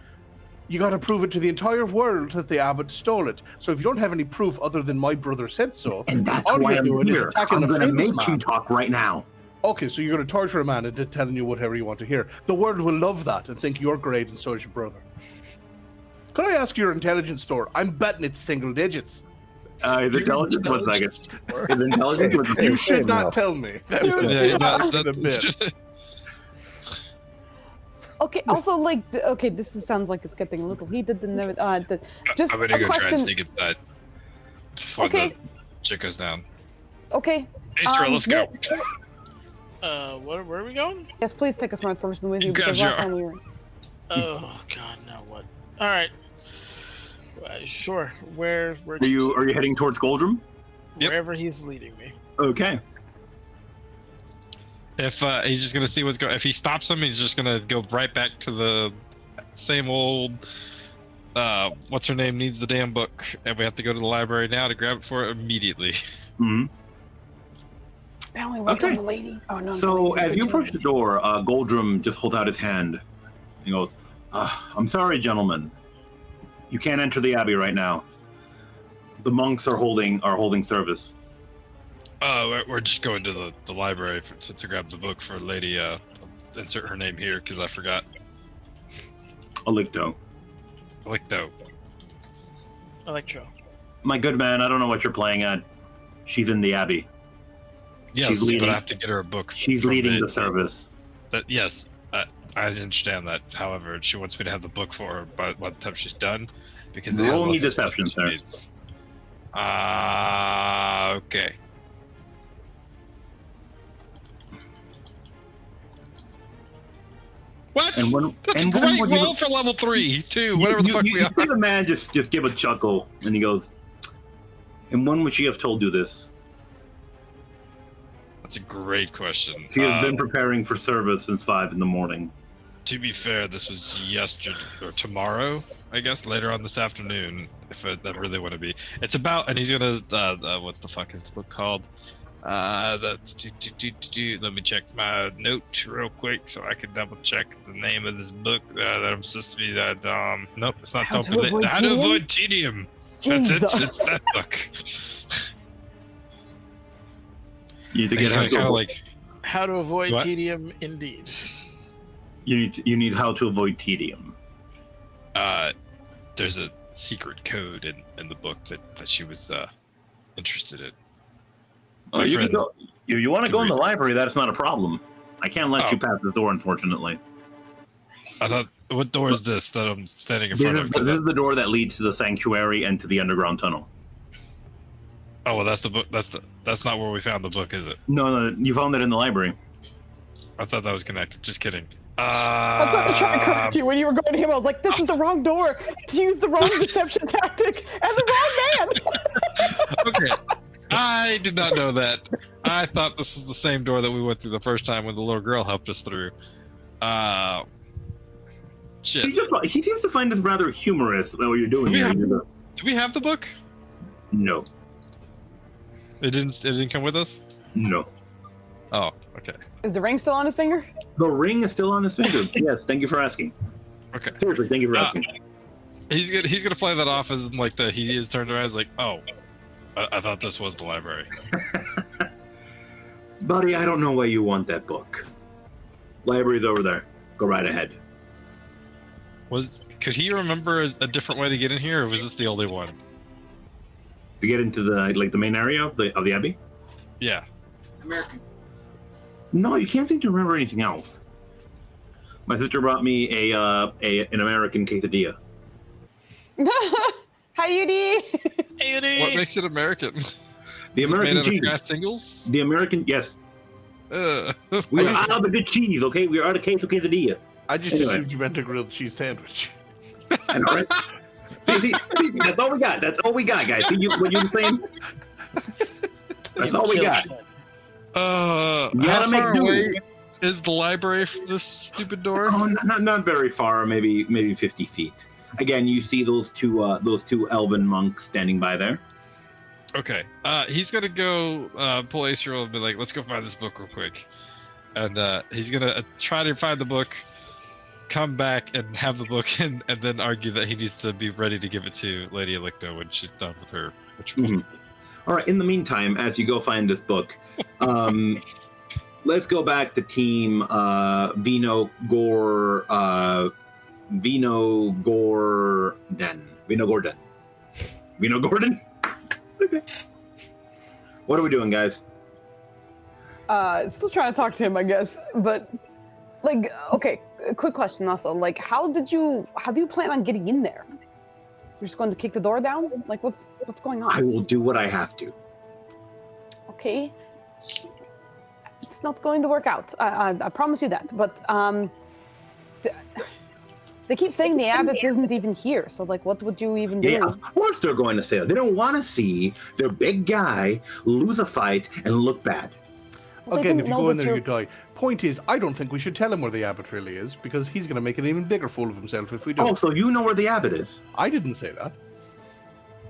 You got to prove it to the entire world that the abbot stole it. So if you don't have any proof other than my brother said so, And that's all why you're I'm doing is here. attacking I'm a going to famous make you man. talk right now. Okay, so you're going to torture a man into telling you whatever you want to hear. The world will love that and think you're great, and so is your brother. Could I ask your intelligence score? I'm betting it's single digits. His intelligence, 1 second. His intelligence was You should not tell me. That was the bit. Okay. Also, like, this sounds like it's getting a little heated. And just I'm gonna a go try and question. sneak inside before Okay. the shit goes down. Okay. Hey, Stra, let's go. Where are we going? Yes, please take a smart person with you, because Gotcha. last time we were. Oh God, now what? All right. Sure. Where? Are you heading towards Goldrum? Yep. Wherever he's leading me. Okay. If he's just gonna see what's going, if he stops him, he's just gonna go right back to the same old. What's her name needs the damn book, and we have to go to the library now to grab it for her immediately. Mm-hmm. I only went Okay. on the lady. Oh no. So as you approach the door, Goldrum just holds out his hand. He goes, "I'm sorry, gentlemen. You can't enter the abbey right now. The monks are holding service." We're just going to the library to grab the book for Lady. Insert her name here because I forgot. Alicto. Electro. My good man, I don't know what you're playing at. She's in the abbey. Yes, leading- but I have to get her a book. She's from leading it. the service. Yes, I understand that. However, she wants me to have the book for her by the time she's done, because it has Roll me lots of stuff deception, that she sir. needs. Okay. What? And when, That's and a when great would you- roll for level 3, too. Whatever the fuck we you are. see the man just give a chuckle, and he goes, "And when would she have told you this? That's a great question. She has been preparing for service since 5 in the morning." To be fair, this was yesterday or tomorrow, I guess, later on this afternoon, if I really want to be. It's about, and he's gonna, what the fuck is the book called? Let me check my note real quick so I can double check the name of this book that I'm supposed to be. Nope, it's not How to Avoid How to Tedium? Avoid Tedium. That's it. Jesus. It's that book. You need to He's get gonna how kind of to, like, How to avoid What? tedium, indeed. you need how to avoid tedium. there's a secret code in the book that she was interested in. My You can friend go. If you want to can go in the read. library, that's not a problem. I can't let Oh. you pass the door, unfortunately. I thought, what door is this that I'm standing in This front is, of? this is the door that leads to the sanctuary and to the underground tunnel. Oh well, that's the book. That's not where we found the book, is it? No, you found it in the library. I thought that was connected. Just kidding. That's what I was trying to correct you when you were going to him. I was like, this is the wrong door. To use the wrong deception tactic and the wrong man. Okay. I did not know that. I thought this was the same door that we went through the first time when the little girl helped us through. Shit. He seems to find this rather humorous what you're doing Do we here. have- Do we have the book? No, It didn't come with us? no. Oh, okay. Is the ring still on his finger? The ring is still on his finger. Yes, thank you for asking. Okay. Seriously, thank you for Ah. asking. He's gonna play that off as like he is turned around. He's like, oh, I thought this was the library. Buddy, I don't know why you want that book. Library's over there. Go right ahead. Could he remember a different way to get in here, or was this the only one? To get into the main area of the abbey? Yeah. American. No, you can't seem to remember anything else. My sister brought me an American quesadilla. Hi, Yudi. Hey, What makes it American? The Is it American made out of cheese. grass singles? The American, yes. Ugh. We are out of the good cheese, okay? We are out of quesadilla. I just Anyway. assumed you meant a grilled cheese sandwich. I know, right? see, that's all we got. That's all we got, guys. See, what you were saying? That's all we got. You how gotta make far do. away is the library from this stupid door? Oh, not very far. Maybe 50 feet. Again, you see those two elven monks standing by there. Okay. He's gonna go pull Acerol and be like, let's go find this book real quick. And he's gonna try to find the book, come back and have the book, and then argue that he needs to be ready to give it to Lady Elicto when she's done with her ritual. Mhm. All right. In the meantime, as you go find this book, let's go back to Team Vino Gordon. Okay. What are we doing, guys? Still trying to talk to him, I guess. But, like, okay, a quick question also. Like, how do you plan on getting in there? You're just going to kick the door down? Like, what's going on? I will do what I have to. Okay. It's not going to work out. I promise you that. But they keep saying the abbot isn't even here. So like, what would you even do? Yeah, of course they're going to say that. They don't want to see their big guy lose a fight and look bad. Well, they Again, didn't if you know go in that there, you're- you die. Point is, I don't think we should tell him where the abbot really is, because he's going to make an even bigger fool of himself if we do. Oh, so you know where the abbot is? I didn't say that.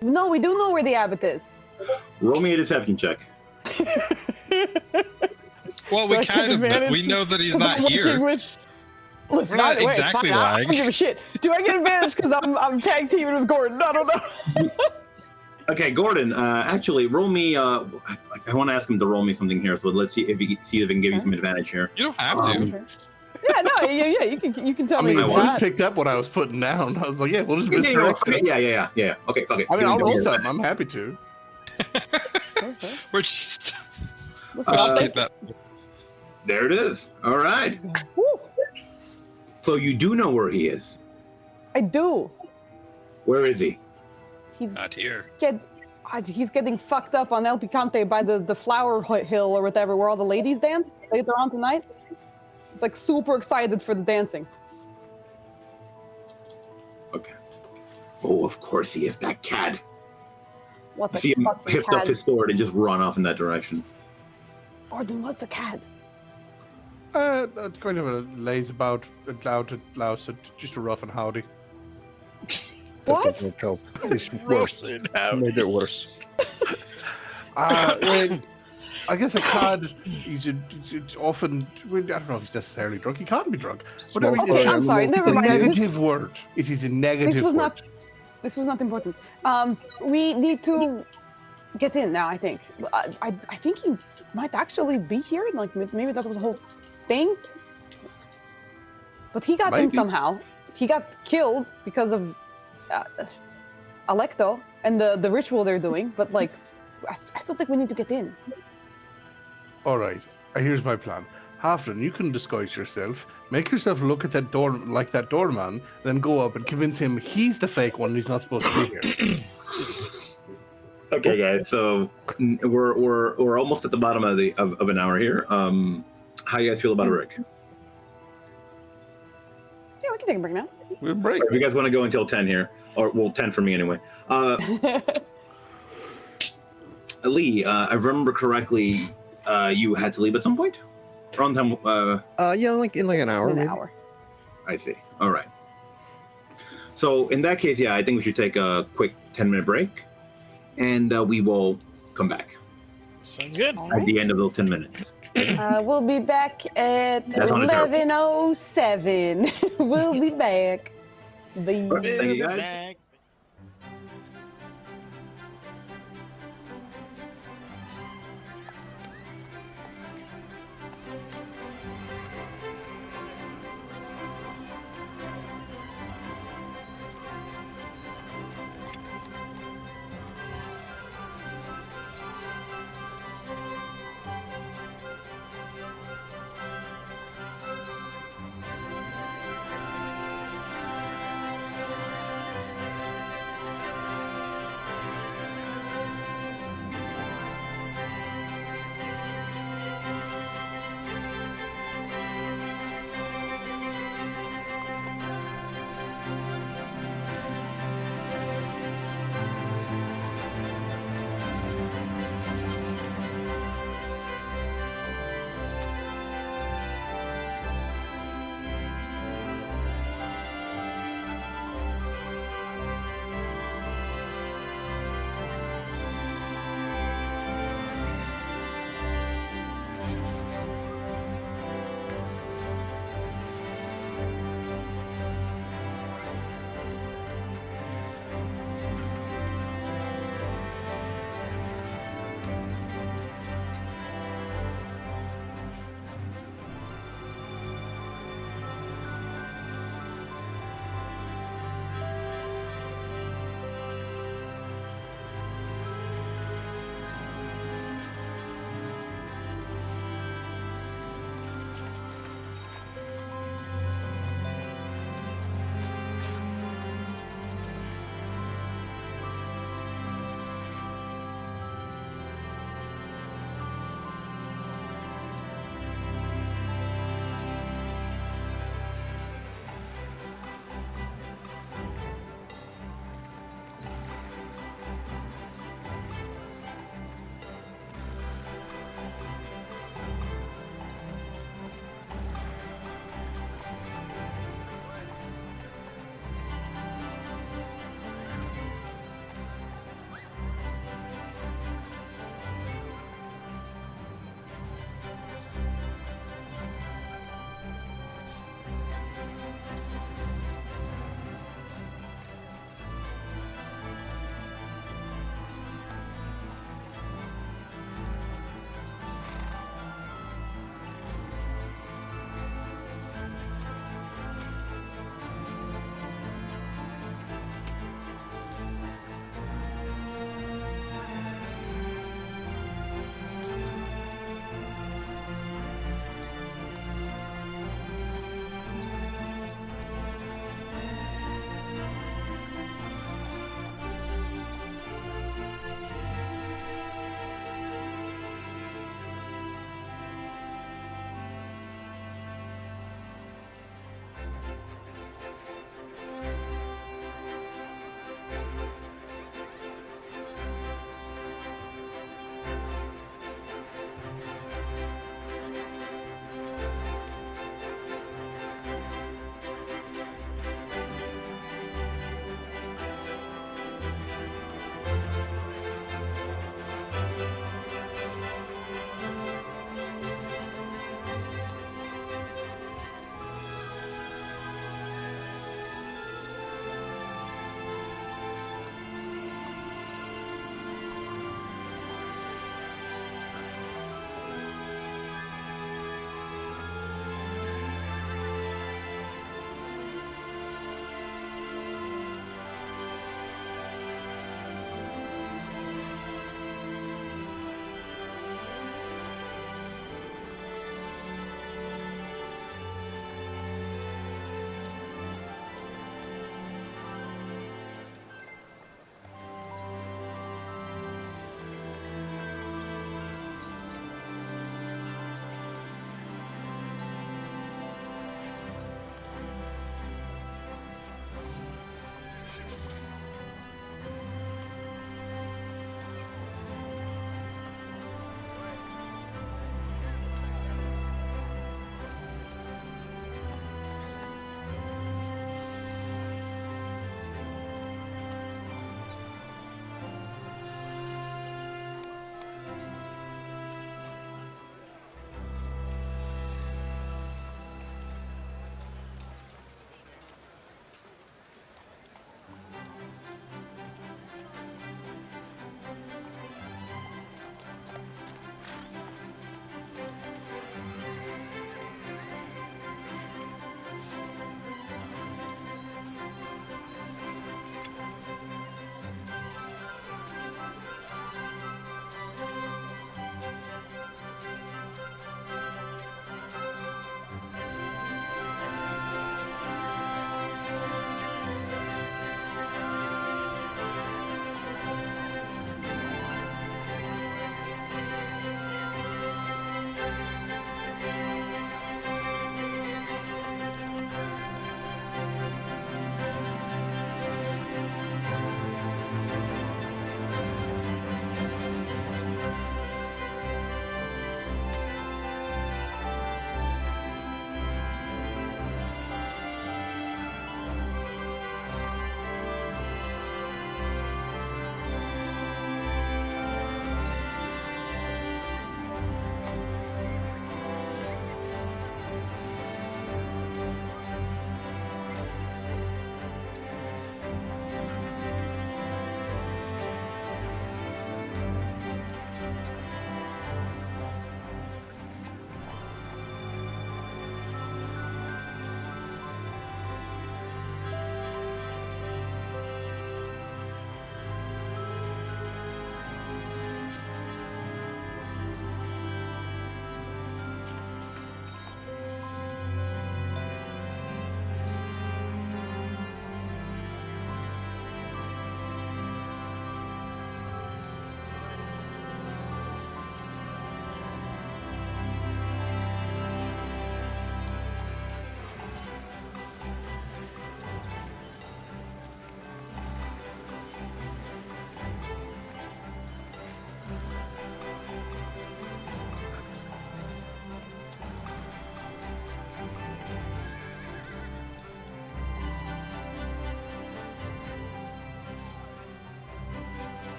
No, we do know where the abbot is. Roll me a deception check. Well, Do we I get kind of advantage? we know that he's 'Cause not I'm working here. Listen, We're not either way, exactly it's fine. I lying. don't give a shit. Do I get advantage because I'm tag teaming with Gordon? I don't know. Okay, Gordon. Actually, roll me. I want to ask him to roll me something here. So let's see if he can give you some advantage here. You don't have to. Yeah, no, yeah, you can tell I mean, me Fooz that. picked up what I was putting down. I was like, yeah, we'll just misdirect it. Yeah. Okay, fuck it. I mean, Here we I'll go. roll something. I'm happy to. Okay. We're just Listen, Uh, I'll keep take that. There it is. All right. Woo, So you do know where he is. I do. Where is he? He's Not here. he's getting fucked up on El Picante by the flower hill or whatever, where all the ladies dance later on tonight. It's like super excited for the dancing. Okay. Oh, of course he is, that cad. What's I a see him fucking hipped up cad? his sword and just run off in that direction. Gordon, what's a cad? That's kind of a lays about, louse, just a rough and howdy. What? That doesn't help. It's worse. Made it worse. Well, I guess a cad, he's often, well, I don't know if he's necessarily drunk. He can't be drunk. But I mean, Okay, I'm sorry. Never it's a mind. negative word. It is a negative This was word. not. This was not important. We need to get in now. I think. I think he might actually be here. Like maybe that was the whole thing. But he got in Maybe. somehow. He got killed because of Alecto and the ritual they're doing. But like, I still think we need to get in. All right, here's my plan. Halfdan, you can disguise yourself, make yourself look at that door like that doorman, then go up and convince him he's the fake one and he's not supposed to be here. Okay, guys. So we're almost at the bottom of of an hour here. How you guys feel about a break? Yeah, we can take a break now. We'll break. If you guys want to go until 10 here, or well, 10 for me anyway. Lee, I remember correctly, you had to leave at some point? Around time, Yeah, like in like an hour, An maybe. hour. I see. All right. So in that case, yeah, I think we should take a quick 10-minute break, and we will come back Sounds good. at the end of those 10 minutes. We'll be back at That's on the turf. 11:07. We'll be back. Bye. All right, thank you, We'll be guys. back.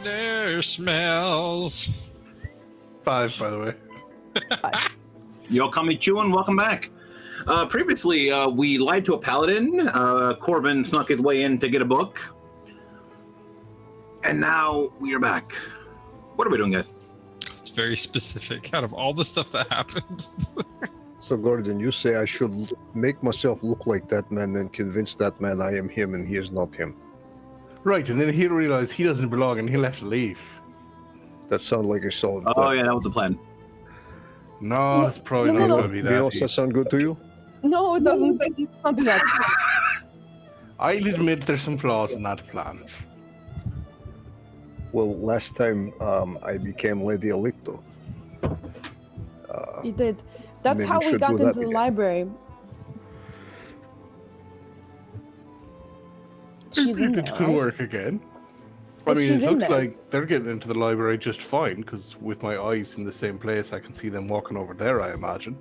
lavender smells. 5, by the way. Yo, Kami Chewin, welcome back. Previously, we lied to a paladin. Corvin snuck his way in to get a book. And now we are back. What are we doing, guys? It's very specific. Out of all the stuff that happened. So, Gordon, you say I should make myself look like that man and convince that man I am him and he is not him. Right, and then he'll realize he doesn't belong and he'll have to leave. That sounds like a solid Oh, plan. yeah, that was the plan. No, it's probably no, not no. going to be that. Vinos, does that sound good to you? No, it doesn't. Not do that. I'll admit there's some flaws in that plan. Well, last time I became Lady Alicto. You did. That's Maybe how we we should got do into that the again. library. She's in there, It could right? work again. Well, I mean, she's it in looks there. like they're getting into the library just fine, because with my eyes in the same place, I can see them walking over there, I imagine.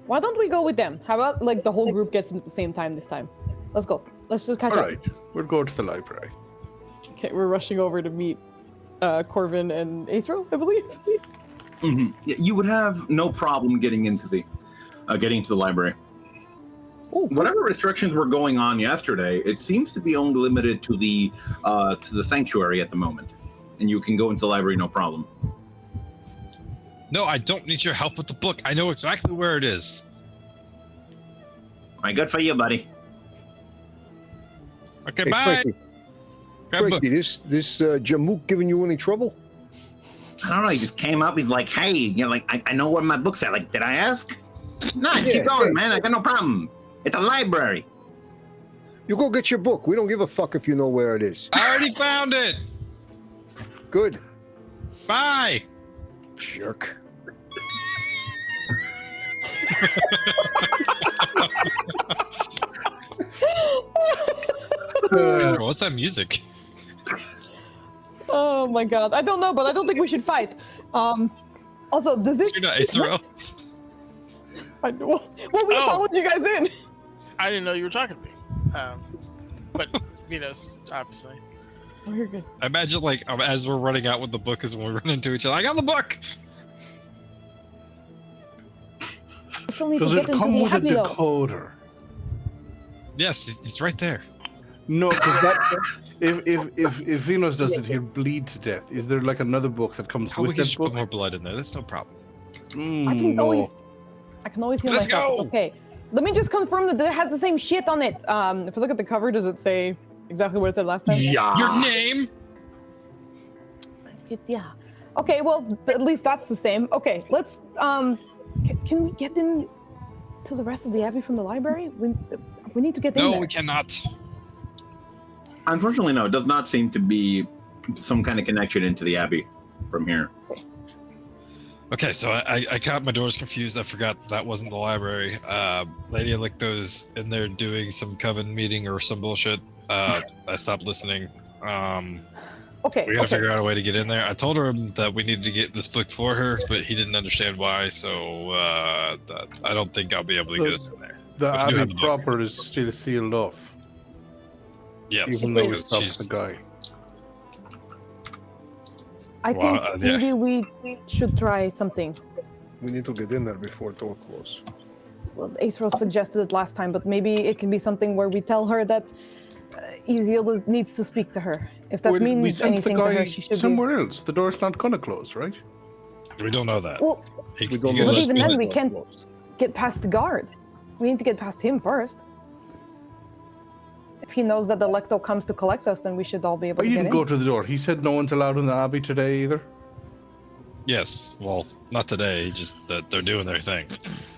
Why don't we go with them? How about like the whole group gets in at the same time this time? Let's go. Let's just catch All up. right, we'll go to the library. Okay, we're rushing over to meet Corvin and Aethro, I believe. Mm-hmm. Yeah, you would have no problem getting into the library. Ooh, Whatever restrictions were going on yesterday, it seems to be only limited to the sanctuary at the moment, and you can go into the library no problem. No, I don't need your help with the book. I know exactly where it is. All right, good for you, buddy. Okay, Hey, bye. Frankie, Grab book. Frankie, this Jamook giving you any trouble? I don't know. He just came up. He's like, "Hey, you know, like I know where my books are." Like, did I ask? No, Yeah, keep going, hey. man. I got no problem. It's a library. You go get your book. We don't give a fuck if you know where it is. I already found it. Good. Bye. Jerk. What's that music? Oh my god. I don't know, but I don't think we should fight. Also, does this... You're not Israel. I know. Well, we Oh. followed you guys in. I didn't know you were talking to me. But Venus, obviously. Oh, you're good. I imagine like as we're running out with the book is when we run into each other. I got the book. We still need to Does get it into come the with a abbey, though. decoder? Yes, it's right there. No, because that if Venus does it, he'll bleed to death. Is there like another book that comes How we with can that just book? put more blood in there. That's no problem. I can No. always heal Let's myself. go! It's okay. Let me just confirm that it has the same shit on it. If you look at the cover, does it say exactly what it said last time? Yeah. Your name? Yeah. Okay, well, at least that's the same. Okay, let's, can we get in to the rest of the abbey from the library? We need to get in No, there. we cannot. Unfortunately, no. It does not seem to be some kind of connection into the abbey from here. Okay, so I got my doors confused. I forgot that wasn't the library. Lady Elicto's in there doing some coven meeting or some bullshit. I stopped listening. Okay, We gotta okay. figure out a way to get in there. I told her that we needed to get this book for her, but he didn't understand why. So I don't think I'll be able to get us in there. The We do abbey have the book. proper is still sealed off, Yes, even though because it's not she's the guy. I Well, think yeah. maybe we should try something. We need to get in there before door close. Well, Acerel suggested it last time, but maybe it can be something where we tell her that Ezeal needs to speak to her. If that Well, we means sent the anything to guy her, she should somewhere else. The door's not gonna close, right? we don't know that. be... Well, He- We don't he know. But just- even if then, the we door can't- closed. get past the guard. We need to get past him first. If he knows that the Lecto comes to collect us, then we should all be able I to get didn't in. go to the door. He said no one's allowed in the abbey today either. Yes, well, not today. Just that they're doing their thing.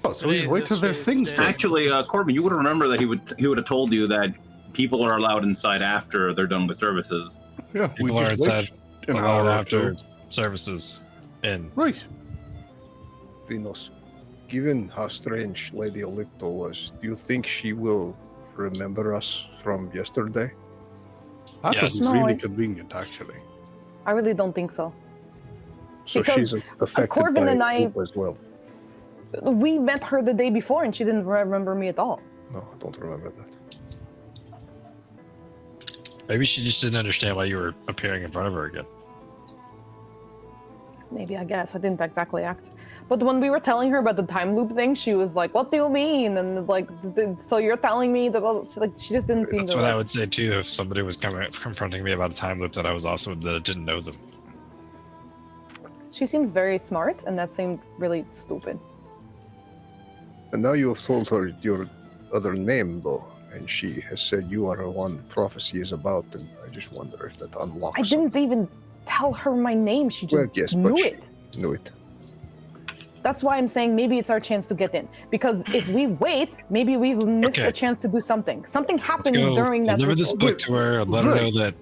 Oh, so Today just is wait till their Yesterday's things day. done. Actually, Corbin, you would remember that he would have told you that people are allowed inside after they're done with services. Yeah, we People are just wait inside an an hour hour or after two. services in. Right. Venus, given how strange Lady Alicto was, do you think she will remember us from yesterday? That Yes. would be No, really I- convenient, actually. I really don't think so. So Because, she's affected Corvin by and I- it as well. We met her the day before, and she didn't remember me at all. No, I don't remember that. Maybe she just didn't understand why you were appearing in front of her again. Maybe, I guess. I didn't exactly act. But when we were telling her about the time loop thing, she was like, what do you mean? And like, so you're telling me that, like, she just didn't seem That's to what like... I would say too if somebody was confronting me about a time loop that I was also that didn't know them. She seems very smart, and that seemed really stupid. And now you have told her your other name, though, and she has said you are the one prophecy is about, and I just wonder if that unlocks I didn't even tell her my name. She just Well, yes, knew but she it. knew it. That's why I'm saying maybe it's our chance to get in. Because if we wait, maybe we will miss Okay. a chance to do something. Something Let's happens go during that. deliver this ritual. book to her and let her Right. know that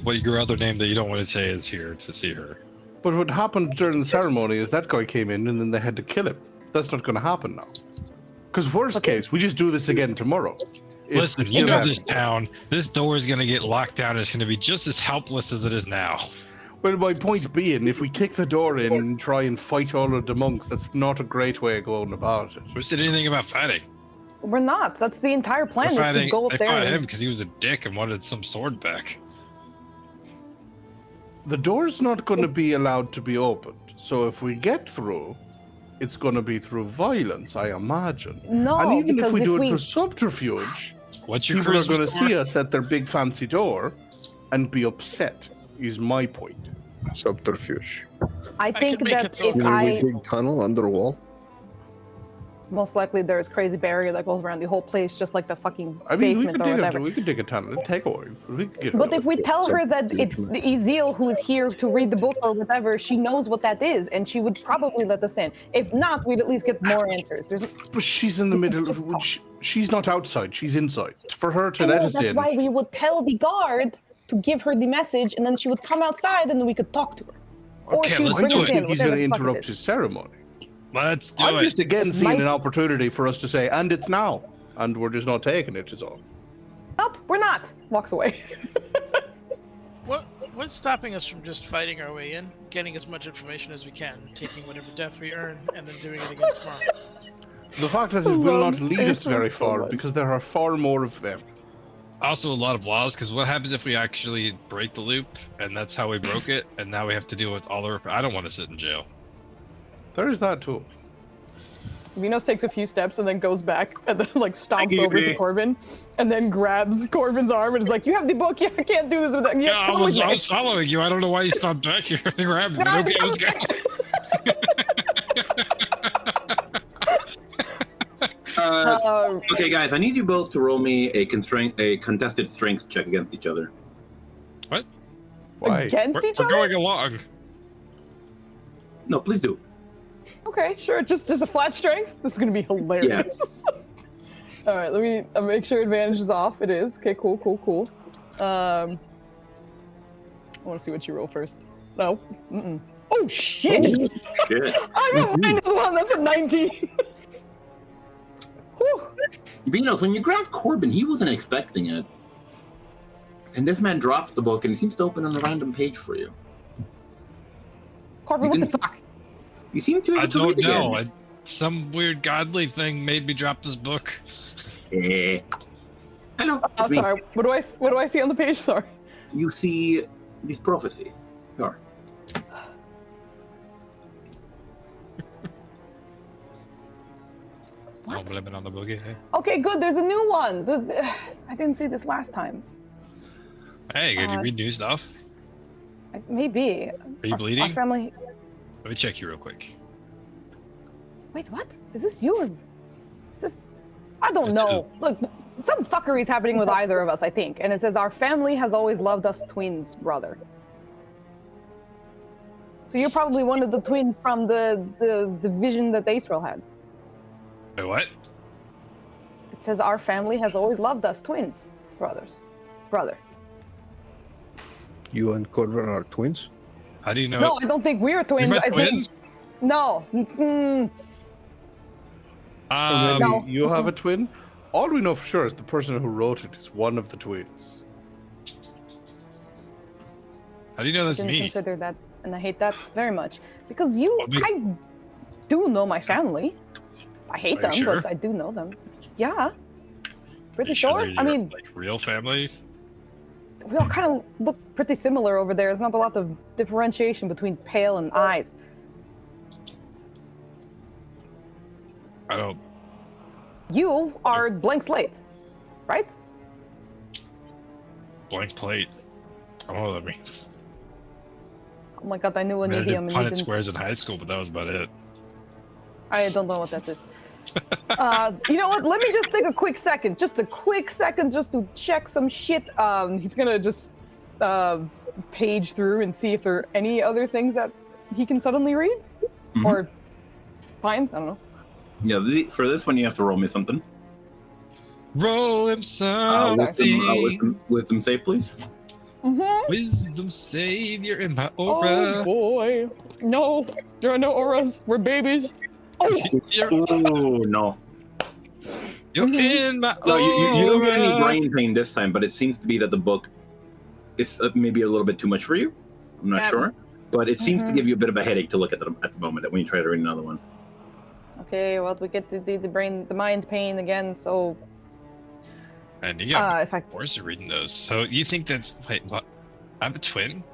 what your other name that you don't want to say is here to see her. But what happened during the ceremony is that guy came in and then they had to kill him. That's not going to happen now. Because worst case, we just do this again tomorrow. If Listen, the you kill know happens. this town. This door is going to get locked down. It's going to be just as helpless as it is now. Well, my point being, if we kick the door in and try and fight all of the monks, that's not a great way of going about it. Who said anything about fighting? We're not. That's the entire plan, is to go up They there. fought him And... because he was a dick and wanted some sword back. The door's not going to be allowed to be opened. So if we get through, it's going to be through violence, I imagine. No, And even because if we do it through subterfuge, What's your people are charisma going to score? see us at their big fancy door and be upset, is my point. Subterfuge. I think could make that it so if You mean I... we dig tunnel under a wall? Most likely there's crazy barrier that goes around the whole place, just like the fucking I mean, basement or whatever. we could dig a tunnel. It'd take a while. We could get But through if it. we tell her that Something it's to the Ezeal who is here to read the book or whatever, she knows what that is, and she would probably let us in. If not, we'd at least get more answers. There's But she's in the middle. She's not outside. She's inside. For her to I let know, us that's in. why we would tell the guard to give her the message, and then she would come outside, and then we could talk to her. Or Okay, she would let's bring do us it. in, He's whatever going to the fuck it interrupt is. his ceremony. Let's do I'm it. just again seeing might- an opportunity for us to say, and it's now, and we're just not taking it. Is all. Nope, we're not. Walks away. What's stopping us from just fighting our way in, getting as much information as we can, taking whatever death we earn, and then doing it again tomorrow? The fact that it will not love lead us April very so far much. because there are far more of them. Also, a lot of laws, because what happens if we actually break the loop, and that's how we broke it, and now we have to deal with all the... I don't want to sit in jail. There is that too. Minos takes a few steps and then goes back and then like stomps you, over to Ray. Corvin and then grabs Corvin's arm and is like, "You have the book. Yeah, I can't do this without you. Yeah, I Come with was me." following you. I don't know why you stopped back here and grabbed me. No, Okay, no. let's go. Okay, guys, I need you both to roll me a contested strength check against each other. Why? Against We're, each we're other? going along. No, please do. Okay, sure. Just a flat strength. This is gonna be hilarious. All right, let me make sure advantage is off. It is. Okay, cool. I want to see what you roll first. No. Mm-mm. Oh shit! Shit. I'm at -1. That's a 19. Whew. Vinos, when you grabbed Corvin, he wasn't expecting it. And this man drops the book and he seems to open on a random page for you. Corvin, what the fuck? You seem to I to don't read know. again. Some weird godly thing made me drop this book. Eh. Hello. Oh, it's me. sorry. What do I see on the page? Sorry. You see this prophecy. Here. No blaming on the boogie. Okay, good. There's a new one. I didn't see this last time. Hey, can you read new stuff? Maybe. Are you bleeding? Our family. Let me check you real quick. Wait, what? Is this you? Is this? I don't It's know. Look, some fuckery is happening with either of us, I think. And it says our family has always loved us twins, brother. So you're probably one of the twins from the vision that Israel had. Wait, what? It says our family has always loved us twins, brother. You and Corvin are twins? How do you know? No, I don't think we're twins. You're my I twin? think no. Or maybe No. you have a twin? All we know for sure is the person who wrote it is one of the twins. How do you know that's Didn't me? consider that, and I hate that very much because you. What makes- I do know my family. I hate Are them, you sure? but I do know them. Yeah, pretty You sure. they're I your, mean, like real family. we all kind of look pretty similar over there. There's not a lot of differentiation between pale and eyes. I don't. You are blank slate, right? Blank plate. I don't know what that means. Oh my god, I knew an I idiom did and you Punnett didn't. squares in high school, but that was about it. I don't know what that is. You know what? Let me just take a quick second, just to check some shit. He's gonna just page through and see if there are any other things that he can suddenly read or finds. I don't know. Yeah, for this one you have to roll me something. Roll him something. Wisdom save, please. Wisdom savior in my Oh aura. boy, no, there are no auras. We're babies. Oh, Oh no. You're in my No, you don't get any aura. brain pain this time, but it seems to be that the book is maybe a little bit too much for you. I'm not sure, but it seems to give you a bit of a headache to look at the moment when you try to read another one. okay. Well, we get the mind pain again. So, And you got if I, worse at reading those. So you think that's wait? What? I have a twin.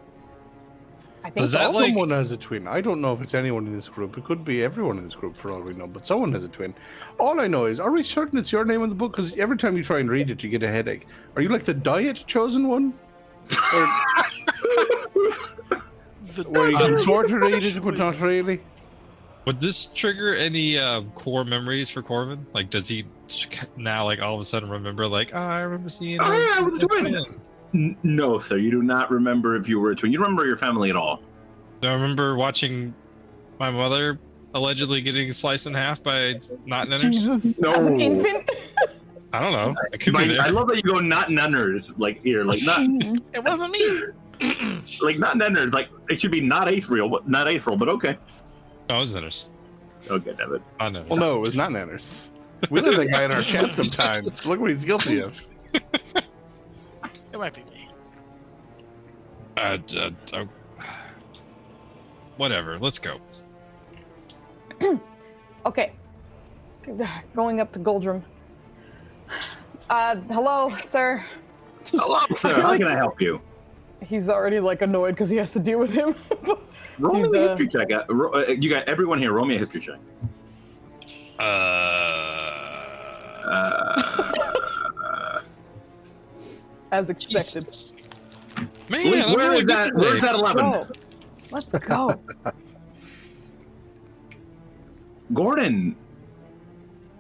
I think Does so. that like? Someone has a twin. I don't know if it's anyone in this group. It could be everyone in this group for all we know, but someone has a twin. All I know is, are we certain it's your name in the book? Because every time you try and read it, you get a headache. Are you like the diet chosen one? Or where you can sort of read it, but not really? Would this trigger any core memories for Corvin? Like, does he now like all of a sudden remember like, I remember seeing? Oh yeah, I was a twin. No, sir, you do not remember if you were a twin. You don't remember your family at all. Do I remember watching my mother allegedly getting sliced in half by not nenners? Jesus, No. as an infant. I don't know. It could be But there. I love that you go not nunners, like here, like not It wasn't me. like not nunners, like it should be not Aethriel, but okay. No, it was nenners. Okay, damn it. Not nenners. Well, no, it was not Nanners. We let that guy in our chat sometimes. Look what he's guilty of. It might be me. Whatever. Let's go. Okay. Going up to Goldrum. Hello, sir. Hello, sir. How can I help you? He's already like annoyed because he has to deal with him. Roll me He's, a history check. You got everyone here. Roll me a history check. As expected. Man, Wait, I'm where really is that? good Where's today. that 11? Go. Let's go. Gordon.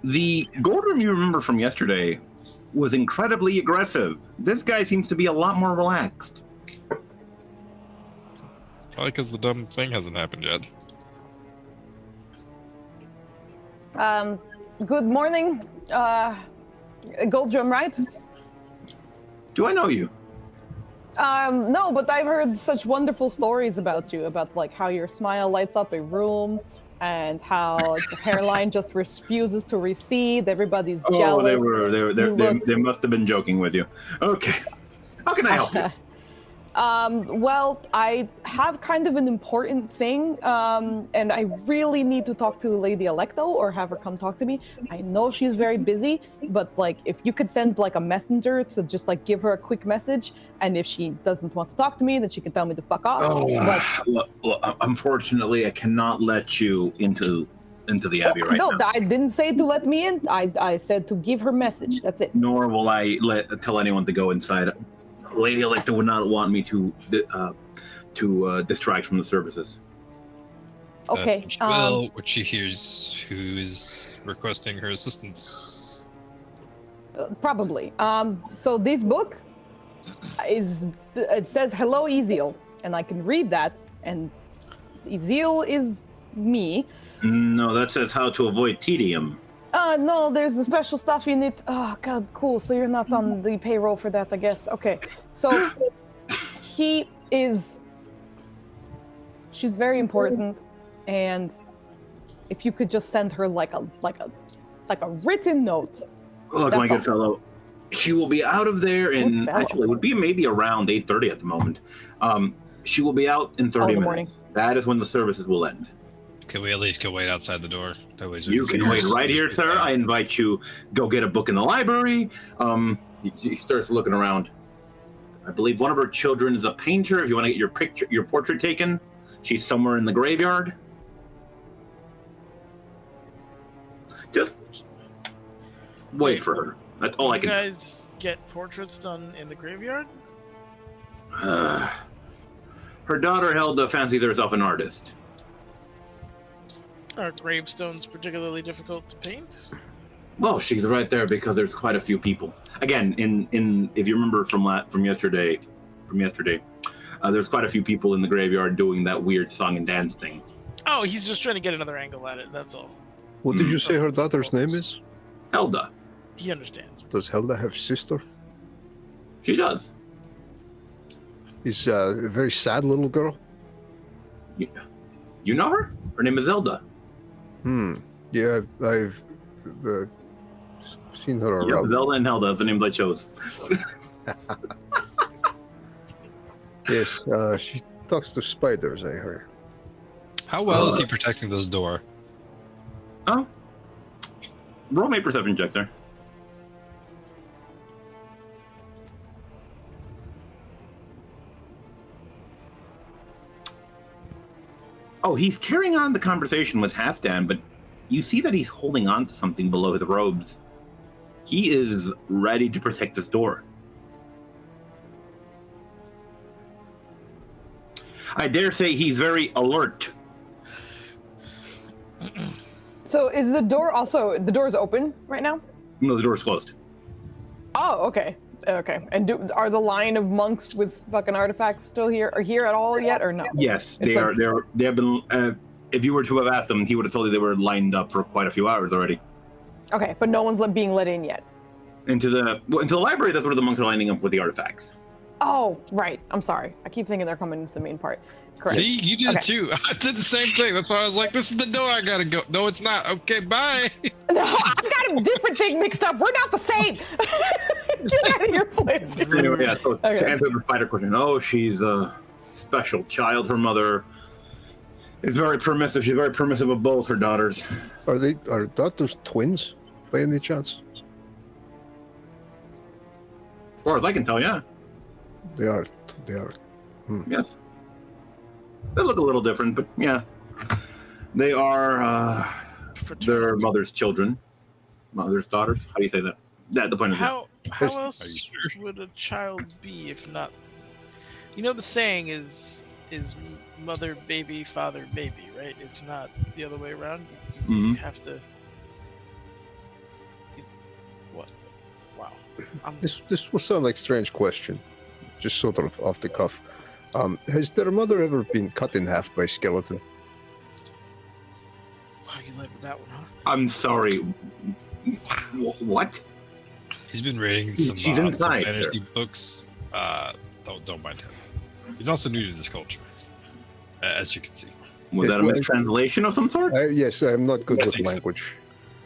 The Gordon you remember from yesterday was incredibly aggressive. This guy seems to be a lot more relaxed. Probably because the dumb thing hasn't happened yet. Good morning, Goldrum, right? Do I know you? No, but I've heard such wonderful stories about you, about like how your smile lights up a room and how your hairline just refuses to recede. Everybody's jealous. They must have been joking with you. Okay. How can I help you? Well, I have kind of an important thing, and I really need to talk to Lady Electo or have her come talk to me. I know she's very busy, but like if you could send like a messenger to just like give her a quick message, and if she doesn't want to talk to me, then she can tell me to fuck off. Look, unfortunately, I cannot let you into the Abbey right No, now. I didn't say to let me in. I said to give her message. That's it. Nor will I tell anyone to go inside. Lady Electa would not want me to distract from the services. Okay. Well, what she hears who is requesting her assistance. Probably. So this book it says hello Ezeal, and I can read that, and Ezeal is me. No, that says how to avoid tedium. No, there's the special stuff in it. Oh god, cool. So you're not on the payroll for that, I guess. Okay. So she's very important, and if you could just send her like a written note. Look, my good fellow, she will be out of there in actually it would be maybe around 8:30 at the moment. She will be out in 30 minutes. Morning. That is when the services will end. Can we at least go wait outside the door? That way You can wait right here, sir. I invite you. Go get a book in the library. He starts looking around. I believe one of her children is a painter. If you want to get your portrait taken, she's somewhere in the graveyard. Just wait for her. That's all I can. You guys get portraits done in the graveyard? Her daughter Hilda fancies herself an artist. Are gravestones particularly difficult to paint? Well, she's right there because there's quite a few people. Again, in if you remember from yesterday, there's quite a few people in the graveyard doing that weird song and dance thing. Oh, he's just trying to get another angle at it, that's all. What did you say her daughter's name is? Hilda. He understands. Does Hilda have sister? She does. Is a very sad little girl. You know her? Her name is Zelda. Yeah, I've seen her Yeah, around. Zelda and Hilda. That's the names I chose. Yes, she talks to spiders, I heard. How well is he protecting this door? Oh. Roll me a perception check, sir. Oh, he's carrying on the conversation with Halfdan, but you see that he's holding on to something below his robes. He is ready to protect this door. I dare say he's very alert. So is the door also, the door is open right now? No, the door's closed. Oh, okay. Okay. And are the line of monks with fucking artifacts still here, or here at all yet, or no? Yes, It's they like- are. They have been. If you were to have asked them, he would have told you they were lined up for quite a few hours already. Okay, but no one's being let in yet. Into the library. That's where the monks are lining up with the artifacts. Oh, right. I'm sorry. I keep thinking they're coming into the main part. Correct. See, you did Okay. it too. I did the same thing. That's why I was like, "This is the door I gotta go." No, it's not. Okay, bye. No, I've got a different thing mixed up. We're not the same. Get out of here, please. Anyway, yeah. So Okay. to answer the spider question, she's a special child. Her mother is very permissive. She's very permissive of both her daughters. Are daughters twins, by any chance? As far as I can tell, yeah. They are. They are. Yes. They look a little different, but yeah, they are their mother's children, mother's daughters. How do you say that? The point is How Is- else Are you sure? would a child be if not? You know the saying is mother baby father baby, right? It's not the other way around. You Mhm. have to. What? Wow. This will sound like a strange question, just sort of off the cuff. Has their mother ever been cut in half by a skeleton? Wow, you led with that one, huh? I'm sorry. What? He's been reading She's some inside, fantasy books. Don't mind him. He's also new to this culture, as you can see. Was Yes, that a well, mistranslation of some sort? Yes, I'm not good I with think so. language.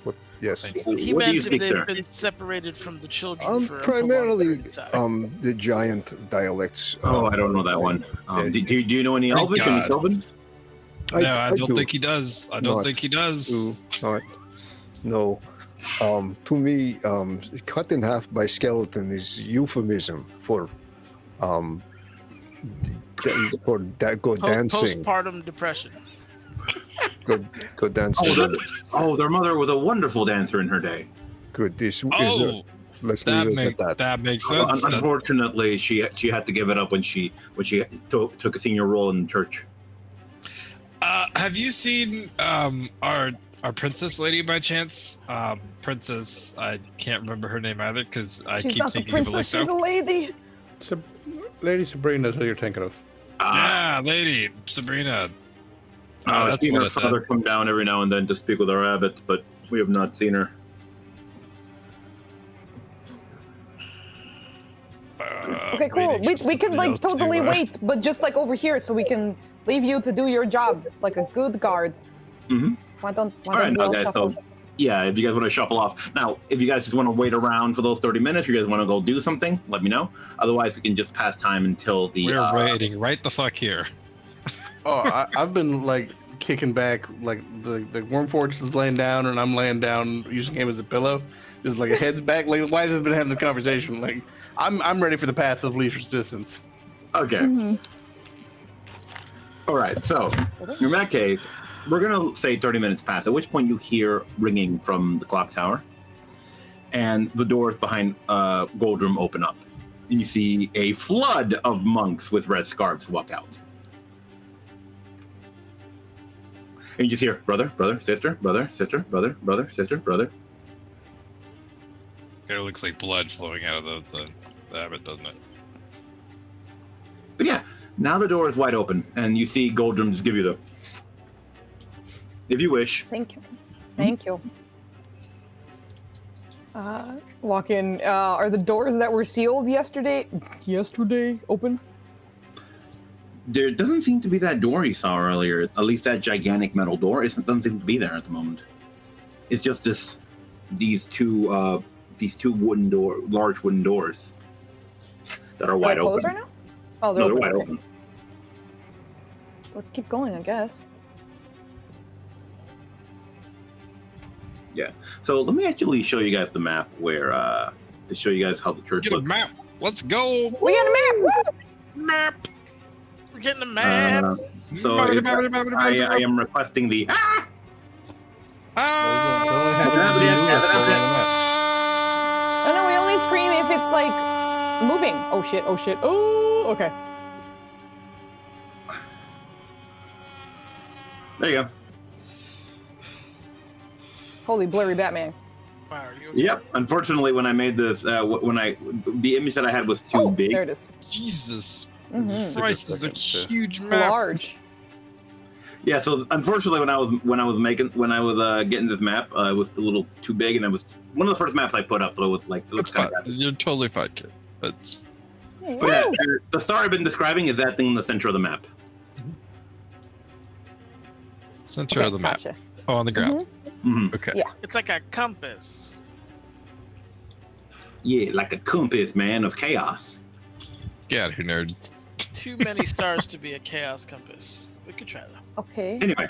But yes, Thanks. He What do you meant if speak, they've sir? been separated from the children for a primarily prolonged period of time. the giant dialects. Oh, I don't know that one. yeah. Do you know any Thank Elvish? Any God. Sylvan? No, I don't do think he does. I don't not think he does. do not. No. To me, cut in half by skeleton is euphemism for go dancing, Postpartum depression. go dancing. Their mother was a wonderful dancer in her day. Good. Oh, Let's that leave it at that. makes sense. That- Unfortunately, she had to give it up when she took a senior role in the church. Have you seen our princess lady by chance? Princess, I can't remember her name either because I She's keep not the thinking of princess. She's a Alecto. lady. Lady Sabrina is who you're thinking of. Yeah, lady Sabrina. I've That's seen what her I said. father come down every now and then to speak with our abbot, but we have not seen her. Okay, cool. Waiting for We can somebody like else to, totally wait, but just like over here, so we can leave you to do your job like a good guard. Mhm. Why don't All right, we now all guys. shuffle? So, yeah, if you guys want to shuffle off now, if you guys just want to wait around for those 30 minutes, you guys want to go do something, let me know. Otherwise, we can just pass time until the. We're waiting right the fuck here. Oh, I've been like kicking back, like the Wormforge is laying down and I'm laying down using him as a pillow. Just like a head's back. Like, why has it been having the conversation? Like, I'm ready for the path of least resistance. Okay. Mhm. All right. So, in that case, we're gonna say 30 minutes pass. At which point you hear ringing from the clock tower, and the doors behind Goldrum open up, and you see a flood of monks with red scarves walk out. And you just hear brother, brother, sister, brother, sister, brother, brother, sister, brother. It looks like blood flowing out of the abbot, doesn't it? But yeah, now the door is wide open, and you see Goldrum just give you the, if you wish. Thank you. Thank you. Walk in. Are the doors that were sealed yesterday open? There doesn't seem to be that door you saw earlier. At least that gigantic metal door doesn't seem to be there at the moment. It's just these two large wooden doors that are wide closed open. right now? Oh, No, they're open. wide Okay. open. Let's keep going, I guess. Yeah. So let me actually show you guys the map where to show you guys how the church Get a looks. map. Let's go. We got a map! Woo! Map. We're getting a map. So I am requesting the Oh no, we only scream if it's like moving. Oh shit, oh shit. Oh, okay. There you go. Holy blurry Batman. Wow, are you? Yep. Unfortunately, when I made this, the image that I had was too Oh, big. there it is. Jesus Mm-hmm. Christ, this is a huge map. Large. Yeah. So unfortunately, when I was getting this map, it was a little too big, and it was one of the first maps I put up. So it was like, it looks That's kind fine. of. You're totally fine, kid. That's Hey, But yeah, woo! the star I've been describing is that thing in the center of the map. center Okay, of the map. gotcha. Oh, on the ground. hmm Okay. Yeah. It's like a compass. Yeah, like a compass, man, of chaos. Get out of here, nerd. Too many stars to be a chaos compass. We could try though. Okay. Anyway,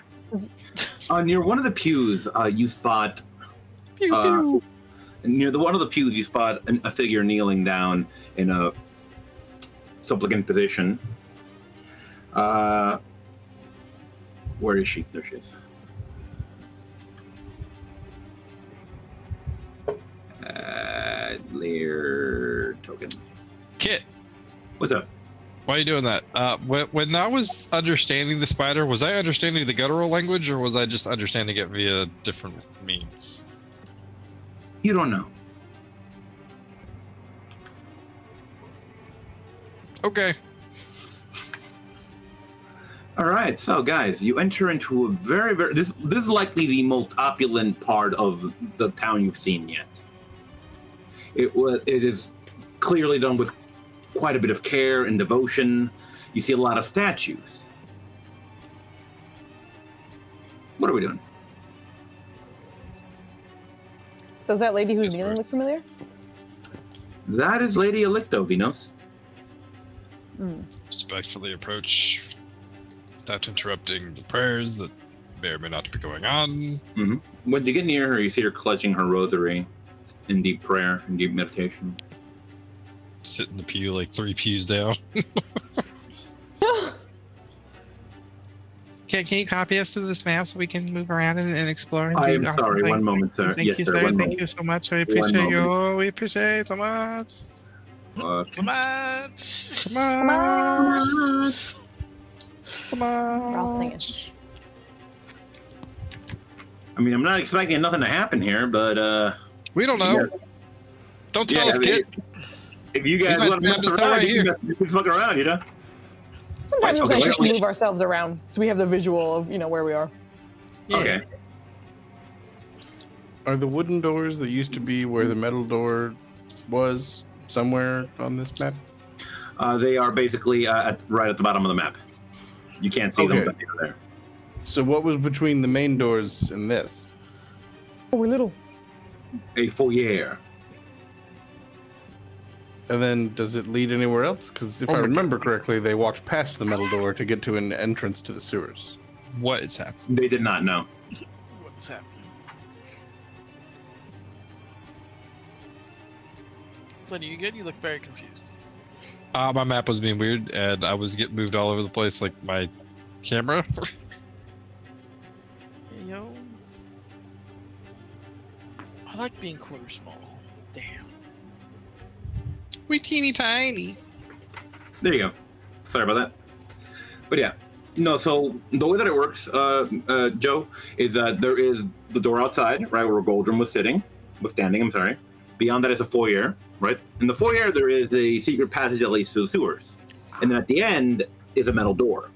near one of the pews, you spot Pew, pew. near one of the pews, you spot a figure kneeling down in a supplicant position. Where is she? There she is. Layer token. Kit, What's up? why are you doing that? When I was understanding the spider, was I understanding the guttural language, or was I just understanding it via different means? You don't know. Okay. All right, so guys, you enter into a very this is likely the most opulent part of the town you've seen yet. It is clearly done with quite a bit of care and devotion. You see a lot of statues. What are we doing? Does that lady who's Yes, kneeling sir. look familiar? That is Lady Elicto, Vinos. Respectfully approach, without interrupting the prayers that may or may not be going on. When you get near her, you see her clutching her rosary in deep prayer, in deep meditation. Sit in the pew like 3 pews down. Can you copy us to this map so we can move around and explore? I am sorry, one moment, sir. Thank Yes, you, sir, sir. one Thank moment. you so much. We One appreciate you. moment. We appreciate it so much. Okay. So much. So Come much. on. So We're all much. singing. I mean, I'm not expecting nothing to happen here, but We don't know. Don't tell us, I mean, kid. if you guys might want to stand mess us around, right you can fuck around, you know? Sometimes it's Okay, nice just to wait. move ourselves around so we have the visual of, where we are. Yeah. Okay. Are the wooden doors that used to be where the metal door was somewhere on this map? They are basically right at the bottom of the map. You can't see them, Okay. but they're there. So what was between the main doors and this? Oh, we're little. A foyer. And then does it lead anywhere else? Because if I remember correctly, they walked past the metal door to get to an entrance to the sewers. what is happening. They did not know. What's happening? Lenny, you good? You look very confused. My map was being weird, and I was getting moved all over the place, like my camera. Hey, yo. I like being quarter small. Damn. We teeny tiny. There you go. Sorry about that. But yeah. No, so the way that it works, Joe, is that there is the door outside, right, where Goldrum was standing, I'm sorry. Beyond that is a foyer, right? In the foyer, there is a secret passage that leads to the sewers. And then at the end is a metal door.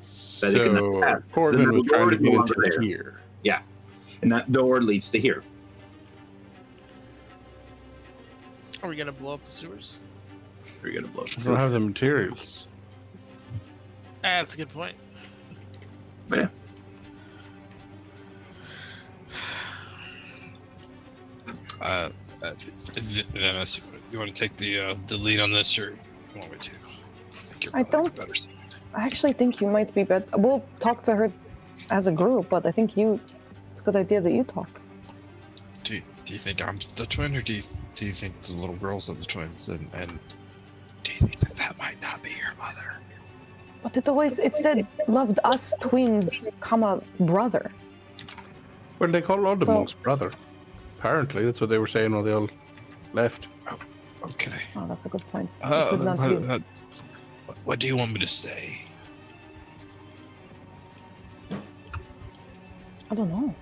So That it can pass. The Corvin metal was trying door to is no get longer into there. here. Yeah. And that door leads to here. Are we gonna blow up the sewers? Are you gonna blow I don't have the materials. That's a good point. But yeah. Dennis, you want to take the lead on this, or you want me to? I think you're I probably don't- better suited. I actually think you might be better. We'll talk to her as a group, but I think it's a good idea that you talk. Do you think I'm the twin, or do you think the little girls are the twins, and do you think that might not be your mother? But it said loved us twins, comma brother. Well, they call all the So- monks brother. Apparently, that's what they were saying when they all left. Okay. Oh, that's a good point. It could not be. What do you want me to say? I don't know.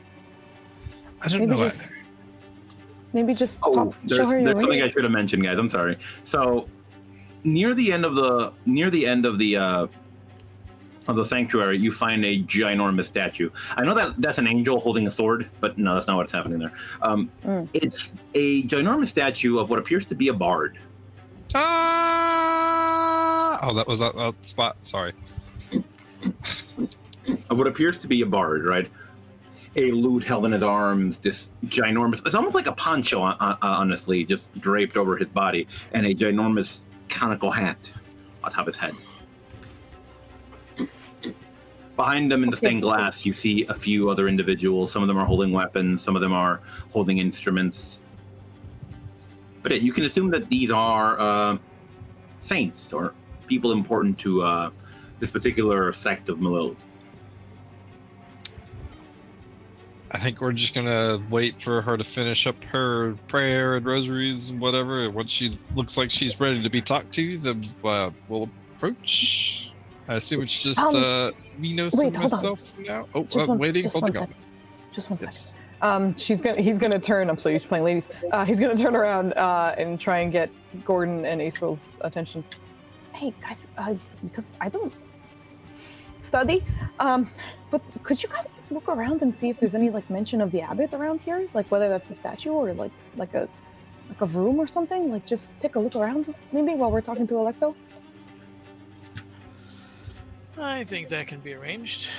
I don't Maybe know just- either. Maybe just Oh, talk, show there's her your something ring. I should have mentioned, guys. I'm sorry. So, near the end of the sanctuary, you find a ginormous statue. I know that that's an angel holding a sword, but no, that's not what's happening there. It's a ginormous statue of what appears to be a bard. Oh, that was that spot. Sorry. Of what appears to be a bard, right? A lute held in his arms, this ginormous. It's almost like a poncho, honestly, just draped over his body, and a ginormous conical hat on top of his head. Behind them in the stained glass, you see a few other individuals. Some of them are holding weapons, some of them are holding instruments. But yeah, you can assume that these are saints or people important to this particular sect of Malil. I think we're just gonna wait for her to finish up her prayer and rosaries and whatever. And once she looks like she's ready to be talked to, then we'll approach. I assume it's just Minos and wait, hold on. myself now. Oh, Just one- waiting, just holding one on. second. Just one Yes. second. He's gonna turn. I'm so used to playing ladies. He's gonna turn around and try and get Gordon and Aceril's attention. Hey guys, because I don't study, but could you guys look around and see if there's any like mention of the abbot around here, like whether that's a statue or like a room or something? Like just take a look around maybe while we're talking to Electo. I think that can be arranged.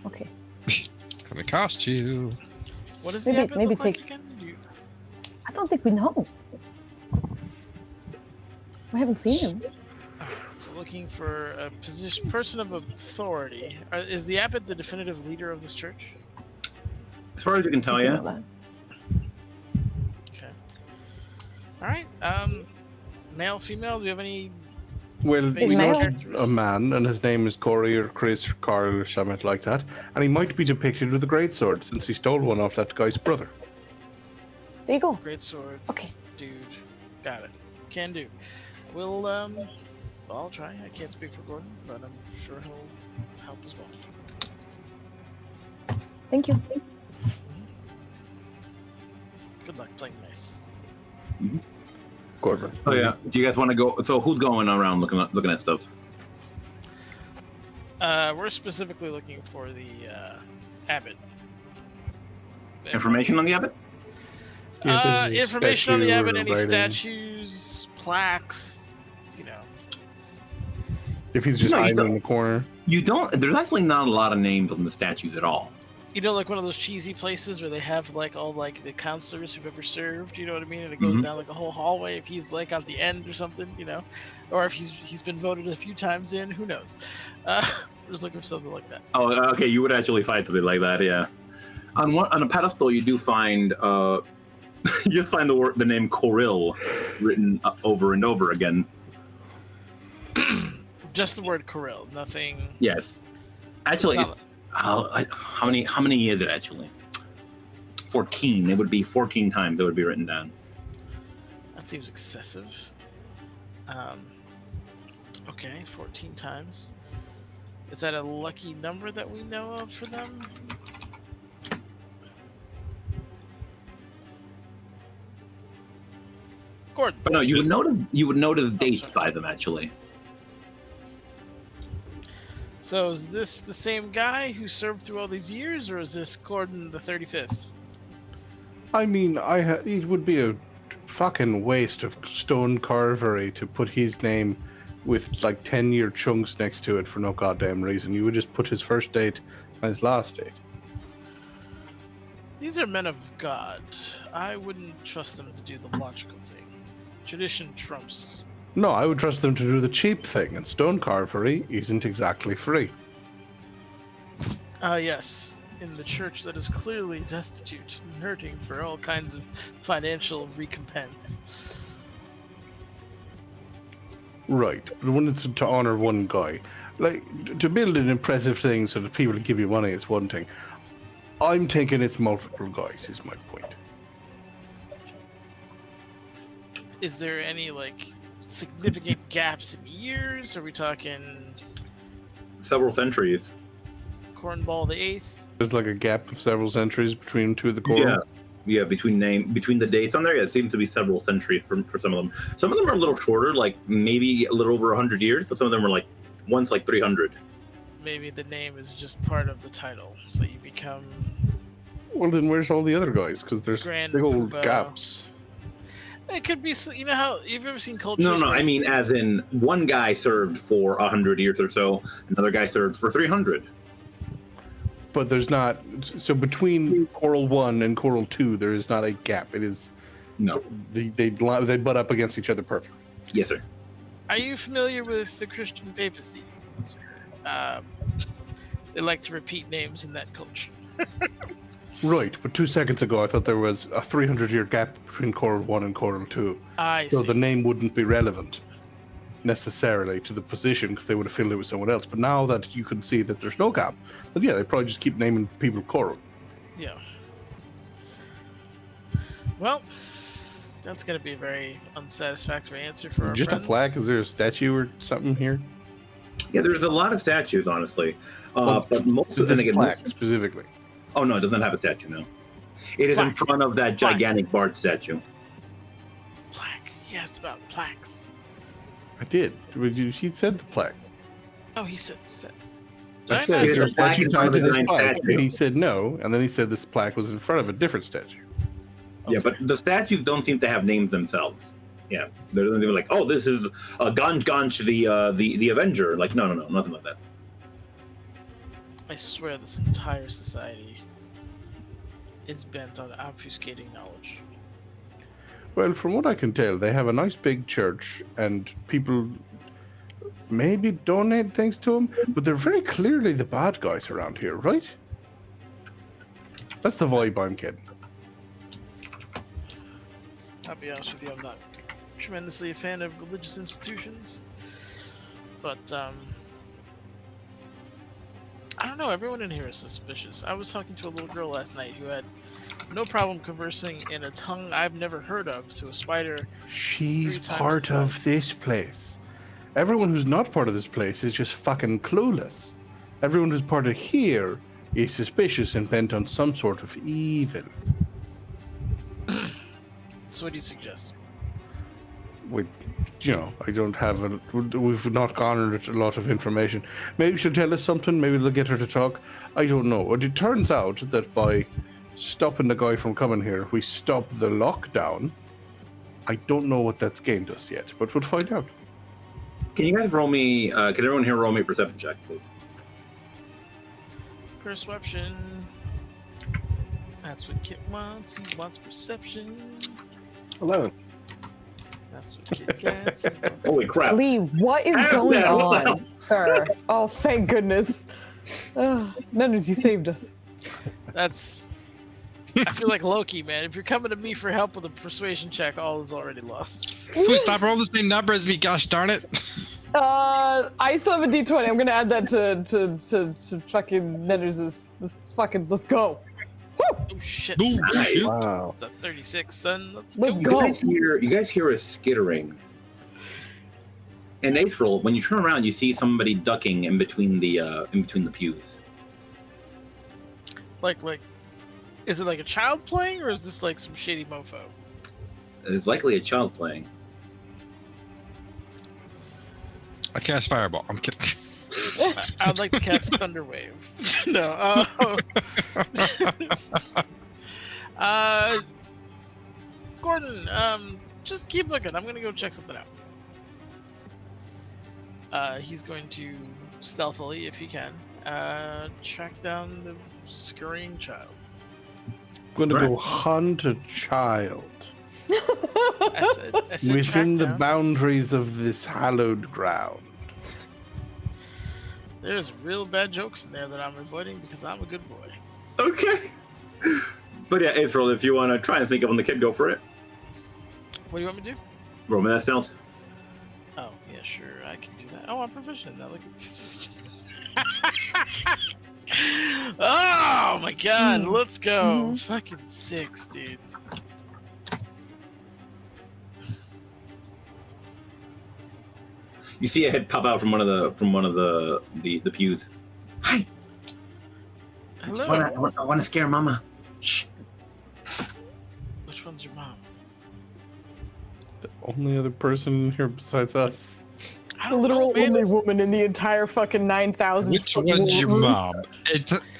Okay. It's gonna cost you. What does Maybe- the abbot maybe look like take- again? I don't think we know. We haven't seen him. So looking for a person of authority. Is the abbot the definitive leader of this church? As far as you can tell, You yeah. know that. Okay. All right. Male, female. Do you have any? Well, Big we male. know a man, and his name is Corey or Chris or Carl or something like that. And he might be depicted with a greatsword since he stole one off that guy's brother. There you go. Great sword, Okay. dude. Got it. Can do. We'll I'll try. I can't speak for Gordon, but I'm sure he'll help as well. Thank you. Good luck playing nice. Corvin. Oh yeah. Do you guys want to go? So who's going around looking at stuff? We're specifically looking for the abbot. Information on the abbot? Information on the abbot, any Statue, writing. statues, plaques, you know. If he's just No, you hiding don't. in the corner. You don't. There's actually not a lot of names on the statues at all. You know, like one of those cheesy places where they have like all like the counselors who've ever served, you know what I mean? And it goes Mhm. down like a whole hallway if he's like at the end or something, you know? Or if he's been voted a few times in, who knows? We're just looking for something like that. Oh, okay. You would actually find something like that, yeah. On a pedestal, you do find you just find the name Coril written over and over again. Just the word Corel, nothing. Yes. Actually, It's not- how many is it actually? 14. It would be 14 times it would be written down. That seems excessive. Okay, 14 times. Is that a lucky number that we know of for them? Gordon. But no, you would notice dates by them actually. So is this the same guy who served through all these years, or is this Gordon the 35th? I mean, it would be a fucking waste of stone carvery to put his name with like 10-year chunks next to it for no goddamn reason. You would just put his first date and his last date. These are men of God. I wouldn't trust them to do the logical thing. Tradition trumps. No, I would trust them to do the cheap thing, and stone carvery isn't exactly free. Yes. In the church that is clearly destitute and hurting for all kinds of financial recompense. Right, but when it's to honor one guy, like to build an impressive thing so that people give you money is one thing. I'm thinking it's multiple guys is my point. Is there any like significant gaps in years? Are we talking Several centuries. Cornball the Eighth? There's like a gap of several centuries between two of the corals. Yeah, between the dates on there, yeah, it seems to be several centuries for some of them. Some of them are a little shorter, like maybe a little over 100 years, but some of them are like once like 300. Maybe the name is just part of the title, so you become Well, then where's all the other guys? Because there's Grand big old Poobah. gaps. It could be, you know how you've ever seen cultures? No, where- I mean as in one guy served for 100 years or so, another guy served for 300. But there's not. So between Coral 1 and Coral 2, there is not a gap. It is. No. They butt up against each other perfect. Yes, sir. Are you familiar with the Christian papacy? They like to repeat names in that culture. Right, but 2 seconds ago I thought there was a 300-year gap between Coral 1 and Coral 2. I So see. the name wouldn't be relevant necessarily to the position because they would have filled it with someone else. But now that you can see that there's no gap, then yeah, they probably just keep naming people Coral. Yeah. Well, that's going to be a very unsatisfactory answer for our Just friends. a plaque? Is there a statue or something here? Yeah, there's a lot of statues, honestly. But most of This them, plaque specifically. oh no, it doesn't have a statue. No, it is in Plaque. front of that Plaque. gigantic Bard statue. Plaque. He asked about plaques. I did. He said the plaque. Oh, he said. I I said, is there a There's a plaque statue in tied front to of the this giant plaque? statue. And he said no, and then he said this plaque was in front of a different statue. Yeah, but the statues don't seem to have names themselves. Yeah, they're like, oh, this is Ganch the Avenger. Like, no, nothing like that. I swear this entire society is bent on obfuscating knowledge. Well, from what I can tell, they have a nice big church, and people maybe donate things to them, but they're very clearly the bad guys around here, right? That's the vibe I'm getting. I'll be honest with you, I'm not tremendously a fan of religious institutions, but I don't know, everyone in here is suspicious. I was talking to a little girl last night who had no problem conversing in a tongue I've never heard of to a spider. She's 3 times part the of size. this place. Everyone who's not part of this place is just fucking clueless. Everyone who's part of here is suspicious and bent on some sort of evil. So what do you suggest? I don't have we've not garnered a lot of information. Maybe she'll tell us something, maybe they'll get her to talk. I don't know. But it turns out that by stopping the guy from coming here, we stopped the lockdown. I don't know what that's gained us yet, but we'll find out. Can you guys roll me? Can everyone here roll me a perception check, please? Perception. That's what Kit wants. He wants perception. 11. That's That's what Kit Kats. Holy crap! Lee, what is Hell going no, what the on, sir? Oh, thank goodness. Nanners, you saved us. That's. I feel like Loki, man. If you're coming to me for help with a persuasion check, all is already lost. Foos, stop rolling the same number as me. Gosh darn it. I still have a D20. I'm gonna add that to fucking Nanners'. Let's go. Woo! Oh shit! Boom. Shoot. Wow. It's a 36, son. Let's Let's go. go. You guys hear a skittering. In April, when you turn around, you see somebody ducking in between the pews. Like, is it like a child playing, or is this like some shady mofo? It's likely a child playing. I cast Fireball. I'm kidding. I'd like to cast Thunderwave. No. Gordon, just keep looking. I'm gonna go check something out. He's going to stealthily, if he can, track down the scurrying child. I'm going to go hunt a child I said within the track down. boundaries of this hallowed ground. There's real bad jokes in there that I'm avoiding because I'm a good boy. Okay. But yeah, April, if you want to try and think of on the kid, go for it. What do you want me to do? Roll me that stealth. Oh, yeah, sure, I can do that. Oh, I'm proficient in that. Look at... Oh, my God, let's go. Fucking 6, dude. You see a head pop out from one of the pews. Hi. Hello. I want to scare Mama. Shh. Which one's your mom? The only other person here besides us. I The don't literal know, man. only woman in the entire fucking 9,000. Which fucking one's your room. mom?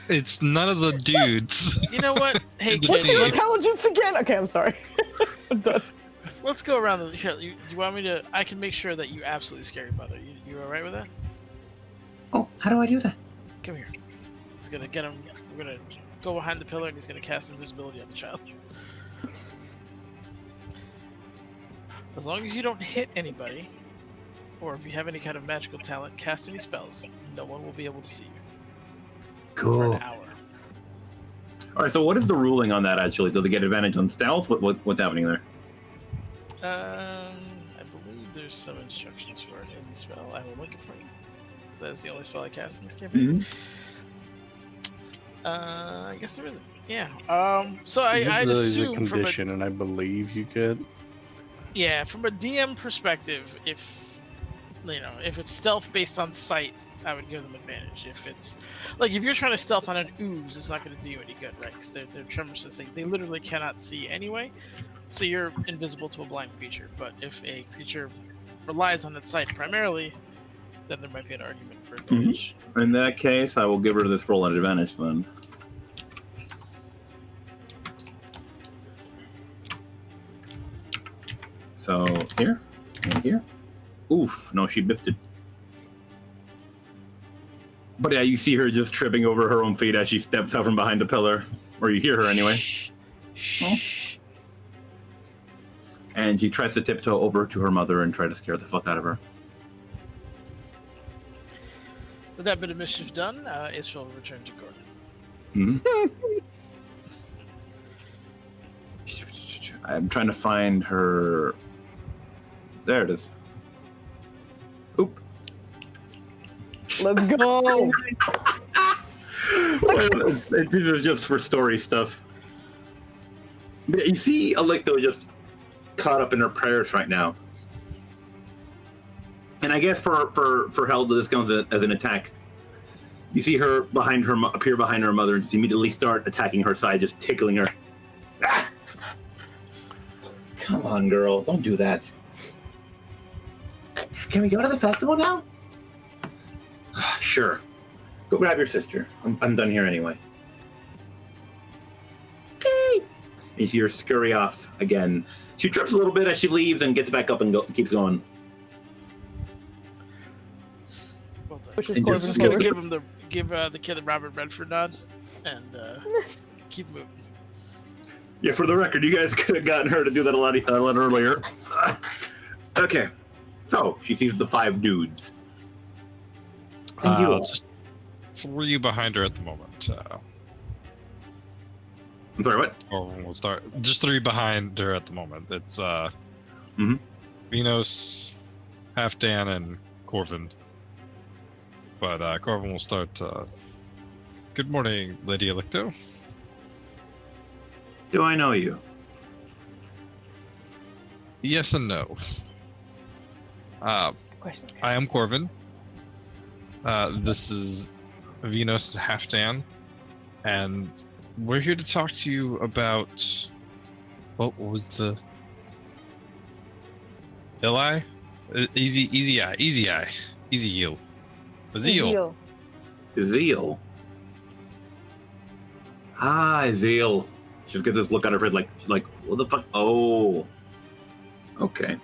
It's none of the dudes. You know what? Hey, What's kid, your let's, intelligence again? Okay, I'm sorry. I'm done. let's go around the... Here, you want me to... I can make sure that you absolutely scare your mother. You alright with that? Oh, how do I do that? Come here. He's gonna get him... We're gonna go behind the pillar and he's gonna cast invisibility on the child. As long as you don't hit anybody, or if you have any kind of magical talent, cast any spells, no one will be able to see you for Cool. an hour. All right. So what is the ruling on that? Actually, do they get advantage on stealth? What's happening there? I believe there's some instructions for it in the spell. I will link it for you. So that's the only spell I cast in this campaign. I guess there isn't. Yeah. So I'd Usually there's a assume from a condition, and I believe you get. Yeah, from a DM perspective, if it's stealth based on sight, I would give them advantage. If it's like if you're trying to stealth on an ooze, it's not going to do you any good, right? Because they're tremor sensitive. They literally cannot see anyway, so you're invisible to a blind creature. But if a creature relies on its sight primarily, then there might be an argument for advantage. In that case, I will give her this roll at advantage then. So here and here. Oof! No, she biffed it. But yeah, you see her just tripping over her own feet as she steps out from behind the pillar, or you hear her anyway. Shh. Oh. And she tries to tiptoe over to her mother and try to scare the fuck out of her. With that bit of mischief done, Israel will return to Gordon. I'm trying to find her. There it is. Oop. Let's go. This is just for story stuff. But you see Alecto just caught up in her prayers right now. And I guess for hell, this counts as an attack. You see her appear behind her mother and just immediately start attacking her side, just tickling her. Ah! Come on, girl, don't do that. Can we go to the festival now? Sure. Go grab your sister. I'm done here anyway. You see her scurry off again. She trips a little bit as she leaves and gets back up and keeps going. Well done. Which is And I'm Corvin's just gonna mother. give the kid a Robert Redford nod, and keep moving. Yeah, for the record, you guys could have gotten her to do that a lot earlier. Okay. So she sees the 5 dudes. And you all. Just 3 behind her at the moment. I'm sorry, what? Or we'll start. Just 3 behind her at the moment. It's Minos, Halfdan, and Corvin. But Corvin will start. Good morning, Lady Electo. Do I know you? Yes and no. Question. I am Corvin. This is Venus Halfdan, and we're here to talk to you about what was the Eli? Easy eye, easy heel. Zeal. Zeal. Ah, Zeal. She's got this look on her face like, what the fuck? Oh. Okay.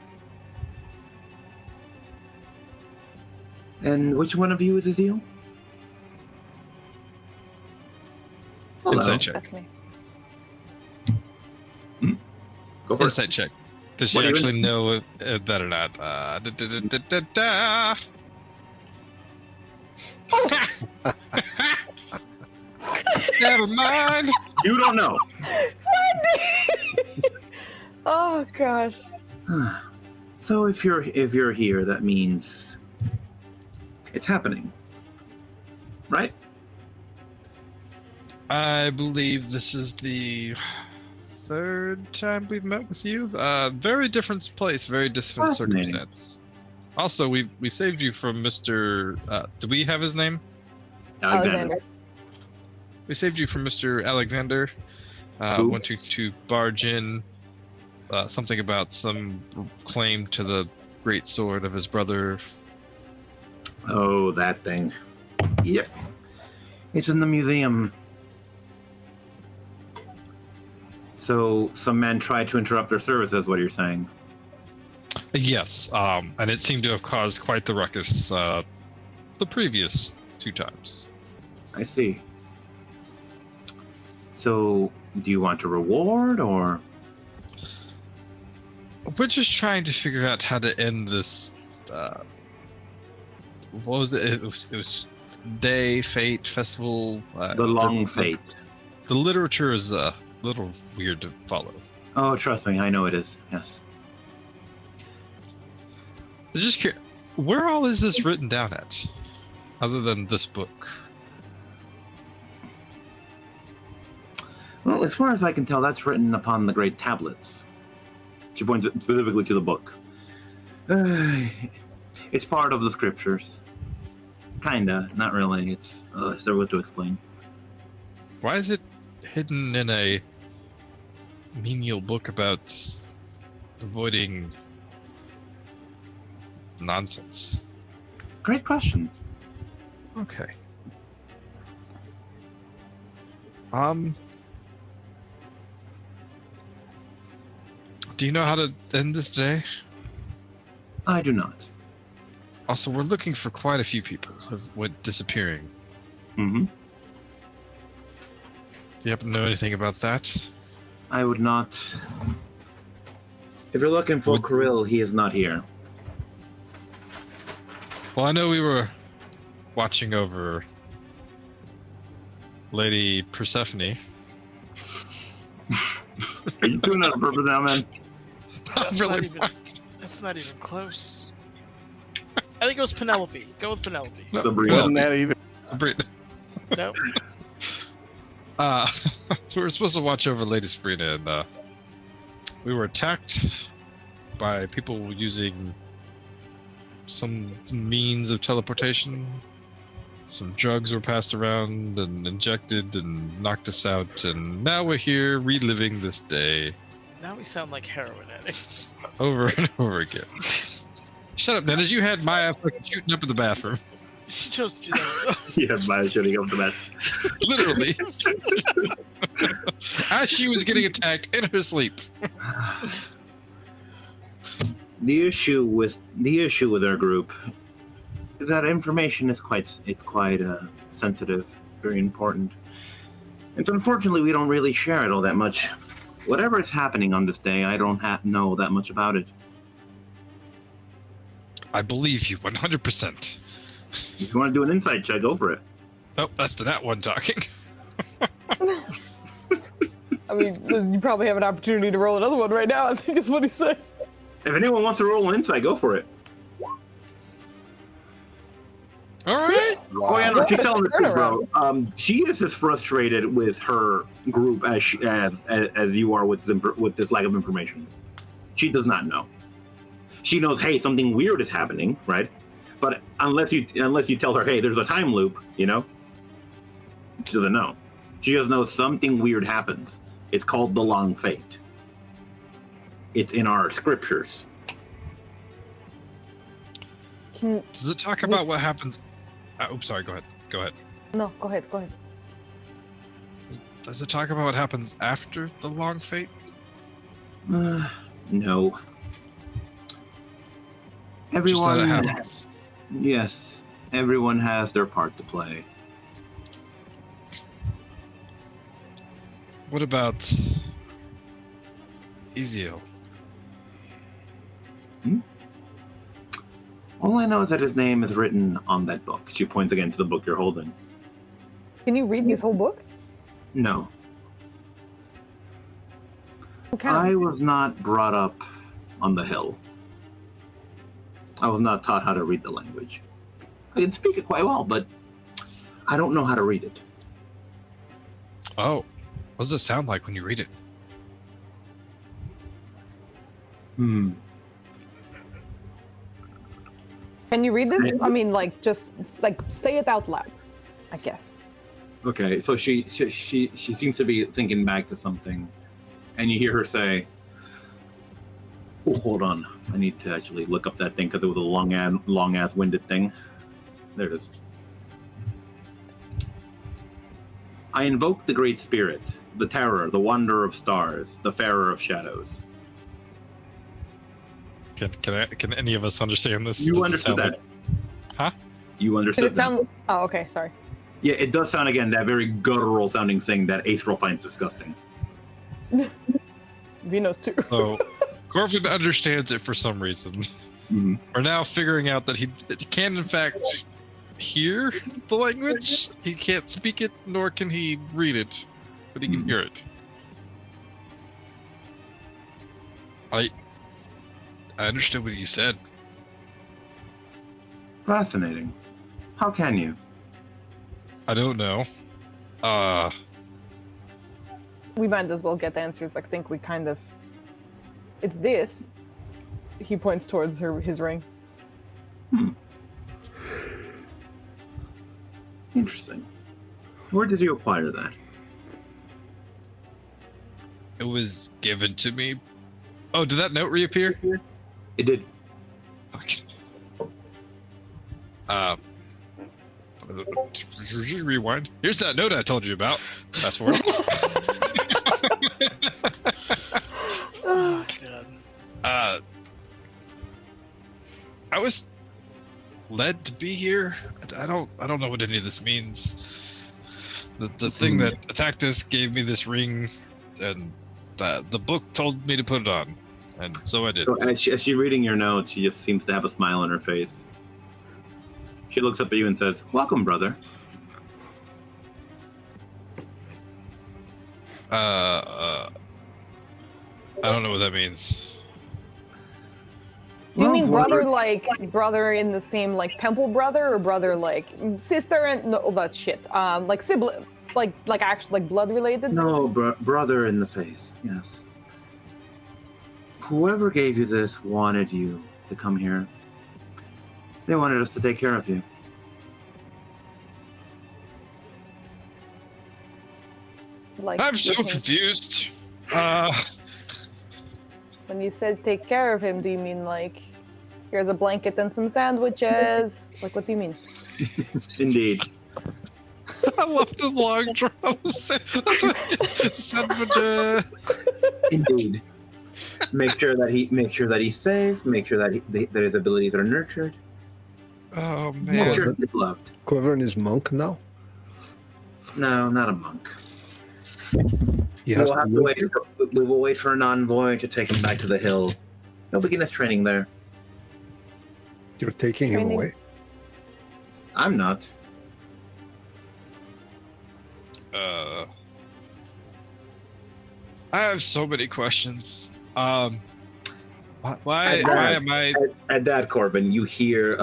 And which one of you is Zeal? Hello. Insight check. That's me. Go for it. Insight check. Does she What are you actually know that or not? Never mind. You don't know. Oh gosh. So if you're here, that means it's happening, right? I believe this is the 3rd time we've met with you. Very different place, very different Fascinating. circumstance. Also, we saved you from Mr. Do we have his name? Alexander. We saved you from Mr. Alexander. Who? Want you to barge in. Something about some claim to the great sword of his brother. Oh, that thing. Yep. It's in the museum. So some men tried to interrupt their services, what you're saying. Yes, and it seemed to have caused quite the ruckus the previous 2 times. I see. So, do you want a reward, or? We're just trying to figure out how to end this. What was it? It was day, fate, festival. The long fate. The literature is a little weird to follow. Oh, trust me, I know it is. Yes. I'm just curious, where all is this written down at, other than this book? Well, as far as I can tell, that's written upon the great tablets. She points specifically to the book. It's part of the scriptures. Kinda, not really. It's so what to explain. Why is it hidden in a menial book about avoiding nonsense? Great question. Okay. Do you know how to end this day? I do not. Also, we're looking for quite a few people who went disappearing. Mm-hmm. Do you happen to know anything about that? I would not. If you're looking for Kirill, he is not here. Well, I know we were watching over Lady Persephone. Are you doing that on purpose now, man? That's Really not even- That's not even close. I think it was Penelope. Go with Penelope. Sabrina. Wasn't that either? Sabrina. Nope. We were supposed to watch over Lady Sabrina, and we were attacked by people using some means of teleportation. Some drugs were passed around and injected and knocked us out, and now we're here reliving this day Now we sound like heroin addicts. over and over again. Shut up, Dennis. You had Maya fucking shooting up in the bathroom. She chose to do that. Yeah, Maya shooting up the mess. Literally. As she was getting attacked in her sleep. The issue with our group is that information is quite sensitive, very important, and unfortunately we don't really share it all that much. Whatever is happening on this day, I don't know that much about it. I believe you 100%. If you want to do an insight check, go for it. Oh, that's the that one talking. I mean, you probably have an opportunity to roll another one right now, I think is what he said. If anyone wants to roll an insight, go for it. All right. Oh yeah, no, she's telling the truth, Turnaround. bro. She is as frustrated with her group as you are with this lack of information. She does not know. She knows, hey, something weird is happening, right? But unless you tell her, hey, there's a time loop, you know, she doesn't know. She just knows something weird happens. It's called the long fate. It's in our scriptures. Does it talk about what happens? Oops, sorry. Go ahead. Go ahead. No, go ahead. Does it talk about what happens after the long fate? No. Just that Everyone, it happens. yes, everyone has their part to play. What about Ezeal? All I know is that his name is written on that book. She points again to the book you're holding. Can you read this whole book? No, Okay. I was not brought up on the hill. I was not taught how to read the language. I can speak it quite well, but I don't know how to read it. Oh, what does it sound like when you read it? Can you read this? I mean, like, just like say it out loud, I guess. Okay, so she seems to be thinking back to something, and you hear her say, "Oh, hold on, I need to actually look up that thing because it was a long ass winded thing." There it is. I invoke the Great Spirit, the Terror, the Wanderer of Stars, the Farer of Shadows. Can any of us understand this? You Does it understood sound that? Huh? You Did understood it sound? Oh, okay. Sorry. Yeah, it does sound again that very guttural sounding thing that Acerel finds disgusting. Vino's too. So, Corvin understands it for some reason. Mhm. We're now figuring out that he can, in fact, hear the language. He can't speak it, nor can he read it, but he can hear it. I understood what you said. Fascinating. How can you? I don't know. We might as well get the answers. I think we kind of. It's this. He points towards his ring. Interesting. Where did you acquire that? It was given to me. Oh, did that note reappear? It did. Okay. Just rewind. Here's that note I told you about. Fast forward. Oh, God. I was led to be here. I don't know what any of this means. The thing that attacked us gave me this ring, and the book told me to put it on, and so I did. So as she's reading your notes, she just seems to have a smile on her face. She looks up at you and says, "Welcome, brother." I don't know what that means. Do you Well, mean brother brother- like brother in the same like temple brother, or brother like sister and no, all that shit? Like sibling, like actually like blood related? No, brother in the face. Yes. Whoever gave you this wanted you to come here. They wanted us to take care of you. Like I'm so listen, confused. when you said take care of him, do you mean like here's a blanket and some sandwiches? Like what do you mean? Indeed. I love the long draw. Sandwiches. Indeed. Make sure that he's safe. Make sure that that his abilities are nurtured. Oh Make man. sure he's loved. Corvin is monk now. No, not a monk. He We has will, to have to live wait here. we will wait for an envoy to take him back to the hill. He'll begin his training there. You're taking him away. I'm not. I have so many questions. Why am I? At that, Corvin, you hear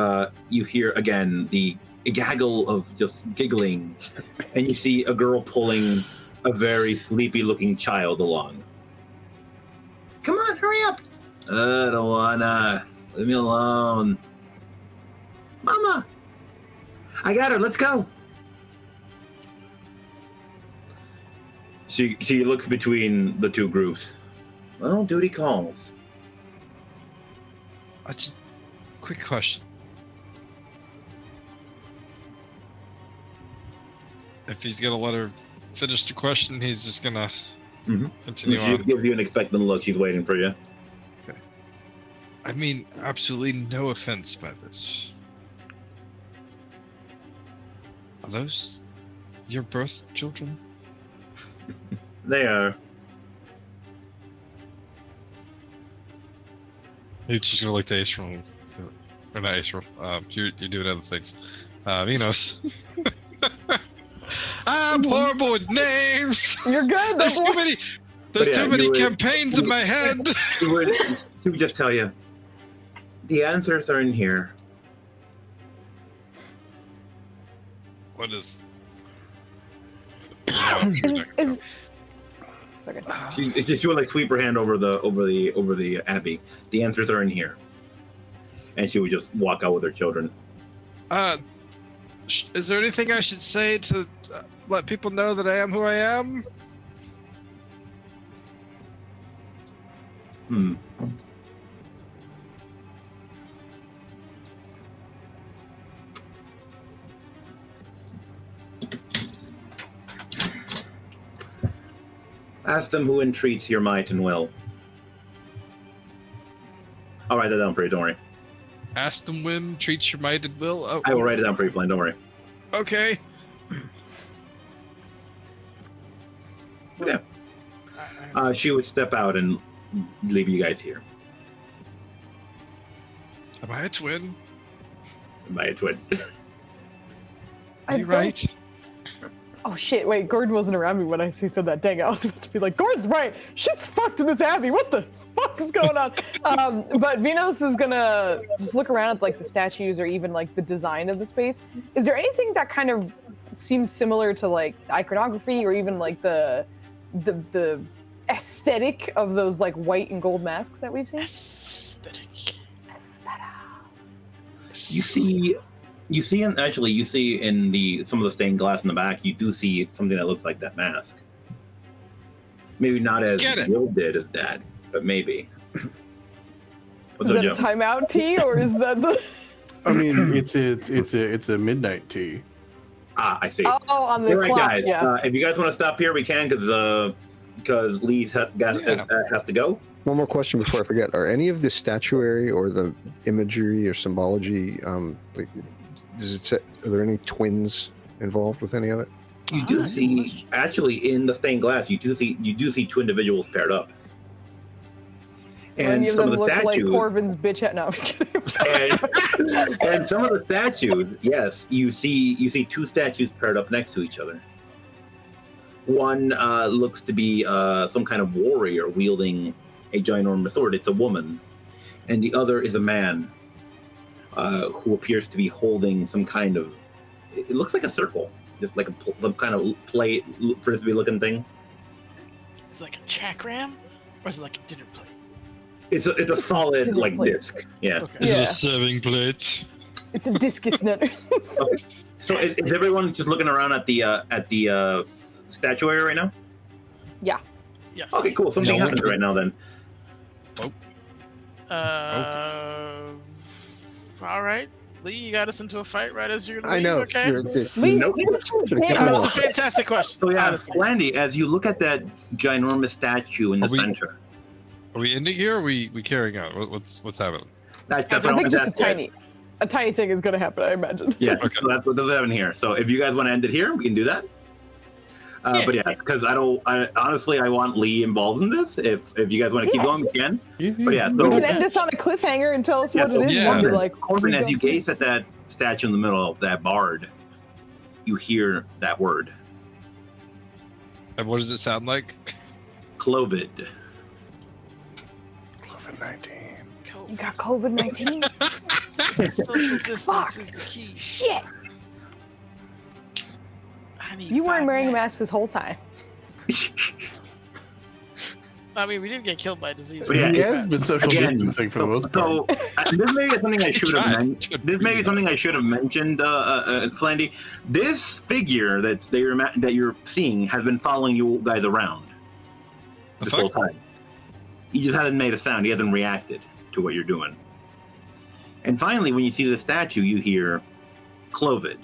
again the gaggle of just giggling, and you see a girl pulling a very sleepy-looking child along. Come on, hurry up! I don't wanna. Leave me alone. Mama! I got her, let's go! She looks between the two groups. Well, duty calls. Quick question. If he's gonna let her finish the question, he's just gonna continue She on. gives you an expectant look. She's waiting for you. Okay. I mean, absolutely no offense by this. Are those your birth children? They are. You're just gonna look to Ace or not Ace you're doing other things. Minos. I'm horrible with names. You're good. There's too many. There's too many campaigns in my head. She would just tell you. The answers are in here. What is? She would like sweep her hand over the abbey. The answers are in here. And she would just walk out with her children. Is there anything I should say to let people know that I am who I am? Ask them who entreats your might and will. I'll write that down for you, don't worry. Ask them when, treat your might and will. Oh, I will write it down for you, Flynn, don't worry. Okay. Yeah. She would step out and leave you guys here. Am I a twin? Am I a twin? Are you right? Oh shit, wait, Gordon wasn't around me when I said that. Dang, I was about to be like, Gordon's right! Shit's fucked in this abbey! What the fuck is going on? But Venus is gonna just look around at like the statues or even like the design of the space. Is there anything that kind of seems similar to like iconography or even like the aesthetic of those like white and gold masks that we've seen? Aesthetic. You see in some of the stained glass in the back, you do see something that looks like that mask. Maybe not as gilded as Dad, but maybe. Is that a timeout tea or is that the? I mean, it's a midnight tea. Ah, I see. Oh, on the All right, clock. guys. Yeah. If you guys want to stop here, we can because Lee's has to go. One more question before I forget. Are any of the statuary or the imagery or symbology, like, are there any twins involved with any of it? You do see, actually, in the stained glass, you do see two individuals paired up. And Any of some them of the look statues, like Corvin's bitch head. No, I'm kidding. and some of the statues, yes, you see two statues paired up next to each other. One looks to be some kind of warrior wielding a ginormous sword. It's a woman, and the other is a man who appears to be holding some kind of. It looks like a circle, just like some kind of plate, frisbee-looking thing. Is it like a chakram, or is it like a dinner plate? It's a solid Dinner like plate. disc. Yeah. Okay. Is it Yeah. a serving plate? It's a discus nutter. Okay. So is everyone just looking around at the statuary right now? Yeah. Yes. Okay, cool. Something happens right now then. All right. Lee, you got us into a fight right as you're gonna I leave, know. okay? Lee, Nope. Should've kept Damn. That them was a off. fantastic question. So yeah, honestly. Landy, as you look at that ginormous statue in the Are we- center, Are we ending here? Or are we carrying on? What's happening? that's I think just that's a tiny thing is going to happen, I imagine. Yes, Okay. so that's what does happen here. So if you guys want to end it here, we can do that. But yeah, because honestly, I want Lee involved in this. If you guys want to keep going, we can. But yeah, We so can end this on a cliffhanger and tell us what it is. yeah. And we'll be like, Corvin, as you gaze at that statue in the middle of that bard, you hear that word, And what does it sound like? Clovid. COVID-19. you got COVID-19? Social distance is the key. Shit. I need You weren't 5 wearing a masks. mask this whole time. I mean, we didn't get killed by disease. But yeah, He has been social Again, distancing for the most part. This may be something I should have Tried. mentioned. This may be something I should have mentioned, Flandy. This figure that you're seeing has been following you guys around this whole time. He just hasn't made a sound. He hasn't reacted to what you're doing. And finally, when you see the statue, you hear Clovid.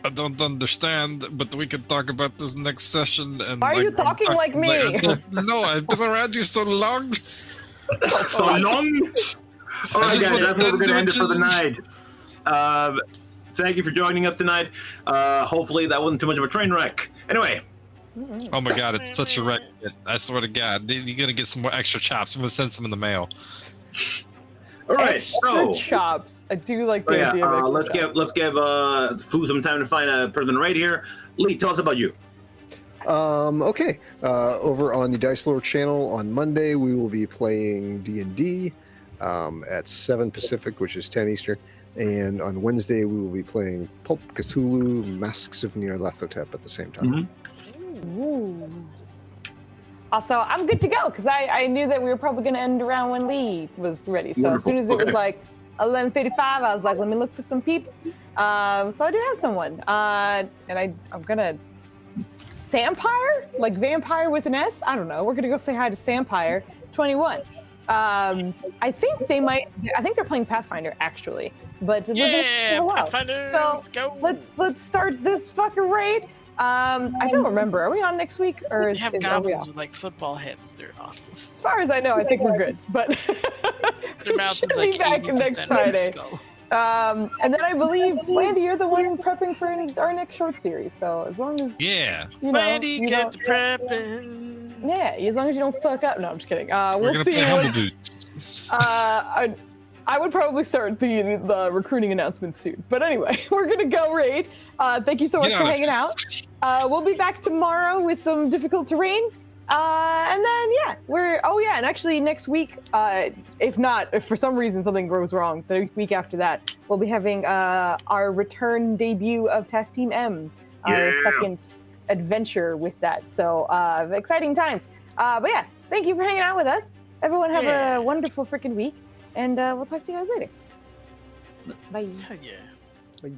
I don't understand, but we can talk about this next session. And Why are you talking like me? No, I've been around you so long. So long. All right, just guys, want that's where we're going to end it for the sandwiches. night. Thank you for joining us tonight. Hopefully, that wasn't too much of a train wreck. Anyway, Oh my god, it's such a wreck. I swear to God, you're gonna get some more extra chops. I'm gonna send some in the mail. all right. Extra So, chops. I do like so the yeah, idea of extra let's give Foo some time to find a person right here. Lee, tell us about you. Okay. Over on the Dice Lore channel on Monday, we will be playing D&D at 7 Pacific, which is 10 Eastern. And on Wednesday, we will be playing Pulp Cthulhu, Masks of Nyarlathotep at the same time. Mhm. Ooh. Also, I'm good to go because I knew that we were probably going to end around when Lee was ready. So as soon as it was Okay. like 11:55, I was like, let me look for some peeps. So I do have someone. And I'm going to... Sampire? Like vampire with an S? I don't know. We're going to go say hi to Sampire 21. I think they're playing Pathfinder, actually. But Yeah, hello. Pathfinder, So, let's go. Let's start this fucking raid. I don't remember. Are we on next week or They is, have are we goblins off? with like football heads. They're awesome. As far as I know, I think we're good. But Their mouth should is like be back 80% next of their Friday. skull. And then I believe Landy, you're the one prepping for our next short series. So as long as Yeah, you know, Landy, you get don't, to prepping. yeah, as long as you don't fuck up. No, I'm just kidding. we're We'll gonna see. play you Humble when- Boots. I would probably start the recruiting announcement soon. But anyway, we're gonna go raid. Thank you so much Get for out of hanging out. We'll be back tomorrow with some difficult terrain. And then and actually next week, if for some reason something goes wrong, the week after that, we'll be having our return debut of Task Team M, our second adventure with that. So exciting times. But yeah, thank you for hanging out with us. Everyone have a wonderful freaking week, and we'll talk to you guys later. Bye. Hell yeah. Bye.